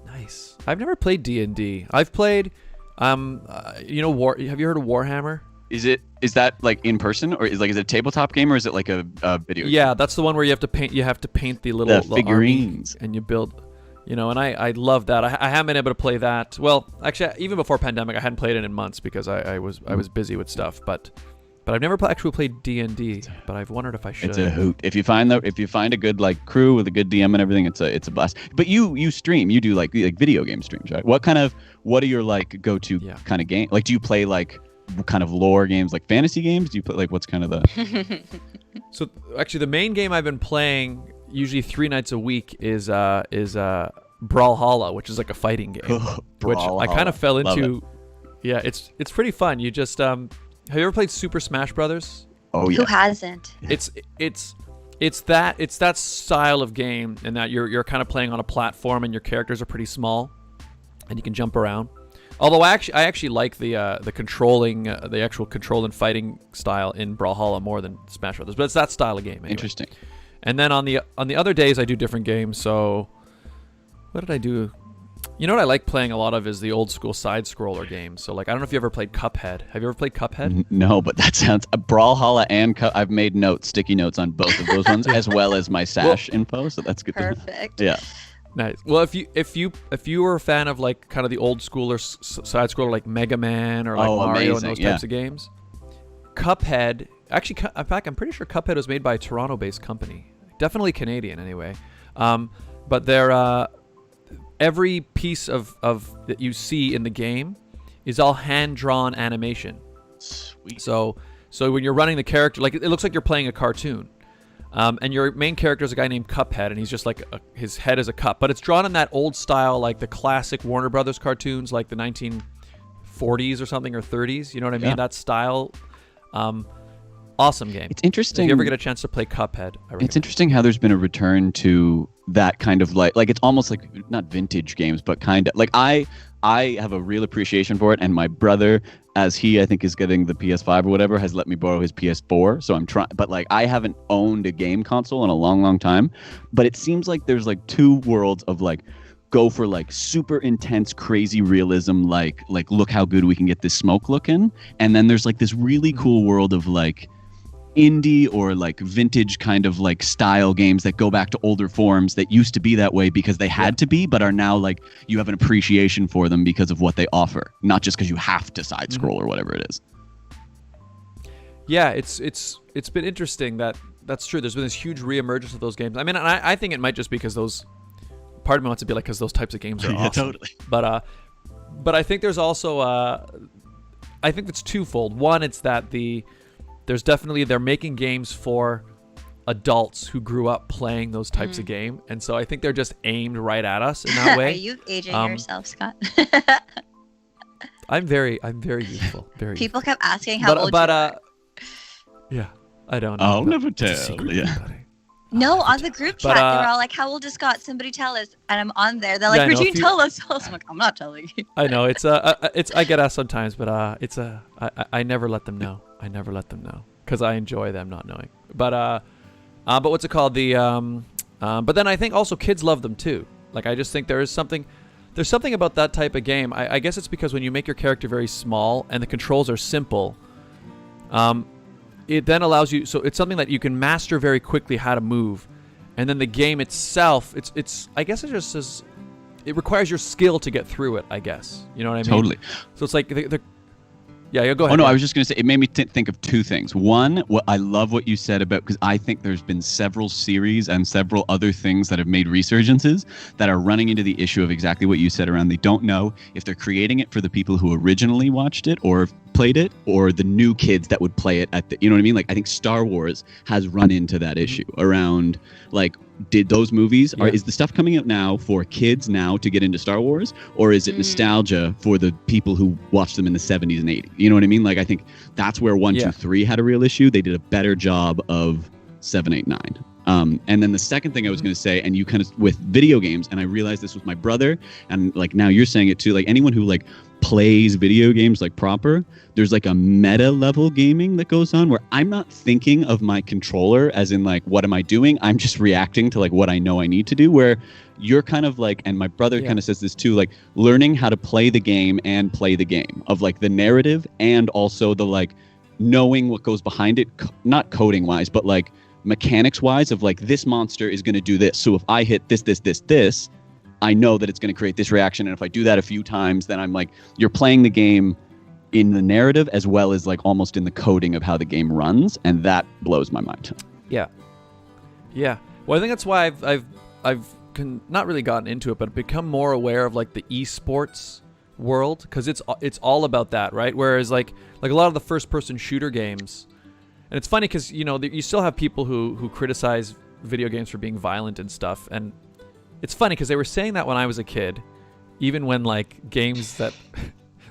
Nice. I've never played D&D. I've played have you heard of Warhammer? Is that like in person, or is it a tabletop game, or is it like a video? Yeah, that's the one where you have to paint. You have to paint the little figurines, and you build. And I love that. I haven't been able to play that. Well, actually, even before pandemic, I hadn't played it in months because I was busy with stuff. But I've never actually played D&D. But I've wondered if I should. It's a hoot. If you find a good like crew with a good DM and everything, it's a blast. But you stream. You do like video game streams, right? What are your like go-to kind of game? Like, do you play like kind of lore games, like fantasy games? Do you play like what's kind of the? So actually, the main game I've been playing usually 3 nights a week is Brawlhalla, which is like a fighting game, which I kind of fell into. Yeah, it's pretty fun. You just have you ever played Super Smash Brothers? Oh yeah. Who hasn't? It's that style of game, and that you're kind of playing on a platform, and your characters are pretty small, and you can jump around. Although I actually like the controlling the actual control and fighting style in Brawlhalla more than Smash Brothers, but it's that style of game. Anyway. Interesting. And then on the other days I do different games. So what did I do? You know what I like playing a lot of is the old school side scroller games. So like I don't know if you ever played Cuphead. Have you ever played Cuphead? No, but that sounds Brawlhalla and I've made sticky notes on both of those ones as well as my Sash info. So that's good. Perfect. Yeah. Nice. Well, if you were a fan of like kind of the old schooler side scroller like Mega Man or like Mario and those types of games, Cuphead. Actually, in fact, I'm pretty sure Cuphead was made by a Toronto-based company. Definitely Canadian, anyway. But they're every piece of that you see in the game is all hand-drawn animation. Sweet. So when you're running the character, like it looks like you're playing a cartoon. And your main character is a guy named Cuphead, and he's just like his head is a cup, but it's drawn in that old style, like the classic Warner Brothers cartoons, like the 1940s or something, or 30s. You know what I mean? That style. Awesome game. It's interesting. If you ever get a chance to play Cuphead, it's interesting how there's been a return to that kind of like it's almost like not vintage games, but kind of like I have a real appreciation for it, and my brother, as he I think is getting the PS5 or whatever, has let me borrow his PS4. So I'm trying, but like I haven't owned a game console in a long time. But it seems like there's like two worlds of like go for like super intense, crazy realism, like look how good we can get this smoke looking, and then there's like this really cool world of like indie or like vintage kind of like style games that go back to older forms that used to be that way because they had to be, but are now like you have an appreciation for them because of what they offer, not just because you have to side scroll or whatever it is. Yeah, it's been interesting that's true. There's been this huge reemergence of those games. I mean, I think it might just because those part of me wants to be like because those types of games are awesome. Totally. But I think there's also I think it's twofold. One, it's that there's definitely they're making games for adults who grew up playing those types of game, and so I think they're just aimed right at us in that way. Are you aging yourself, Scott? I'm very youthful. Very. People kept asking how old you are. Yeah, I don't know. I'll never tell. Yeah. No, on the group chat, they're all like, "How old is Scott? Somebody tell us." And I'm on there. They're like, "Regine, tell us." I was like, "I'm not telling you." I know it's I get asked sometimes, but I never let them know. I never let them know because I enjoy them not knowing. But what's it called? But then I think also kids love them too. Like I just think there's something about that type of game. I guess it's because when you make your character very small and the controls are simple, it then allows you. So it's something that you can master very quickly how to move, and then the game itself, it's I guess it just says it requires your skill to get through it. I guess you know what I mean. Totally. So it's like Yeah, go ahead. Oh no, I was just going to say it made me think of two things. One, I love what you said about, because I think there's been several series and several other things that have made resurgences that are running into the issue of exactly what you said around they don't know if they're creating it for the people who originally watched it or played it, or the new kids that would play it at the, you know what I mean? Like I think Star Wars has run into that issue around like, did those movies, is the stuff coming out now for kids now to get into Star Wars, or is it nostalgia for the people who watched them in the 70s and 80s? You know what I mean? Like I think that's where 1, 2, 3 had a real issue. They did a better job of 7, 8, 9. And then the second thing I was going to say, and you kind of with video games, and I realized this was my brother, and like now you're saying it too, like anyone who like plays video games like proper, there's like a meta level gaming that goes on where I'm not thinking of my controller as in like, what am I doing? I'm just reacting to like what I know I need to do, where you're kind of like, and my brother kind of says this too, like learning how to play the game and play the game of like the narrative and also the like knowing what goes behind it, not coding wise, but like mechanics wise of like this monster is going to do this. So if I hit this, I know that it's going to create this reaction. And if I do that a few times, then I'm like, you're playing the game in the narrative as well as like almost in the coding of how the game runs. And that blows my mind. Yeah. Yeah. Well, I think that's why I've not really gotten into it, but become more aware of like the esports world, because it's all about that, right? Whereas like a lot of the first person shooter games, and it's funny because, you know, you still have people who criticize video games for being violent and stuff, and it's funny because they were saying that when I was a kid, even when like games that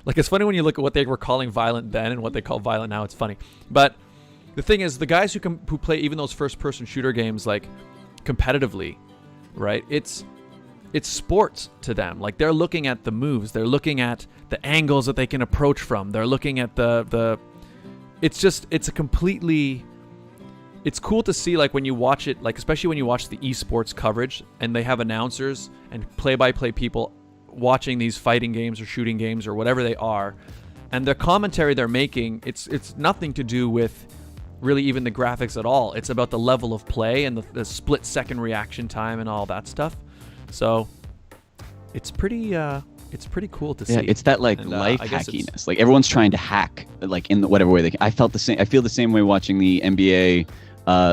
like, it's funny when you look at what they were calling violent then and what they call violent now. It's funny, but the thing is, the guys who play even those first person shooter games like competitively, right? It's sports to them. Like, they're looking at the moves, they're looking at the angles that they can approach from, they're looking at the it's cool to see, like, when you watch it, like especially when you watch the esports coverage and they have announcers and play-by-play people watching these fighting games or shooting games or whatever they are, and the commentary they're making, it's nothing to do with really even the graphics at all. It's about the level of play and the split-second reaction time and all that stuff. So it's pretty cool to see. Yeah, it's that like life hackiness. Like, everyone's trying to hack like in whatever way they can. I feel the same way watching the NBA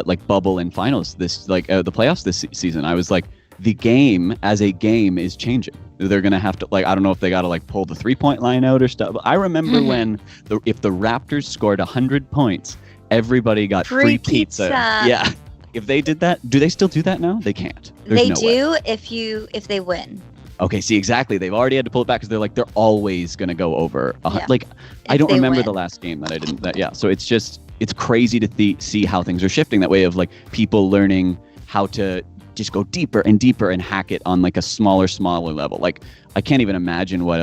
like bubble and finals the playoffs this season. I was like, the game as a game is changing. They're gonna have to, like, I don't know if they gotta like pull the 3-point line out or stuff. I remember when if the Raptors scored 100 points, everybody got free pizza. Yeah. If they did that, do they still do that now? They can't. They do if they win. Okay, see, exactly. They've already had to pull it back because they're always going to go over. Yeah. Like, I don't remember the last game that I didn't. Yeah, so it's crazy to see how things are shifting that way, of like people learning how to just go deeper and deeper and hack it on like a smaller level. Like, I can't even imagine what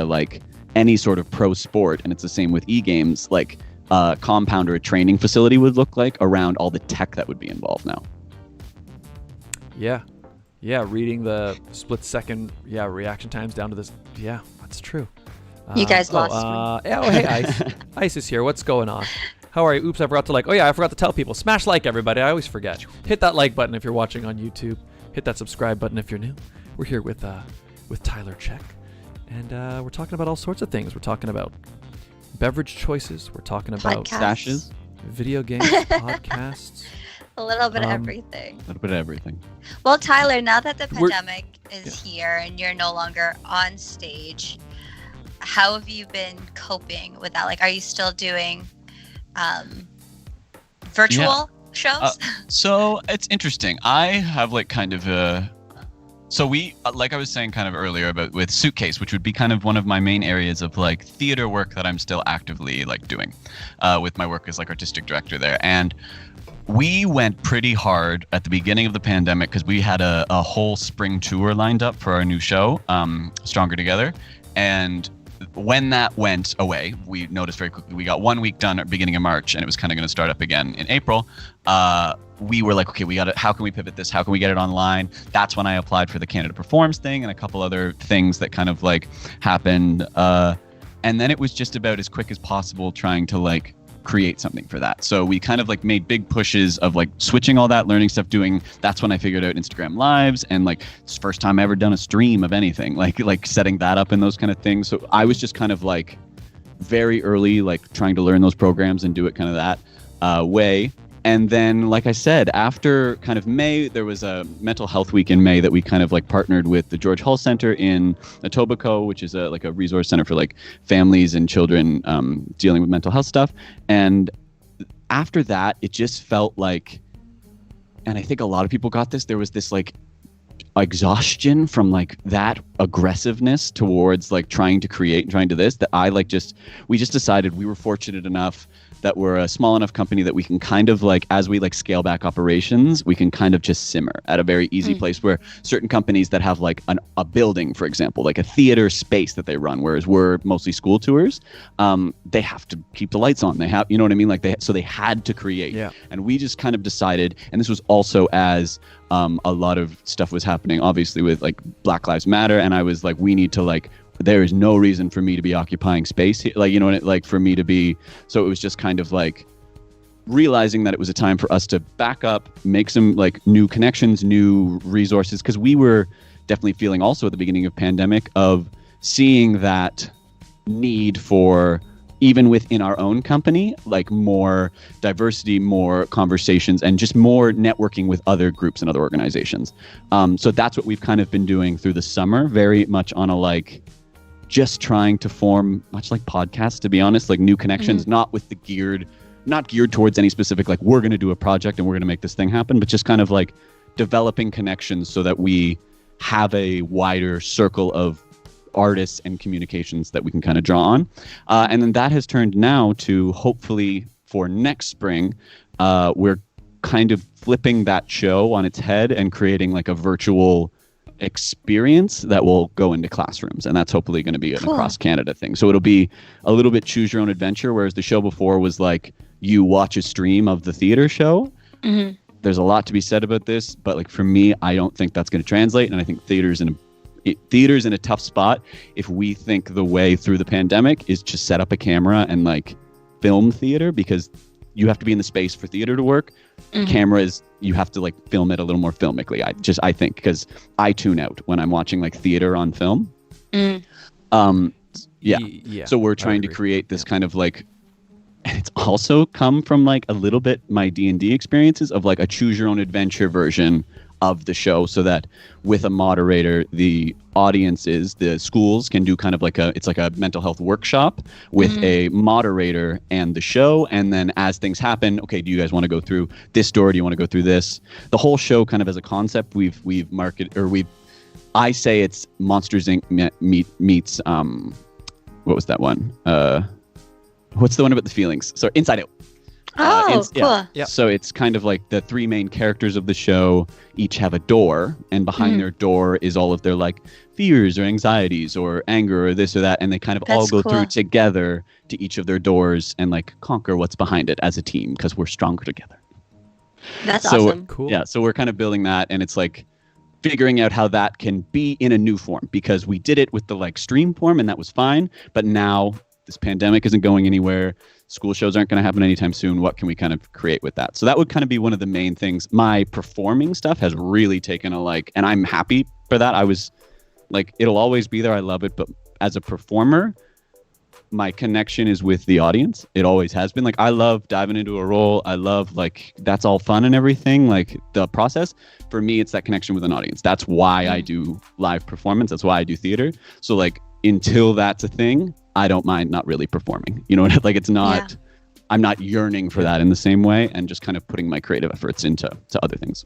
any sort of pro sport, and it's the same with e-games, like a compound or a training facility would look like around all the tech that would be involved now. Yeah, reading the split-second reaction times down to this. Yeah, that's true. You guys lost me. Hey, Ice. Ice is here. What's going on? How are you? Oops, I forgot to tell people. Smash like, everybody. I always forget. Hit that like button if you're watching on YouTube. Hit that subscribe button if you're new. We're here with Tyler Check, and we're talking about all sorts of things. We're talking about beverage choices. We're talking about stashes, video games, podcasts. A little bit of everything. A little bit of everything. Well, Tyler, now that the pandemic is here and you're no longer on stage, how have you been coping with that? Like, are you still doing virtual shows? So it's interesting. I have like kind of so we, like I was saying kind of earlier about with Suitcase, which would be kind of one of my main areas of like theater work that I'm still actively like doing with my work as like artistic director there. And we went pretty hard at the beginning of the pandemic because we had a whole spring tour lined up for our new show, Stronger Together. And when that went away, we noticed very quickly we got 1 week done at the beginning of March, and it was kind of going to start up again in April. We were like, okay, we got it. How can we pivot this? How can we get it online? That's when I applied for the Canada Performs thing and a couple other things that kind of like happened. And then it was just about as quick as possible trying to like create something for that. So we kind of like made big pushes of like switching all that learning stuff, that's when I figured out Instagram lives, and like it's the first time I ever done a stream of anything, like setting that up and those kind of things. So I was just kind of like very early, like trying to learn those programs and do it kind of that way. And then, like I said, after kind of May, there was a mental health week in May that we kind of like partnered with the George Hull Center in Etobicoke, which is like a resource center for like families and children dealing with mental health stuff. And after that, it just felt like, and I think a lot of people got this, there was this like exhaustion from like that aggressiveness towards like trying to create and trying to this, that we just decided we were fortunate enough that we're a small enough company that we can kind of like, as we like scale back operations, we can kind of just simmer at a very easy place, where certain companies that have like a building, for example, like a theater space that they run, whereas we're mostly school tours, they have to keep the lights on. They have, you know what I mean? Like so they had to create. Yeah. And we just kind of decided, and this was also as a lot of stuff was happening, obviously with like Black Lives Matter. And I was like, we need to like, there is no reason for me to be occupying space here. Like, you know, like for me to be, so it was just kind of like, realizing that it was a time for us to back up, make some like new connections, new resources, because we were definitely feeling also at the beginning of pandemic of seeing that need for, even within our own company, like more diversity, more conversations, and just more networking with other groups and other organizations. So that's what we've kind of been doing through the summer, very much on a like, just trying to form, much like podcasts, to be honest, like new connections, not with the not geared towards any specific, like we're going to do a project and we're going to make this thing happen, but just kind of like developing connections so that we have a wider circle of artists and communications that we can kind of draw on. And then that has turned now to, hopefully for next spring, we're kind of flipping that show on its head and creating like a virtual experience that will go into classrooms. And that's hopefully going to be an across Canada thing. So it'll be a little bit choose your own adventure, whereas the show before was like you watch a stream of the theater show. There's a lot to be said about this, but like for me, I don't think that's going to translate. And I think theater's in a tough spot if we think the way through the pandemic is to set up a camera and like film theater, because you have to be in the space for theater to work. Cameras, you have to like film it a little more filmically. I think, because I tune out when I'm watching like theater on film. Yeah. So we're trying to create this kind of like, and it's also come from like a little bit my D&D experiences of like a choose your own adventure version of the show, so that with a moderator, the audiences, the schools can do kind of like it's like a mental health workshop with a moderator and the show. And then as things happen, okay, do you guys want to go through this door? Do you want to go through this? The whole show kind of as a concept, we've marketed, or I say it's Monsters Inc. meets, what was that one? What's the one about the feelings? So Inside Out. Cool. Yeah. So it's kind of like the three main characters of the show each have a door, and behind their door is all of their like fears or anxieties or anger or this or that, and they kind of all go through together to each of their doors and like conquer what's behind it as a team, because we're stronger together. That's so awesome. Cool. Yeah, so we're kind of building that, and it's like figuring out how that can be in a new form, because we did it with the like stream form and that was fine, but now this pandemic isn't going anywhere. School shows aren't going to happen anytime soon. What can we kind of create with that? So that would kind of be one of the main things. My performing stuff has really taken a like, and I'm happy for that. I was like, it'll always be there. I love it. But as a performer, my connection is with the audience. It always has been. Like, I love diving into a role. I love like, that's all fun and everything. Like the process for me, it's that connection with an audience. That's why I do live performance. That's why I do theater. So like, until that's a thing, I don't mind not really performing. You know what? Like, it's not, I'm not yearning for that in the same way, and just kind of putting my creative efforts into other things.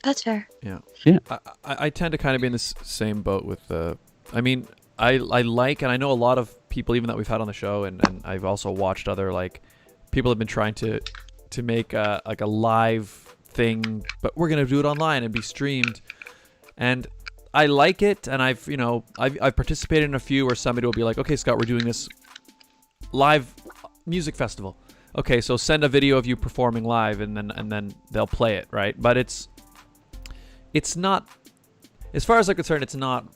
That's fair. Yeah. Yeah. I tend to kind of be in the same boat with I mean, I like, and I know a lot of people even that we've had on the show, and I've also watched other like people have been trying to make like a live thing, but we're gonna do it online and be streamed, and I like it, and I've participated in a few where somebody will be like, okay, Scott, we're doing this live music festival. Okay, so send a video of you performing live, and then they'll play it, right? But it's not, as far as I'm concerned, it's not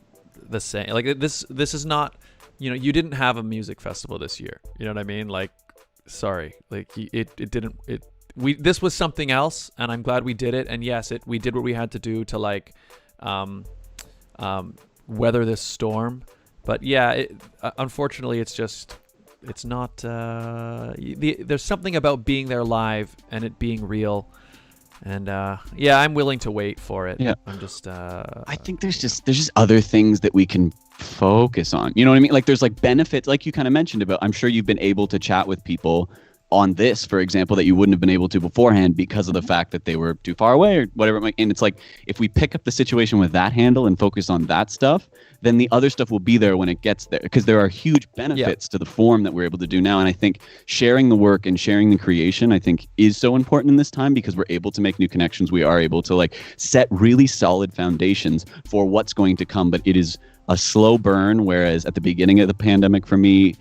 the same. Like this is not, you didn't have a music festival this year. You know what I mean? Like, sorry, like this was something else, and I'm glad we did it. And yes, we did what we had to do to like, weather this storm. But yeah, unfortunately, it's not there's something about being there live and it being real, and I'm willing to wait for it. I'm just I think there's just other things that we can focus on, you know what I mean? Like there's like benefits, like you kind of mentioned about, I'm sure you've been able to chat with people on this, for example, that you wouldn't have been able to beforehand because of the fact that they were too far away or whatever. And it's like, if we pick up the situation with that handle and focus on that stuff, then the other stuff will be there when it gets there, because there are huge benefits to the form that we're able to do now. And I think sharing the work and sharing the creation, I think, is so important in this time, because we're able to make new connections. We are able to like set really solid foundations for what's going to come, but it is a slow burn. Whereas at the beginning of the pandemic for me,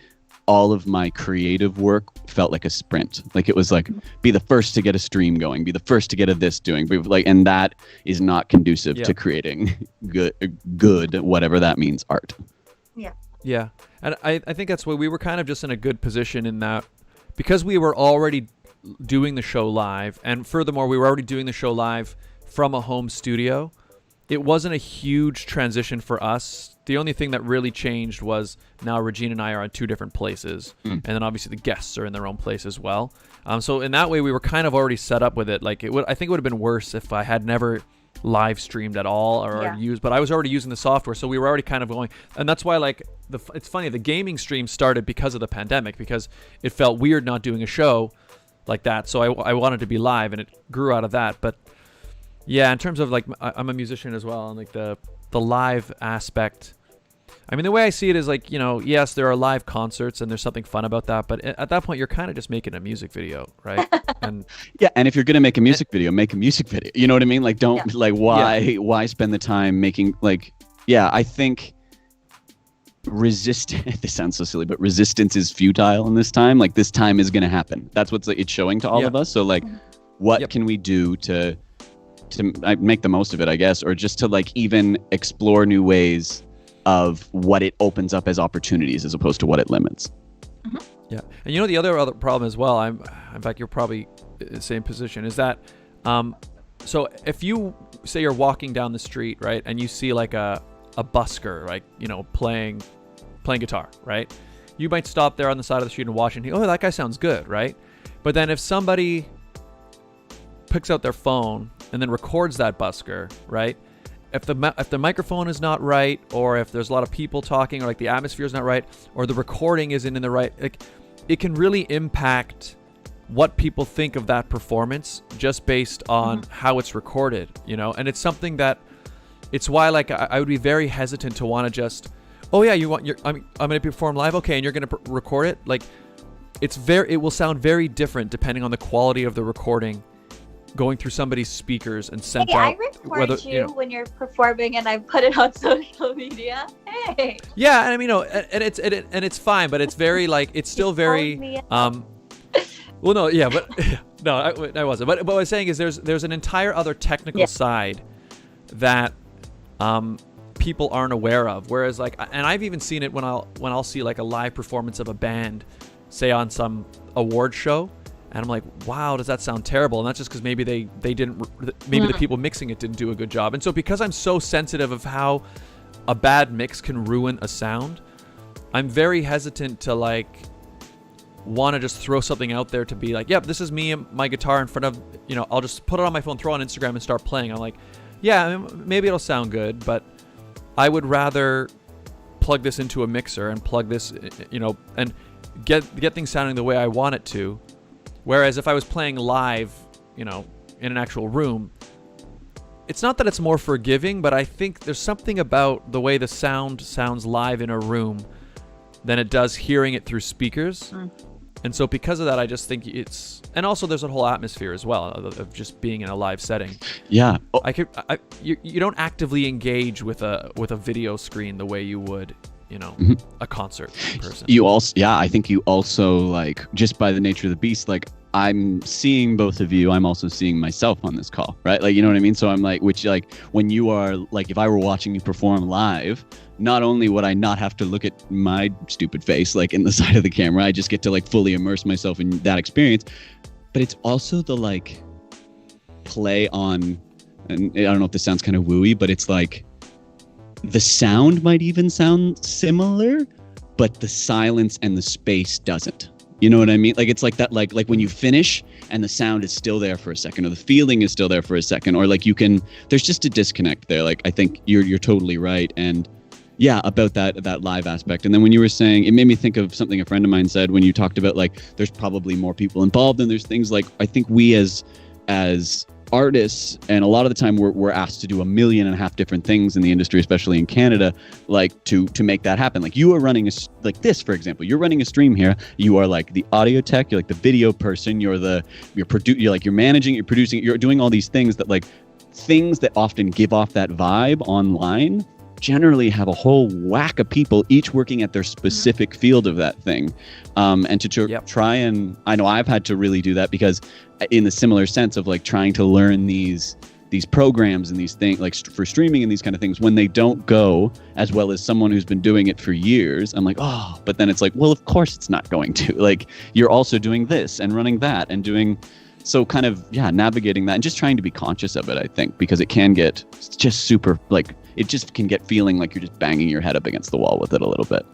all of my creative work felt like a sprint. Like it was like, be the first to get a stream going, be the first to get a this doing, like, and that is not conducive to creating good, whatever that means, art. Yeah. And I think that's why we were kind of just in a good position in that, because we were already doing the show live, and furthermore, we were already doing the show live from a home studio. It wasn't a huge transition for us. The only thing that really changed was now Regine and I are on 2 different places, and then obviously the guests are in their own place as well. So in that way, we were kind of already set up with it. Like I think it would have been worse if I had never live streamed at all or used, but I was already using the software, so we were already kind of going. And that's why, like, it's funny, the gaming stream started because of the pandemic, because it felt weird not doing a show like that. So I wanted to be live, and it grew out of that. But yeah, in terms of like, I'm a musician as well, and like the live aspect, I mean, the way I see it is like, you know, yes, there are live concerts and there's something fun about that, but at that point you're kind of just making a music video, right? And yeah, and if you're gonna make a music video, make a music video. You know what I mean? Like, don't like why spend the time making like, I think this sounds so silly, but resistance is futile in this time. Like, this time is gonna happen. That's what it's showing to all of us. So like, what can we do to make the most of it, I guess, or just to like even explore new ways of what it opens up as opportunities as opposed to what it limits. Yeah, and you know, the other problem as well, in fact, you're probably in the same position, is that so if you say you're walking down the street, right, and you see like a busker, like, you know, playing guitar, right, you might stop there on the side of the street and watch and think, oh, that guy sounds good, right? But then if somebody picks out their phone and then records that busker, right, if the microphone is not right, or if there's a lot of people talking, or like the atmosphere is not right, or the recording isn't in the right, like, it can really impact what people think of that performance just based on how it's recorded, you know. And it's something that, it's why, like, I would be very hesitant to want to just, oh yeah, I'm going to perform live, okay, and you're going to record it. Like, it will sound very different depending on the quality of the recording going through somebody's speakers and sent out. I record you when you're performing, and I put it on social media. Hey. Yeah, and I mean, and it's fine, but it's very like, it's still very well, no, yeah, but no, I wasn't. But what I was saying is there's an entire other technical side that people aren't aware of. Whereas like, and I've even seen it when I'll see like a live performance of a band, say on some award show. And I'm like, wow, does that sound terrible? And that's just because maybe they didn't, maybe the people mixing it didn't do a good job. And so because I'm so sensitive of how a bad mix can ruin a sound, I'm very hesitant to like want to just throw something out there to be like, yep, this is me and my guitar in front of, you know, I'll just put it on my phone, throw it on Instagram and start playing. I'm like, yeah, I mean, maybe it'll sound good, but I would rather plug this into a mixer and plug this, you know, and get things sounding the way I want it to. Whereas if I was playing live, you know, in an actual room, it's not that it's more forgiving, but I think there's something about the way the sound sounds live in a room than it does hearing it through speakers. And so because of that, I just think it's, and also there's a whole atmosphere as well of just being in a live setting. Yeah. You don't actively engage with a video screen the way you would, you know, a concert in person. I think you also, like, just by the nature of the beast, like, I'm seeing both of you, I'm also seeing myself on this call, right? Like, you know what I mean? So I'm like, which, like, when you are, like, if I were watching you perform live, not only would I not have to look at my stupid face, like, in the side of the camera, I just get to, like, fully immerse myself in that experience. But it's also the, like, play on, and I don't know if this sounds kind of wooey, but it's like, the sound might even sound similar, but the silence and the space doesn't. You know what I mean? Like, it's like that, like when you finish and the sound is still there for a second, or the feeling is still there for a second, or like there's just a disconnect there. Like, I think you're totally right. And yeah, about that live aspect. And then when you were saying, it made me think of something a friend of mine said when you talked about, like, there's probably more people involved, and there's things like, I think we as artists, and a lot of the time we're asked to do 1.5 million different things in the industry, especially in Canada, like to make that happen. Like, you are running like this, for example, you're running a stream here. You are like the audio tech, you're like the video person, you're managing, you're producing, you're doing all these things that, like, things that often give off that vibe online generally have a whole whack of people, each working at their specific field of that thing. And to try, and I know I've had to really do that, because in the similar sense of, like, trying to learn these these programs and these things like for streaming and these kind of things, when they don't go as well as someone who's been doing it for years, I'm like, oh, but then it's like, well, of course it's not going to. Like, you're also doing this and running that and doing, so kind of, yeah, navigating that and just trying to be conscious of it, I think, because it can get just super, like, it just can get feeling like you're just banging your head up against the wall with it a little bit.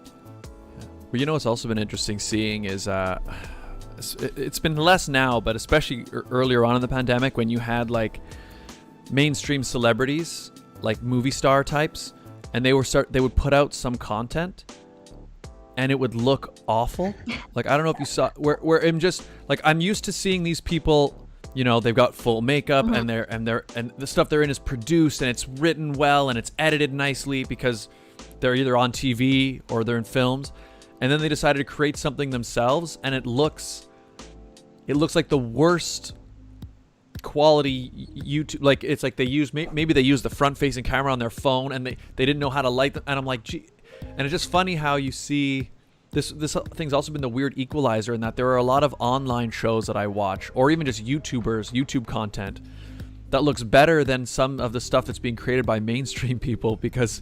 Well, you know what's also been interesting seeing is it's been less now, but especially earlier on in the pandemic when you had like mainstream celebrities, like movie star types, and they would put out some content and it would look awful. Like, I don't know if you saw where I'm just like, I'm used to seeing these people, you know, they've got full makeup and the stuff they're in is produced and it's written well and it's edited nicely because they're either on TV or they're in films. And then they decided to create something themselves, and it looks like the worst quality YouTube. Like, it's like they use maybe they use the front-facing camera on their phone, and they didn't know how to light them. And I'm like, gee. And it's just funny how you see this thing's also been the weird equalizer in that there are a lot of online shows that I watch, or even just YouTube content that looks better than some of the stuff that's being created by mainstream people, because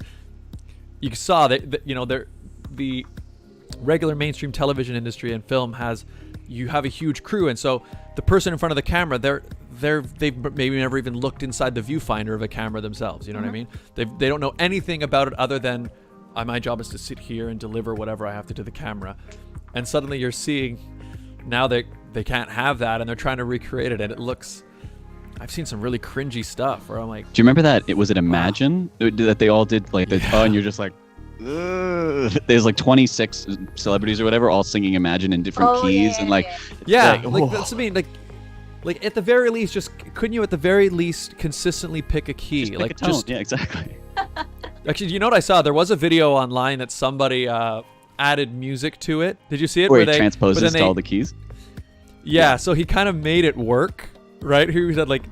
you saw that you know, the regular mainstream television industry and film you have a huge crew, and so the person in front of the camera, they've maybe never even looked inside the viewfinder of a camera themselves. You know what I mean? They don't know anything about it other than my job is to sit here and deliver whatever I have to the camera. And suddenly you're seeing now they can't have that, and they're trying to recreate it, and it looks. I've seen some really cringy stuff where I'm like, do you remember that? Was it Imagine that they all did like oh, and you're just like. There's like 26 celebrities or whatever all singing Imagine in different keys and like that's what I mean, like at the very least, just couldn't you at the very least consistently pick a key, just like pick a tone. Yeah, exactly. Actually, you know what I saw? There was a video online that somebody added music to it. Did you see it? Where he transposes to all the keys. Yeah, so he kind of made it work, right? He said like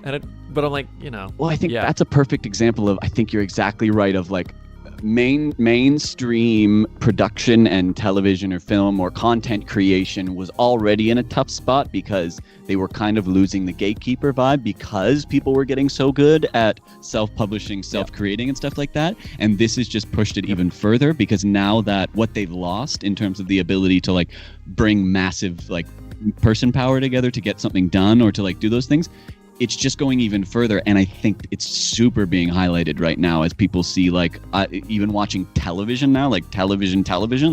and but I'm like, you know. Well, I think that's a perfect example of, I think you're exactly right, of like mainstream production and television or film or content creation was already in a tough spot because they were kind of losing the gatekeeper vibe because people were getting so good at self-publishing, self-creating and stuff like that. And this has just pushed it even further, because now that what they've lost in terms of the ability to like bring massive like person power together to get something done or to like do those things, it's just going even further. And I think it's super being highlighted right now as people see like even watching television now, like television,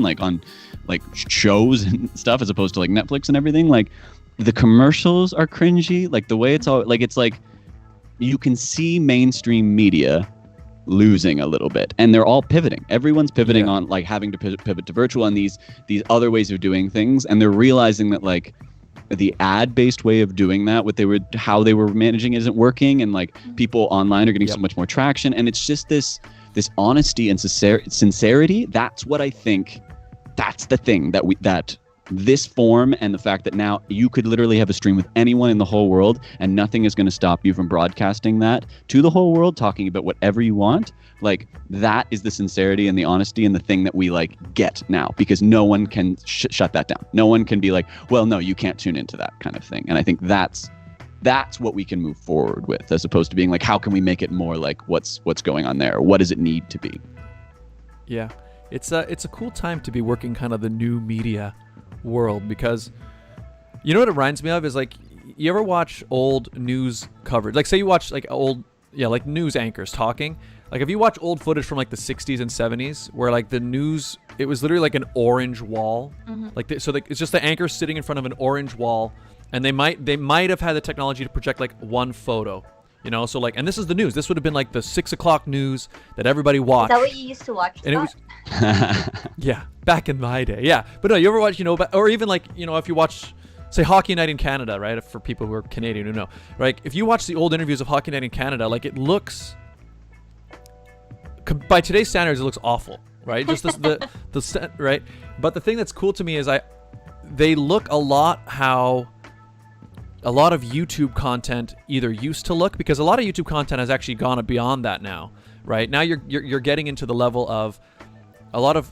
like on like shows and stuff, as opposed to like Netflix and everything. Like the commercials are cringy. Like the way it's all like, it's like you can see mainstream media losing a little bit, and they're all pivoting. Everyone's pivoting on like having to pivot to virtual and these other ways of doing things. And they're realizing that like the ad-based way of doing that, how they were managing isn't working, and like people online are getting so much more traction, and it's just this honesty and sincerity. That's what I think. That's the thing that this form, and the fact that now you could literally have a stream with anyone in the whole world, and nothing is going to stop you from broadcasting that to the whole world, talking about whatever you want. Like that is the sincerity and the honesty and the thing that we like get now, because no one can shut that down. No one can be like, well, no, you can't tune into that kind of thing. And I think that's what we can move forward with, as opposed to being like, how can we make it more like what's going on there? What does it need to be? Yeah, it's a cool time to be working kind of the new media world, because you know what it reminds me of is like, you ever watch old news coverage? Like say you watch like old, like news anchors talking. Like if you watch old footage from like the 60s and 70s where like the news, it was literally like an orange wall. Like it's just the anchor sitting in front of an orange wall, and they might have had the technology to project like one photo, you know? So like, and this is the news. This would have been like the 6 o'clock news that everybody watched. Is that what you used to watch? And it was, yeah, back in my day. Yeah. But no, you ever watch, you know, or even like, you know, if you watch, say Hockey Night in Canada, right? For people who are Canadian who know, right? If you watch the old interviews of Hockey Night in Canada, like it looks, by today's standards, it looks awful, right? Just the right. But the thing that's cool to me is they look a lot how a lot of YouTube content either used to look, because a lot of YouTube content has actually gone beyond that now, right? Now you're getting into the level of a lot of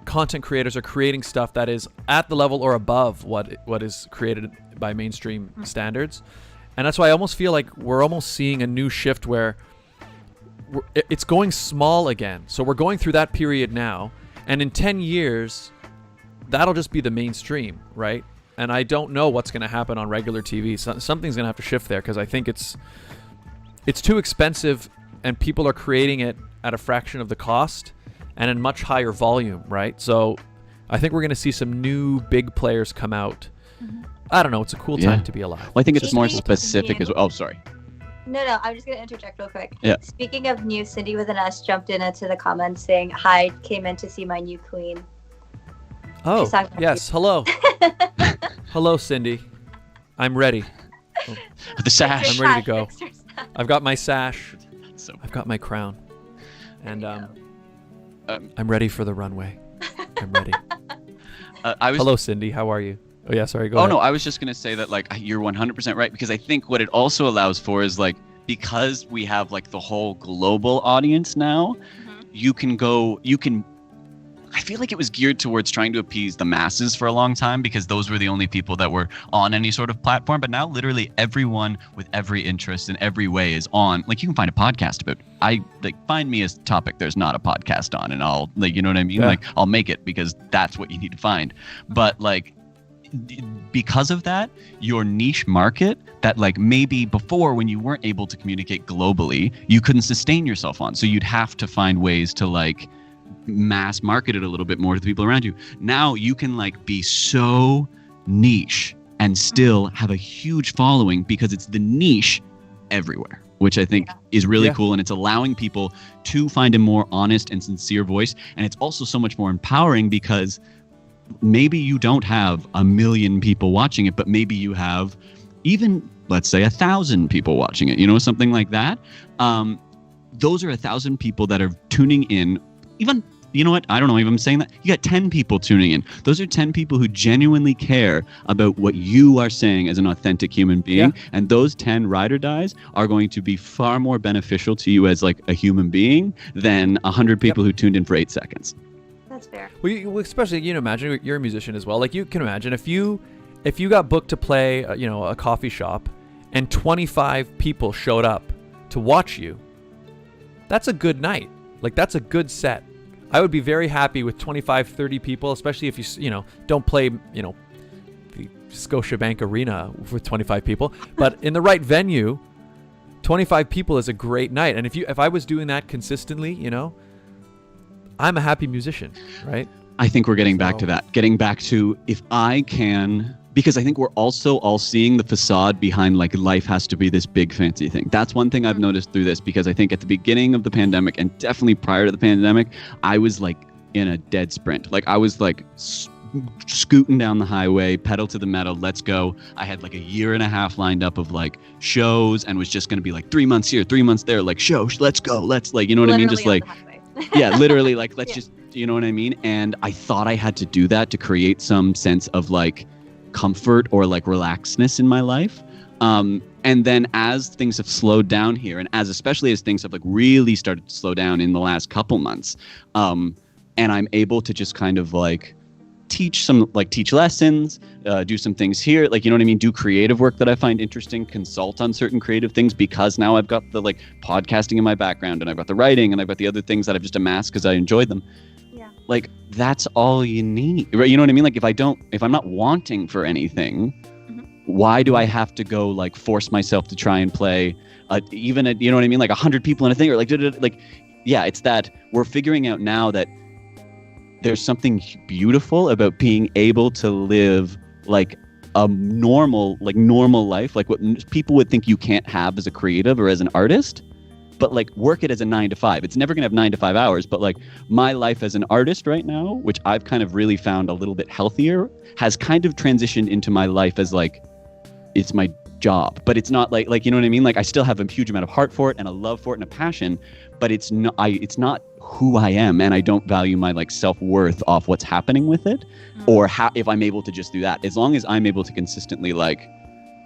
content creators are creating stuff that is at the level or above what is created by mainstream standards. And that's why I almost feel like we're almost seeing a new shift where it's going small again. So we're going through that period now, and in 10 years, that'll just be the mainstream, right? And I don't know what's going to happen on regular TV. Something's going to have to shift there, because I think it's too expensive, and people are creating it at a fraction of the cost and in much higher volume, right? So I think we're going to see some new big players come out. I don't know. It's a cool time to be alive. Well, I think it's more specific as well. Oh, sorry. No, I'm just going to interject real quick. Yeah. Speaking of new, Cindy with an S jumped into the comments saying, hi, came in to see my new queen. Oh, yes. Hello. Hello, Cindy. I'm ready. The sash. I'm ready to go. I've got my sash. I've got my crown. And I'm ready for the runway. I'm ready. Hello, Cindy. How are you? Oh, yeah, sorry. Go ahead. No, I was just going to say that, like, you're 100% right, because I think what it also allows for is, like, because we have, like, the whole global audience now, I feel like it was geared towards trying to appease the masses for a long time, because those were the only people that were on any sort of platform. But now literally everyone with every interest in every way is on. Like, you can find a podcast about, find me a topic there's not a podcast on, and I'll, like, you know what I mean? Yeah. Like, I'll make it, because that's what you need to find. But, like, because of that, your niche market that, like, maybe before, when you weren't able to communicate globally, you couldn't sustain yourself on. So you'd have to find ways to, like, mass market it a little bit more to the people around you. Now you can, like, be so niche and still have a huge following, because it's the niche everywhere, which I think is really cool. And it's allowing people to find a more honest and sincere voice. And it's also so much more empowering, because maybe you don't have 1 million people watching it, but maybe you have even, let's say, 1,000 people watching it, you know, something like that. Those are 1,000 people that are tuning in. Even, you know what? I don't know if I'm saying that. You got 10 people tuning in. Those are 10 people who genuinely care about what you are saying as an authentic human being. Yeah. And those 10 ride or dies are going to be far more beneficial to you as, like, a human being than 100 people who tuned in for 8 seconds. That's fair. Well, especially, you know, imagine you're a musician as well. Like, you can imagine if you got booked to play, a coffee shop, and 25 people showed up to watch you. That's a good night. Like, that's a good set. I would be very happy with 25, 30 people, especially if you don't play, the Scotiabank Arena with 25 people. But in the right venue, 25 people is a great night. And if I was doing that consistently, I'm a happy musician, right? I think we're getting back to that. Getting back to, if I can, because I think we're also all seeing the facade behind, like, life has to be this big fancy thing. That's one thing I've noticed through this, because I think at the beginning of the pandemic, and definitely prior to the pandemic, I was, like, in a dead sprint. Like, I was, like, scooting down the highway, pedal to the metal, let's go. I had, like, 1.5 years lined up of, like, shows, and was just going to be like 3 months here, 3 months there, like, let's go, let's, like, you know what I mean? Just like, yeah, literally, like, let's just, you know what I mean? And I thought I had to do that to create some sense of, like, comfort or, like, relaxedness in my life. And then as things have slowed down here, and especially as things have, like, really started to slow down in the last couple months, and I'm able to just kind of, like, teach lessons, do some things here, like, you know what I mean? Do creative work that I find interesting, consult on certain creative things, because now I've got the, like, podcasting in my background, and I've got the writing, and I've got the other things that I've just amassed because I enjoyed them. Yeah. Like, that's all you need, right? You know what I mean? Like, if I'm not wanting for anything, why do I have to go, like, force myself to try and play you know what I mean? Like 100 people in a thing, or like, yeah, it's that we're figuring out now that there's something beautiful about being able to live, like, a normal life, like what people would think you can't have as a creative or as an artist, but, like, work it as a 9 to 5. It's never gonna have 9 to 5 hours, but, like, my life as an artist right now, which I've kind of really found a little bit healthier, has kind of transitioned into my life as, like, it's my job, but it's not like, you know what I mean? Like, I still have a huge amount of heart for it and a love for it and a passion, but it's not who I am, and I don't value my, like, self-worth off what's happening with it, or if I'm able to just do that. As long as I'm able to consistently, like,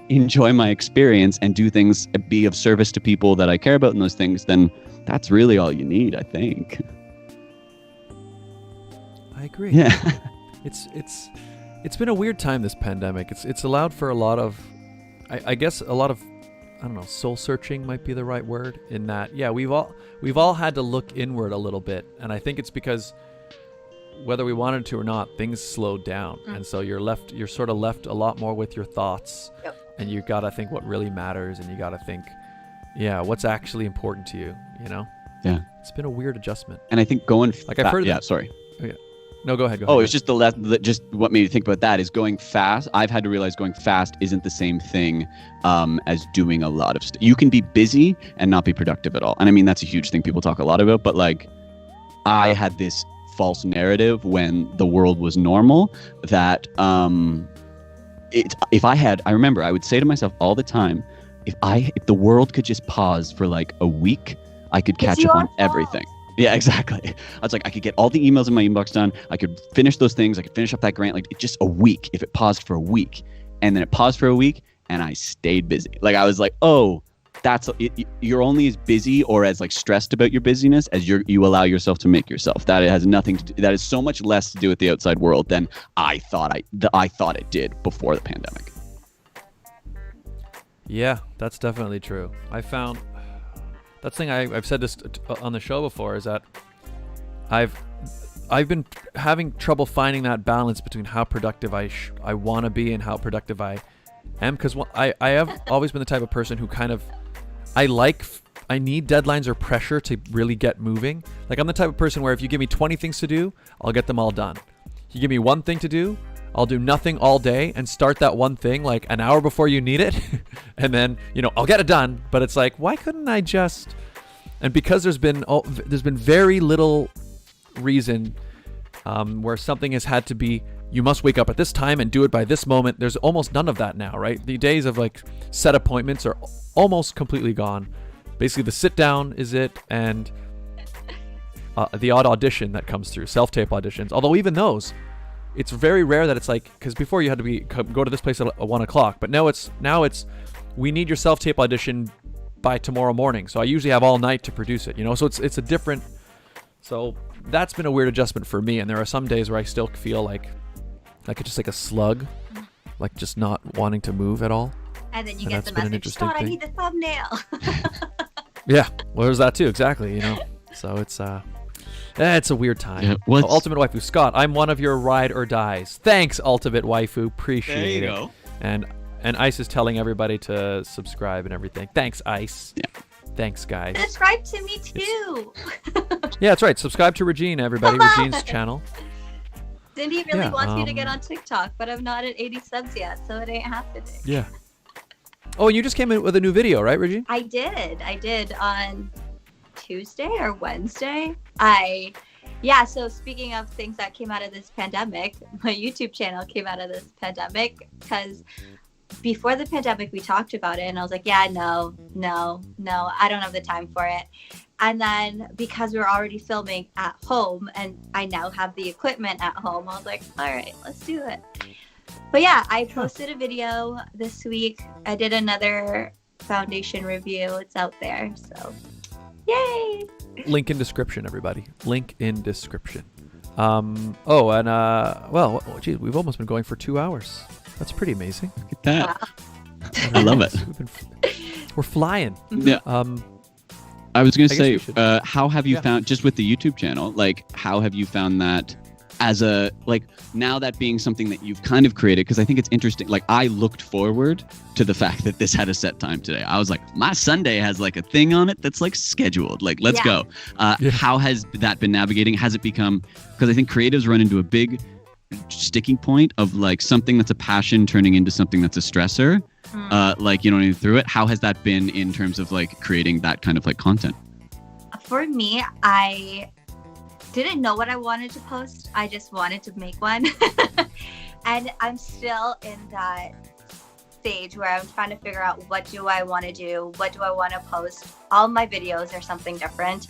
enjoy my experience and do things, be of service to people that I care about in those things, then that's really all you need, I think. I agree. Yeah. It's been a weird time, this pandemic. It's allowed for a lot of, I guess a lot of, I don't know, soul searching might be the right word, in that, yeah, we've all had to look inward a little bit, and I think it's because whether we wanted to or not, things slowed down, and so you're sort of left a lot more with your thoughts, and you gotta think what really matters, and you gotta think, yeah, what's actually important to you, you know? Yeah. It's been a weird adjustment. And I think going Like I've heard of yeah, that- sorry. No, go ahead. Oh, it's just just what made me think about that is going fast. I've had to realize going fast isn't the same thing as doing a lot of stuff. You can be busy and not be productive at all. And I mean, that's a huge thing people talk a lot about, but like I had this false narrative when the world was normal that I remember I would say to myself all the time, if the world could just pause for like a week, I could catch up on everything. Yeah, exactly. I was like, I could get all the emails in my inbox done. I could finish those things. I could finish up that grant. Like, just a week, if it paused for a week. And then it paused for a week, and I stayed busy. Like, I was like, oh, you're only as busy or as like stressed about your busyness as you allow yourself to make yourself. That it has nothing to do. That is so much less to do with the outside world than I thought it did before the pandemic. Yeah, that's definitely true. I found that's the thing I've said this on the show before, is that I've been having trouble finding that balance between how productive I want to be and how productive I am, because I have always been the type of person who kind of I need deadlines or pressure to really get moving. Like, I'm the type of person where if you give me 20 things to do, I'll get them all done. You give me one thing to do, I'll do nothing all day and start that one thing like an hour before you need it. And then, I'll get it done. But it's like, why couldn't I just... And because there's been very little reason where something has had to be, you must wake up at this time and do it by this moment. There's almost none of that now, right? The days of like set appointments are almost completely gone. Basically, the sit down is it, and the odd audition that comes through, self-tape auditions. Although even those, it's very rare that it's like, because before you had to go to this place at 1 o'clock, but now it's we need your self-tape audition by tomorrow morning. So I usually have all night to produce it, so it's a different, so that's been a weird adjustment for me. And there are some days where I still feel like it's just like a slug, like just not wanting to move at all. And then you get the message, Scott, I need the thumbnail. Yeah, well, there's that too, exactly, So it's a weird time. Yeah, Ultimate Waifu Scott, I'm one of your ride or dies. Thanks, Ultimate Waifu, appreciate it. Go. And Ice is telling everybody to subscribe and everything. Thanks, Ice. Yeah. Thanks, guys. Subscribe to me too. Yeah, that's right. Subscribe to Regine, everybody. Regine's channel. Cindy really wants me to get on TikTok, but I'm not at 80 subs yet, so it ain't happening. Yeah. Oh, and you just came in with a new video, right, Regine? I did on Tuesday or Wednesday. So speaking of things that came out of this pandemic, my YouTube channel came out of this pandemic because before the pandemic we talked about it and I was like, yeah, no, I don't have the time for it. And then because we were already filming at home and I now have the equipment at home, I was like, all right, let's do it. But yeah, I posted a video this week. I did another foundation review. It's out there, so yay! Link in description, everybody. Link in description. Geez, we've almost been going for 2 hours. That's pretty amazing. Look at that. Wow. I love it. We're flying. Yeah. I was going to say, how have you Yeah. found, just with the YouTube channel, like, how have you found that as a, like, now that being something that you've kind of created? Because I think it's interesting. Like, I looked forward to the fact that this had a set time today. I was like, my Sunday has like a thing on it that's like scheduled. Like, let's go. How has that been navigating? Has it become, because I think creatives run into a big sticking point of like something that's a passion turning into something that's a stressor. Through it. How has that been in terms of like creating that kind of like content? For me, I didn't know what I wanted to post. I just wanted to make one. And I'm still in that stage where I'm trying to figure out what do I want to do? What do I want to post? All my videos are something different.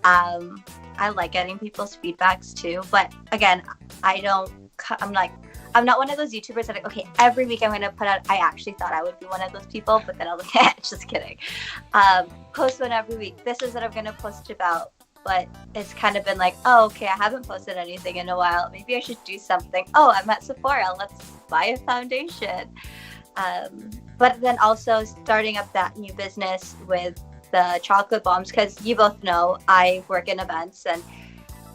I like getting people's feedbacks too. But again, I'm not one of those YouTubers that like, okay, every week I'm going to put out, I actually thought I would be one of those people, but then I was like, just kidding. Post one every week. This is what I'm going to post about. but it's kind of been like, oh, okay, I haven't posted anything in a while. Maybe I should do something. Oh, I'm at Sephora. Let's buy a foundation. But then also starting up that new business with the chocolate bombs, because you both know I work in events and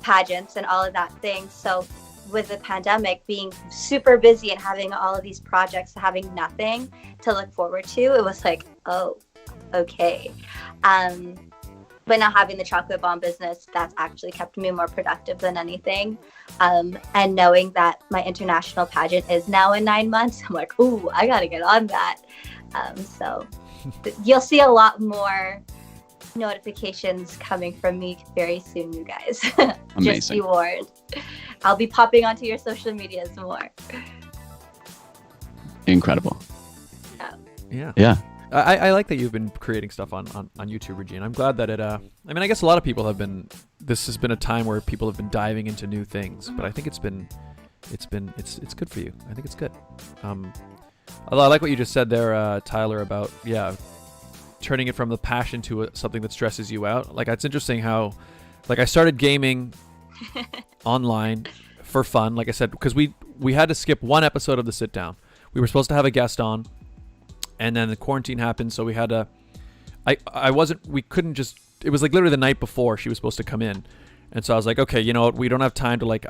pageants and all of that thing. So with the pandemic being super busy and having all of these projects, having nothing to look forward to, it was like, oh, okay. But now having the chocolate bomb business, that's actually kept me more productive than anything. And knowing that my international pageant is now in 9 months, I'm like, ooh, I gotta get on that. So you'll see a lot more notifications coming from me very soon, you guys. Just be warned. I'll be popping onto your social medias more. Incredible. Yeah. I like that you've been creating stuff on YouTube, Regine. I'm glad that it. I mean, I guess a lot of people have been. This has been a time where people have been diving into new things, but I think it's good for you. I think it's good. Although I like what you just said there, Tyler, about turning it from the passion to something that stresses you out. Like, it's interesting how, like, I started gaming online for fun, like I said, because we had to skip one episode of the sit down. We were supposed to have a guest on, and then the quarantine happened, so we had to. We couldn't just. It was like literally the night before she was supposed to come in, and so I was like, okay, you know what? We don't have time to like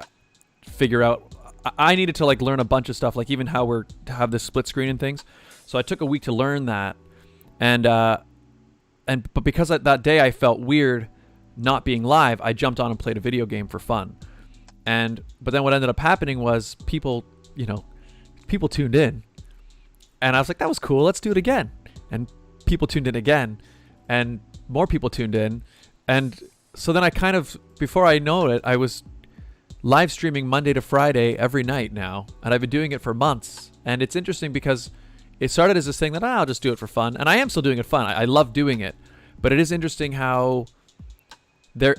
figure out. I needed to like learn a bunch of stuff, like even how we're to have this split screen and things. So I took a week to learn that, but because that day I felt weird not being live, I jumped on and played a video game for fun. But then what ended up happening was people tuned in, and I was like, that was cool, let's do it again. And people tuned in again, and more people tuned in. And so then I kind of, before I know it, I was live streaming Monday to Friday every night now, and I've been doing it for months. And it's interesting because it started as this thing that I'll just do it for fun, and I am still doing it fun. I love doing it, but it is interesting how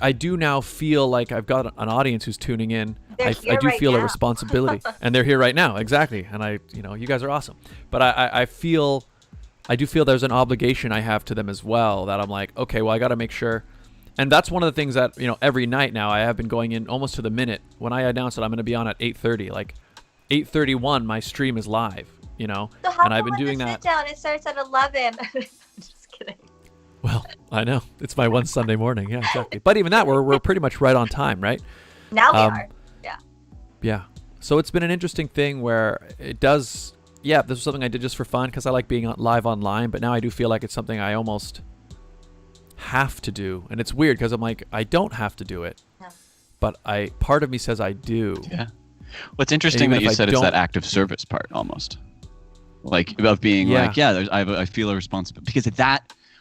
I do now feel like I've got an audience who's tuning in. I do feel a responsibility, and they're here right now, exactly. And you guys are awesome, but I do feel there's an obligation I have to them as well, that I'm like, okay, well, I got to make sure. And that's one of the things that, every night now I have been going in almost to the minute. When I announce that I'm going to be on at 8:30, like 8:31, my stream is live, So how and I've been doing that. Sit down, it starts at 11. Just kidding. Well, I know it's my one Sunday morning. Yeah, exactly. But even that, we're pretty much right on time, right? Now we are. Yeah. Yeah. So it's been an interesting thing where it does. Yeah, this was something I did just for fun because I like being live online. But now I do feel like it's something I almost have to do, and it's weird because I'm like, I don't have to do it, but part of me says I do. Yeah. What's interesting that you said it's that active service part, almost like about being like, I feel a responsibility, because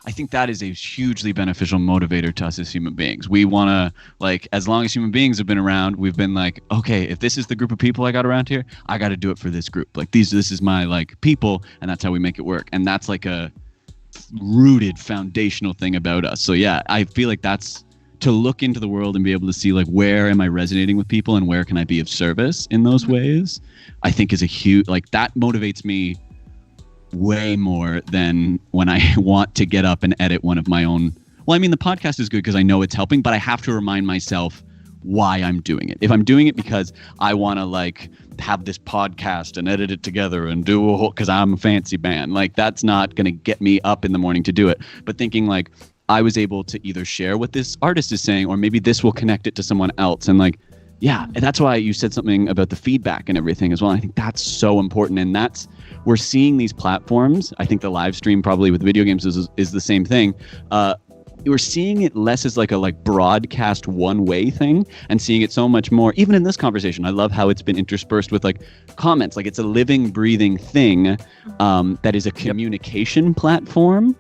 I think that is a hugely beneficial motivator to us as human beings. We want to, like, as long as human beings have been around, we've been like, okay, if this is the group of people I got around here, I got to do it for this group. Like this is my like people, and that's how we make it work. And that's like a rooted foundational thing about us. So yeah, I feel like that's to look into the world and be able to see like, where am I resonating with people and where can I be of service in those ways, I think is a huge, like, that motivates me way more than when I want to get up and edit one of my own. Well, I mean, the podcast is good because I know it's helping, but I have to remind myself why I'm doing it. If I'm doing it because I want to like have this podcast and edit it together and do a whole, because I'm a fancy man, like that's not going to get me up in the morning to do it. But thinking like I was able to either share what this artist is saying, or maybe this will connect it to someone else. And like, yeah, and that's why you said something about the feedback and everything as well. I think that's so important. And that's, we're seeing these platforms. I think the live stream probably with video games is the same thing. We're seeing it less as like a broadcast one-way thing, and seeing it so much more, even in this conversation. I love how it's been interspersed with like comments. Like it's a living, breathing thing that is a communication platform,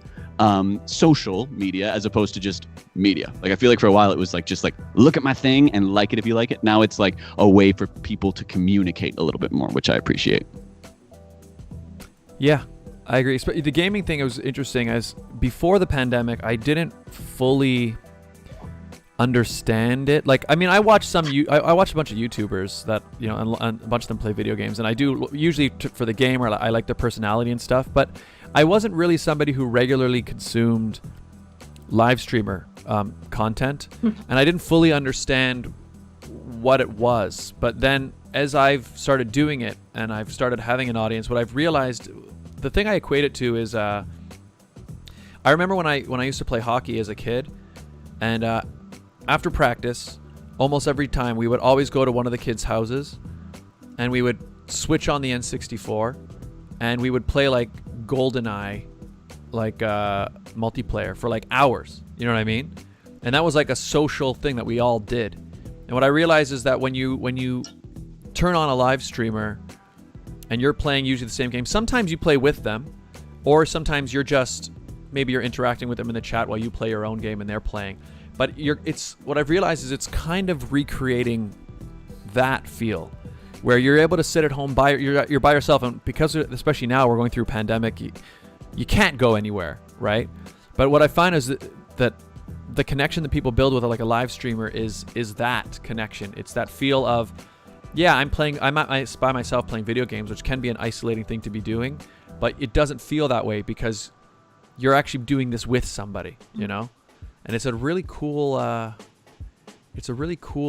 social media, as opposed to just media. Like I feel like for a while it was like just like look at my thing and like it if you like it. Now it's like a way for people to communicate a little bit more, which I appreciate. Yeah, I agree. The gaming thing, it was interesting, as before the pandemic, I didn't fully understand it. Like, I mean, I watched a bunch of YouTubers that, and a bunch of them play video games, and I do usually for the game, or I like their personality and stuff, but I wasn't really somebody who regularly consumed live streamer content, and I didn't fully understand what it was. But then as I've started doing it and I've started having an audience, what I've realized, the thing I equate it to is I remember when I used to play hockey as a kid, and after practice, almost every time we would always go to one of the kids' houses and we would switch on the N64 and we would play like GoldenEye, like multiplayer for like hours. You know what I mean? And that was like a social thing that we all did. And what I realized is that when you turn on a live streamer and you're playing usually the same game, sometimes you play with them, or sometimes you're interacting with them in the chat while you play your own game and they're playing. But what I've realized is it's kind of recreating that feel, where you're able to sit at home you're by yourself, and because especially now we're going through a pandemic, you can't go anywhere, right? But what I find is that the connection that people build with like a live streamer is that connection. It's that feel of, yeah, I'm by myself playing video games, which can be an isolating thing to be doing, but it doesn't feel that way because you're actually doing this with somebody, you know? And it's a really cool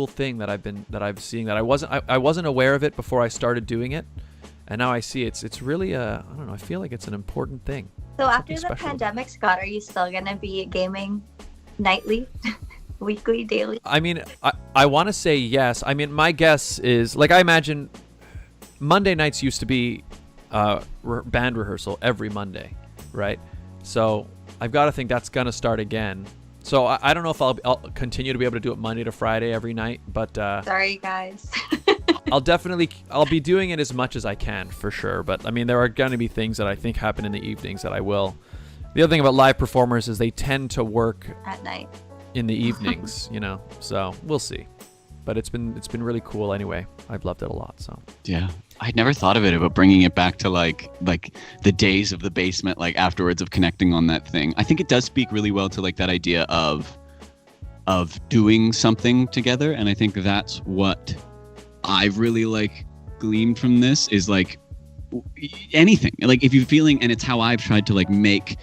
thing that I've seen that I wasn't aware of it before I started doing it, and now I see it's really I don't know, I feel like it's an important thing. So after the pandemic, Scott, are you still gonna be gaming nightly, weekly, daily? I mean, I want to say yes. I mean, my guess is, like, I imagine Monday nights used to be band rehearsal every Monday, right? So I've got to think that's gonna start again. So I don't know if I'll continue to be able to do it Monday to Friday every night, but sorry guys. I'll be doing it as much as I can for sure. But I mean, there are going to be things that I think happen in the evenings that I will. The other thing about live performers is they tend to work at night in the evenings, you know. So we'll see. But it's been really cool anyway. I've loved it a lot. So yeah, I'd never thought of it about bringing it back to like the days of the basement, like afterwards, of connecting on that thing. I think it does speak really well to like that idea of doing something together, and I think that's what I've really like gleaned from this is like anything. Like if you're feeling, and it's how I've tried to like make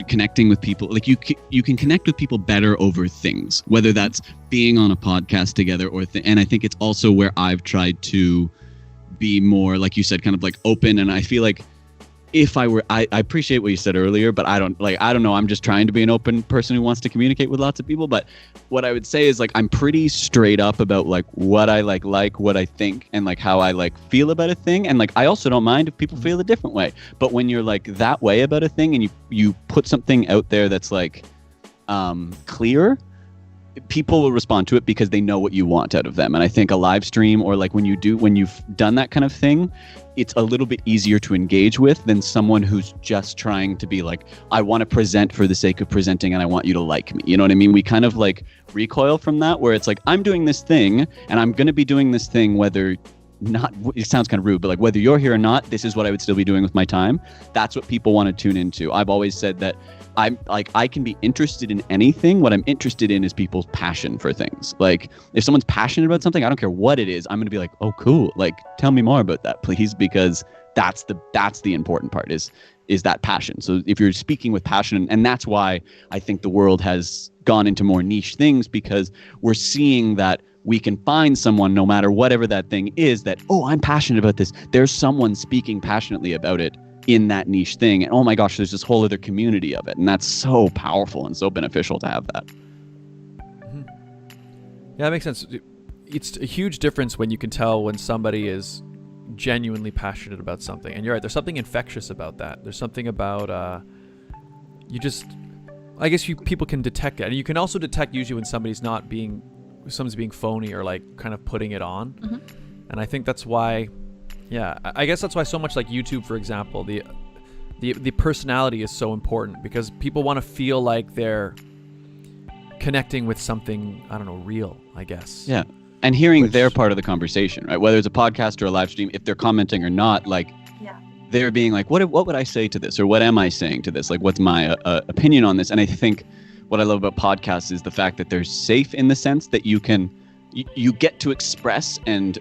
connecting with people, like you can connect with people better over things, whether that's being on a podcast together or and I think it's also where I've tried to be more, like you said, kind of like open. And I feel like if I appreciate what you said earlier, but I don't know, I'm just trying to be an open person who wants to communicate with lots of people. But what I would say is like I'm pretty straight up about like what I like what I think, and like how I like feel about a thing. And like I also don't mind if people feel a different way. But when you're like that way about a thing and you put something out there that's like clear, people will respond to it because they know what you want out of them. And I think a live stream, or like when you've done that kind of thing, it's a little bit easier to engage with than someone who's just trying to be like, I want to present for the sake of presenting and I want you to like me. You know what I mean? We kind of like recoil from that, where it's like, I'm doing this thing and I'm going to be doing this thing whether not, it sounds kind of rude, but like whether you're here or not, this is what I would still be doing with my time. That's what people want to tune into. I've always said that I'm like, I can be interested in anything. What I'm interested in is people's passion for things. Like if someone's passionate about something, I don't care what it is, I'm going to be like, oh, cool. Like, tell me more about that, please. Because that's the important part is that passion. So if you're speaking with passion, and that's why I think the world has gone into more niche things, because we're seeing that we can find someone, no matter whatever that thing is, that, oh, I'm passionate about this. There's someone speaking passionately about it in that niche thing, and oh my gosh, there's this whole other community of it, and that's so powerful and so beneficial to have that. Mm-hmm. Yeah, that makes sense. It's a huge difference when you can tell when somebody is genuinely passionate about something, and you're right, there's something infectious about that. There's something about I guess people can detect it, and you can also detect usually when someone's being phony or like kind of putting it on. Mm-hmm. And I think that's why, yeah, I guess that's why so much like YouTube, for example, the personality is so important, because people want to feel like they're connecting with something, I don't know, real, I guess. Yeah. And hearing their part of the conversation, right? Whether it's a podcast or a live stream, if they're commenting or not, like, yeah, they're being like, what would I say to this? Or what am I saying to this? Like, what's my opinion on this? And I think what I love about podcasts is the fact that they're safe in the sense that you get to express and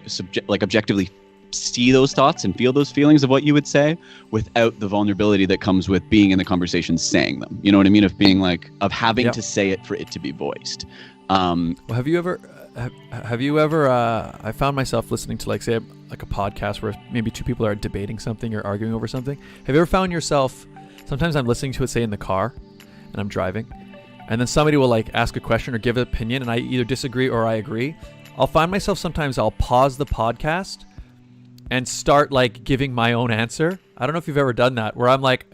objectively see those thoughts and feel those feelings of what you would say without the vulnerability that comes with being in the conversation saying them. You know what I mean? Of being like, of having Yep. to say it for it to be voiced. Well, have you ever I found myself listening to like, say, like a podcast where maybe two people are debating something or arguing over something. Have you ever found yourself, sometimes I'm listening to it, say, in the car and I'm driving, and then somebody will like ask a question or give an opinion and I either disagree or I agree. I'll find myself sometimes I'll pause the podcast and start like giving my own answer. I don't know if you've ever done that, where I'm like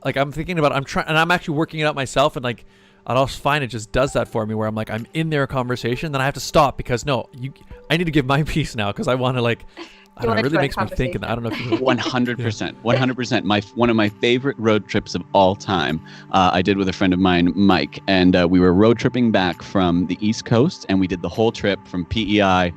I'm thinking about, I'm trying, and I'm actually working it out myself, and like I'll find it just does that for me, where I'm like, I'm in their conversation, then I have to stop because I need to give my piece now because I want to like, I don't know, it really makes me think. And I don't know if you 100%. One of my favorite road trips of all time, I did with a friend of mine, Mike, and we were road tripping back from the East Coast, and we did the whole trip from PEI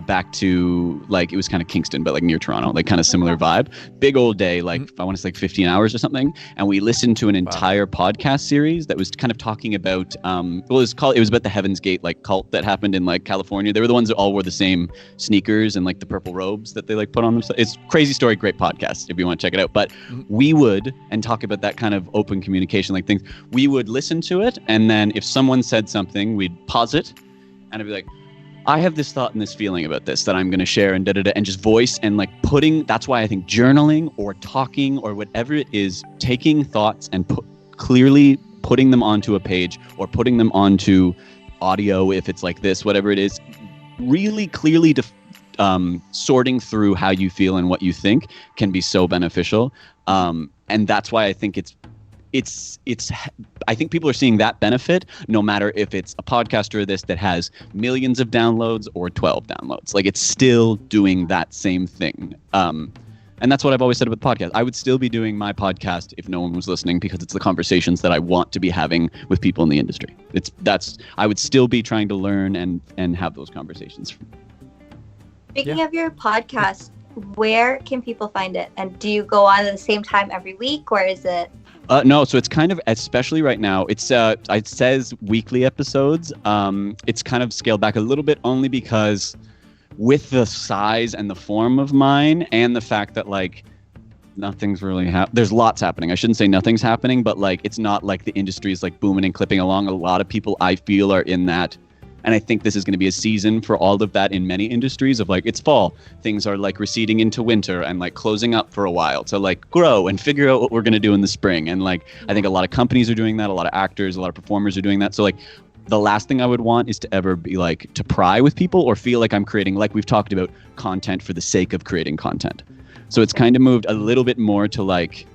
back to, like, it was kind of Kingston, but like near Toronto, like kind of similar vibe. Big old day, like I want to say like 15 hours or something. And we listened to an entire podcast series that was kind of talking about, it was about the Heaven's Gate like cult that happened in like California. They were the ones that all wore the same sneakers and like the purple robes that they like put on themselves. It's crazy story, great podcast if you want to check it out. But we would, and talk about that kind of open communication, like things, we would listen to it. And then if someone said something, we'd pause it and I'd be like, I have this thought and this feeling about this that I'm going to share and and just voice and like that's why I think journaling or talking or whatever it is, taking thoughts and clearly putting them onto a page or putting them onto audio, if it's like this, whatever it is, really clearly sorting through how you feel and what you think can be so beneficial. And that's why I think I think people are seeing that benefit no matter if it's a podcast or this that has millions of downloads or 12 downloads. Like, it's still doing that same thing. And that's what I've always said about the podcast. I would still be doing my podcast if no one was listening, because it's the conversations that I want to be having with people in the industry. I would still be trying to learn and have those conversations. Speaking of your podcast, where can people find it? And do you go on at the same time every week, or is it? No, so it's kind of, especially right now, it says weekly episodes. It's kind of scaled back a little bit only because with the size and the form of mine and the fact that like nothing's really there's lots happening. I shouldn't say nothing's happening, but like it's not like the industry is like booming and clipping along. A lot of people I feel are in that. And I think this is going to be a season for all of that in many industries of like, it's fall. Things are like receding into winter and like closing up for a while to like grow and figure out what we're going to do in the spring. And like, I think a lot of companies are doing that. A lot of actors, a lot of performers are doing that. So like, the last thing I would want is to ever be like to pry with people or feel like I'm creating, like we've talked about, content for the sake of creating content. So it's kind of moved a little bit more to like,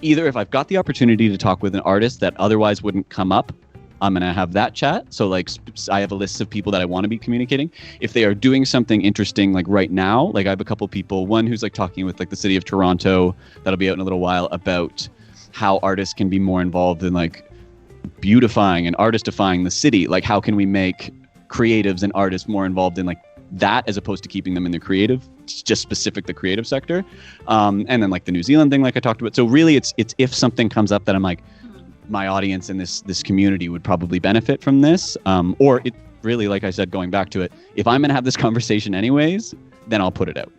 either if I've got the opportunity to talk with an artist that otherwise wouldn't come up, I'm going to have that chat. So like I have a list of people that I want to be communicating. If they are doing something interesting, like right now, like I have a couple people, one who's like talking with like the city of Toronto, that'll be out in a little while, about how artists can be more involved in like beautifying and artistifying the city. Like how can we make creatives and artists more involved in like that as opposed to keeping them in the creative, just specific the creative sector. And then like the New Zealand thing, like I talked about. So really it's if something comes up that I'm like, my audience in this community would probably benefit from this, or it really, like I said, going back to it, if I'm gonna have this conversation anyways, then I'll put it out.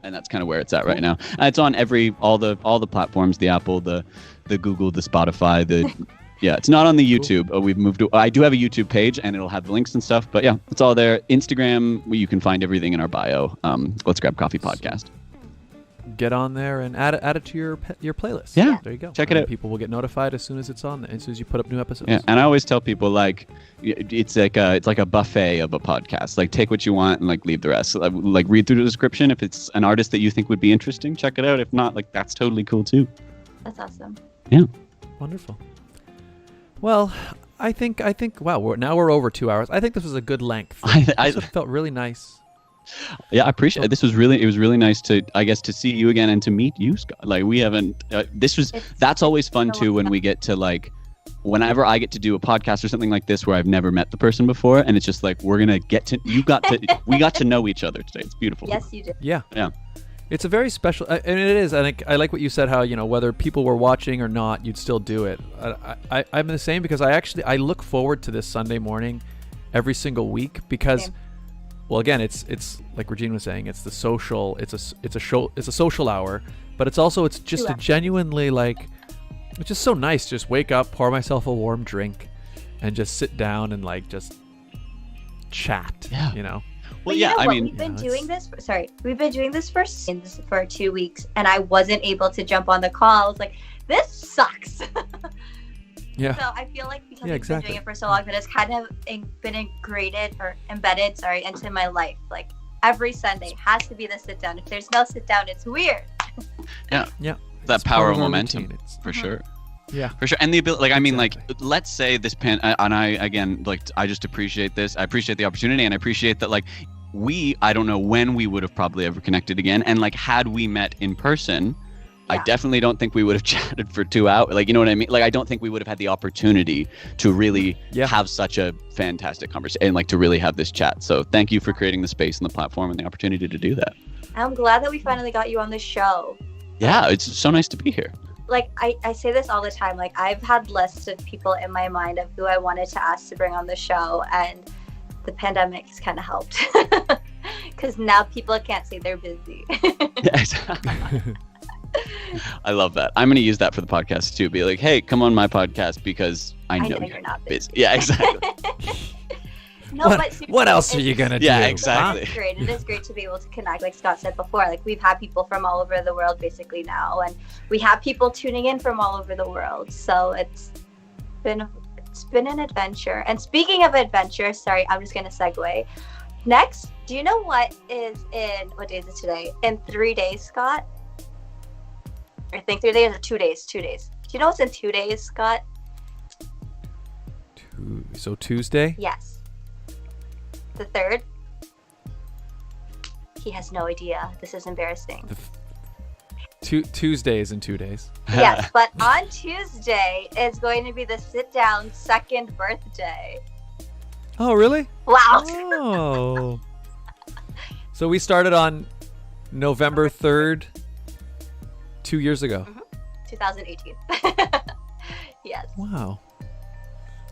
And that's kind of where it's at right now. And it's on all the platforms, the Apple, the Google, the Spotify, yeah, it's not on the YouTube. We've moved to, I do have a YouTube page and it'll have the links and stuff, but yeah, it's all there. Instagram, you can find everything in our bio. Let's Grab Coffee podcast. Get on there and add it to your playlist. Yeah, there you go. Check it out. People will get notified as soon as it's on, as soon as you put up new episodes. Yeah, and I always tell people like it's like a buffet of a podcast. Like take what you want and like leave the rest. Like read through the description. If it's an artist that you think would be interesting, check it out. If not, like that's totally cool too. That's awesome. Yeah. Wonderful. Well, I think wow, we're over 2 hours. I think this was a good length. I felt really nice. Yeah, I appreciate it. It was really nice to see you again and to meet you, Scott. Like we haven't, that's always fun too when we get to like, whenever I get to do a podcast or something like this where I've never met the person before, and it's just like, we got to know each other today. It's beautiful. Yes, you did. Yeah. Yeah. It's a very special, and it is. I think I like what you said. How whether people were watching or not, you'd still do it. I'm the same because I look forward to this Sunday morning every single week because. Same. well, again, it's like Regine was saying, it's the social, it's a social hour, but it's just a genuinely like, it's just so nice. Just wake up, pour myself a warm drink, and just sit down and like just chat. Yeah. You know. Well, yeah, I mean, we've been doing this for 2 weeks, and I wasn't able to jump on the call. I was like, this sucks. Yeah. So I feel like because exactly. I've been doing it for so long, that it's kind of been embedded into my life. Like every Sunday has to be the sit down. If there's no sit down, it's weird. Yeah. That It's power part of our momentum, routine. It's- for sure. Yeah. For sure. And the ability, like, I mean, like, Exactly. let's say this and I, again, like, I just appreciate this. I appreciate the opportunity, and I appreciate that, like, I don't know when we would have probably ever connected again. And, like, had we met in person, I Yeah. definitely don't think we would have chatted for 2 hours. Like, you know what I mean? Like, I don't think we would have had the opportunity to really have such a fantastic conversation and, like, to really have this chat. So thank you for creating the space and the platform and the opportunity to do that. I'm glad that we finally got you on the show. Yeah, it's so nice to be here. Like I say this all the time. Like I've had lists of people in my mind of who I wanted to ask to bring on the show, and the pandemic has kind of helped because now people can't say they're busy. Yeah, exactly. I love that. I'm going to use that for the podcast too. Be like, hey, come on my podcast because I know you're not busy. Yeah, exactly. No, what, but seriously, what else are it's- you gonna do? Yeah, huh? exactly. It's great. It is great to be able to connect, like Scott said before. Like we've had people from all over the world basically now, and we have people tuning in from all over the world. So it's been an adventure. And speaking of adventure, sorry, I'm just gonna segue. Next, do you know what day is it today? In 3 days, Scott? I think 3 days or 2 days. 2 days. Do you know what's in 2 days, Scott? So Tuesday? Yes. The 3rd? He has no idea. This is embarrassing. Tuesday is in 2 days. Yes, but on Tuesday is going to be the sit down second birthday. Oh, really? Wow. Oh. So we started on November 3rd, 2 years ago. 2018. Yes. Wow.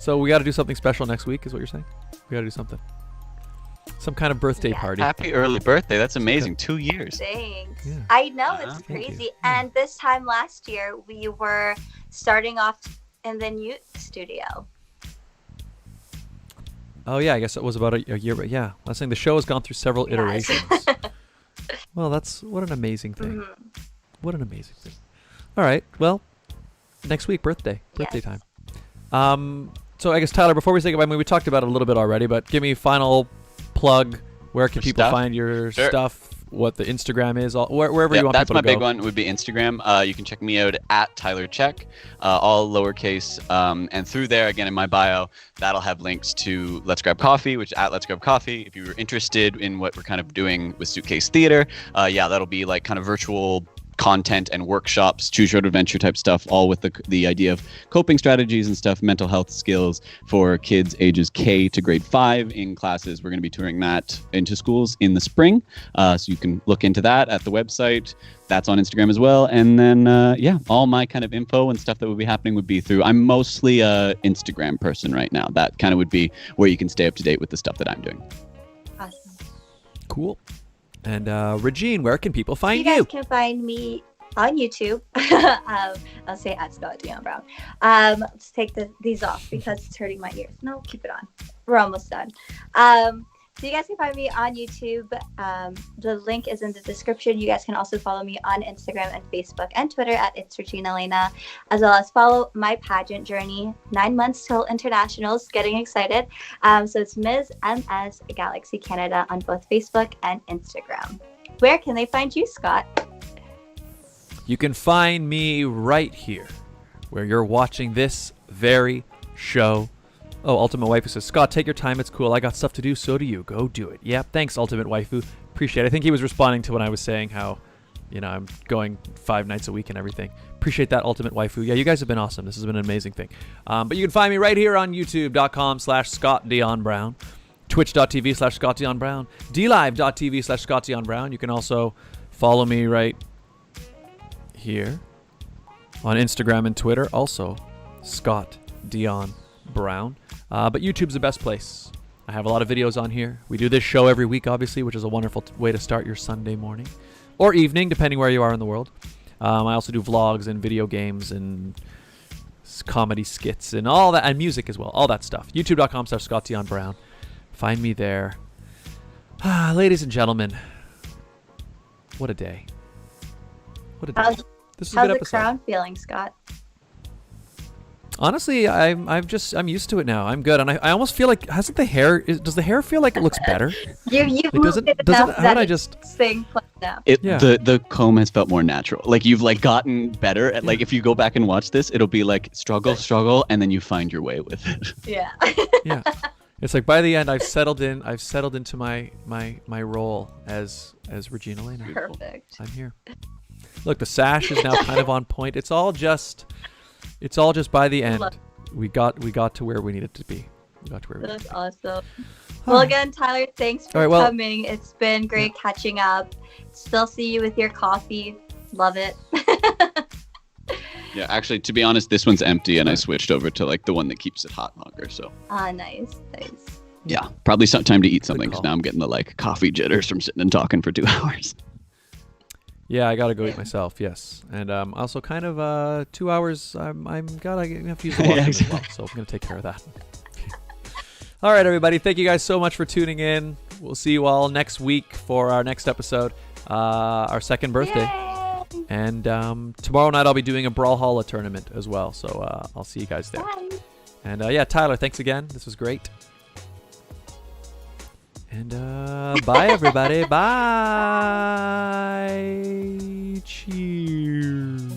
So we got to do something special next week, is what you're saying? We got to do something. Some kind of birthday Yeah. party. Happy early birthday. That's amazing. 2 years. Thanks. Yeah. I know, it's Thank you. crazy. And this time last year, we were starting off in the new studio. Oh, yeah, I guess it was about a year, but yeah. I was saying the show has gone through several Yes. iterations. Well, what an amazing thing. Mhm. What an amazing thing. All right, well, next week, birthday Yes. time. So I guess, Tyler, before we say goodbye, I mean, we talked about it a little bit already, but give me a final plug. Where can For people stuff? find your Sure. stuff? What the Instagram is? Wherever Yeah, you want that's people my to go. big one would be Instagram. You can check me out at Tyler Check, all lowercase. And through there, again, in my bio, that'll have links to Let's Grab Coffee, which is at Let's Grab Coffee. If you're interested in what we're kind of doing with Suitcase Theater, that'll be like kind of virtual content and workshops, choose your own adventure type stuff, all with the idea of coping strategies and stuff, mental health skills for kids ages K to grade 5 in classes. We're going to be touring that into schools in the spring. So you can look into that at the website. That's on Instagram as well. And then, all my kind of info and stuff that would be happening would be through, I'm mostly a Instagram person right now. That kind of would be where you can stay up to date with the stuff that I'm doing. Awesome. Cool. And Regine, where can people find You guys you? can find me on YouTube. I'll say at Scott Dion Brown. Let's take these off because it's hurting my ears. No, keep it on. We're almost done. So you guys can find me on YouTube. The link is in the description. You guys can also follow me on Instagram and Facebook and Twitter at It's Regine Alaina, as well as follow my pageant journey. 9 months till internationals, getting excited. So it's Ms. MS Galaxy Canada on both Facebook and Instagram. Where can they find you, Scott? You can find me right here, where you're watching this very show. Oh, Ultimate Waifu says, Scott, take your time. It's cool. I got stuff to do. So do you. Go do it. Yep. Thanks, Ultimate Waifu. Appreciate it. I think he was responding to when I was saying how, I'm going 5 nights a week and everything. Appreciate that, Ultimate Waifu. Yeah, you guys have been awesome. This has been an amazing thing. But you can find me right here on youtube.com/ScottDionBrown, twitch.tv/ScottDionBrown, dlive.tv/ScottDionBrown. You can also follow me right here on Instagram and Twitter, also Scott Dion Brown. But YouTube's the best place. I have a lot of videos on here. We do this show every week, obviously, which is a wonderful way to start your Sunday morning or evening, depending where you are in the world. I also do vlogs and video games and comedy skits and all that, and music as well, all that stuff. YouTube.com/Scott Dion Brown. Find me there. Ladies and gentlemen, what a day. What a day. This is a How's good the episode. crown feeling, Scott? Honestly, I'm used to it now. I'm good, and I almost feel like does the hair feel like it looks better? You've Like, moved it enough how that did I it's just? staying put now. Yeah. The comb has felt more natural. Like you've like gotten better at like if you go back and watch this, it'll be like struggle, and then you find your way with it. Yeah. Yeah. It's like by the end I've settled into my role as Regine Alaina. Perfect. I'm here. Look, the sash is now kind of on point. It's all just by the end. We got to where we needed to be. That's awesome. Well, again, Tyler, thanks for coming. It's been great catching up. Still see you with your coffee. Love it. Yeah, actually, to be honest, this one's empty, and I switched over to like the one that keeps it hot longer. So. Nice. Yeah, probably some time to eat something call. because now I'm getting the like coffee jitters from sitting and talking for 2 hours. Yeah, I gotta go eat myself. Yes, and also kind of 2 hours. I have to use the washroom as well, so I'm gonna take care of that. All right, everybody. Thank you guys so much for tuning in. We'll see you all next week for our next episode, our second birthday. Yay! And tomorrow night I'll be doing a Brawlhalla tournament as well, so I'll see you guys there. Bye. And yeah, Tyler, thanks again. This was great. And bye, everybody. Bye. Cheers.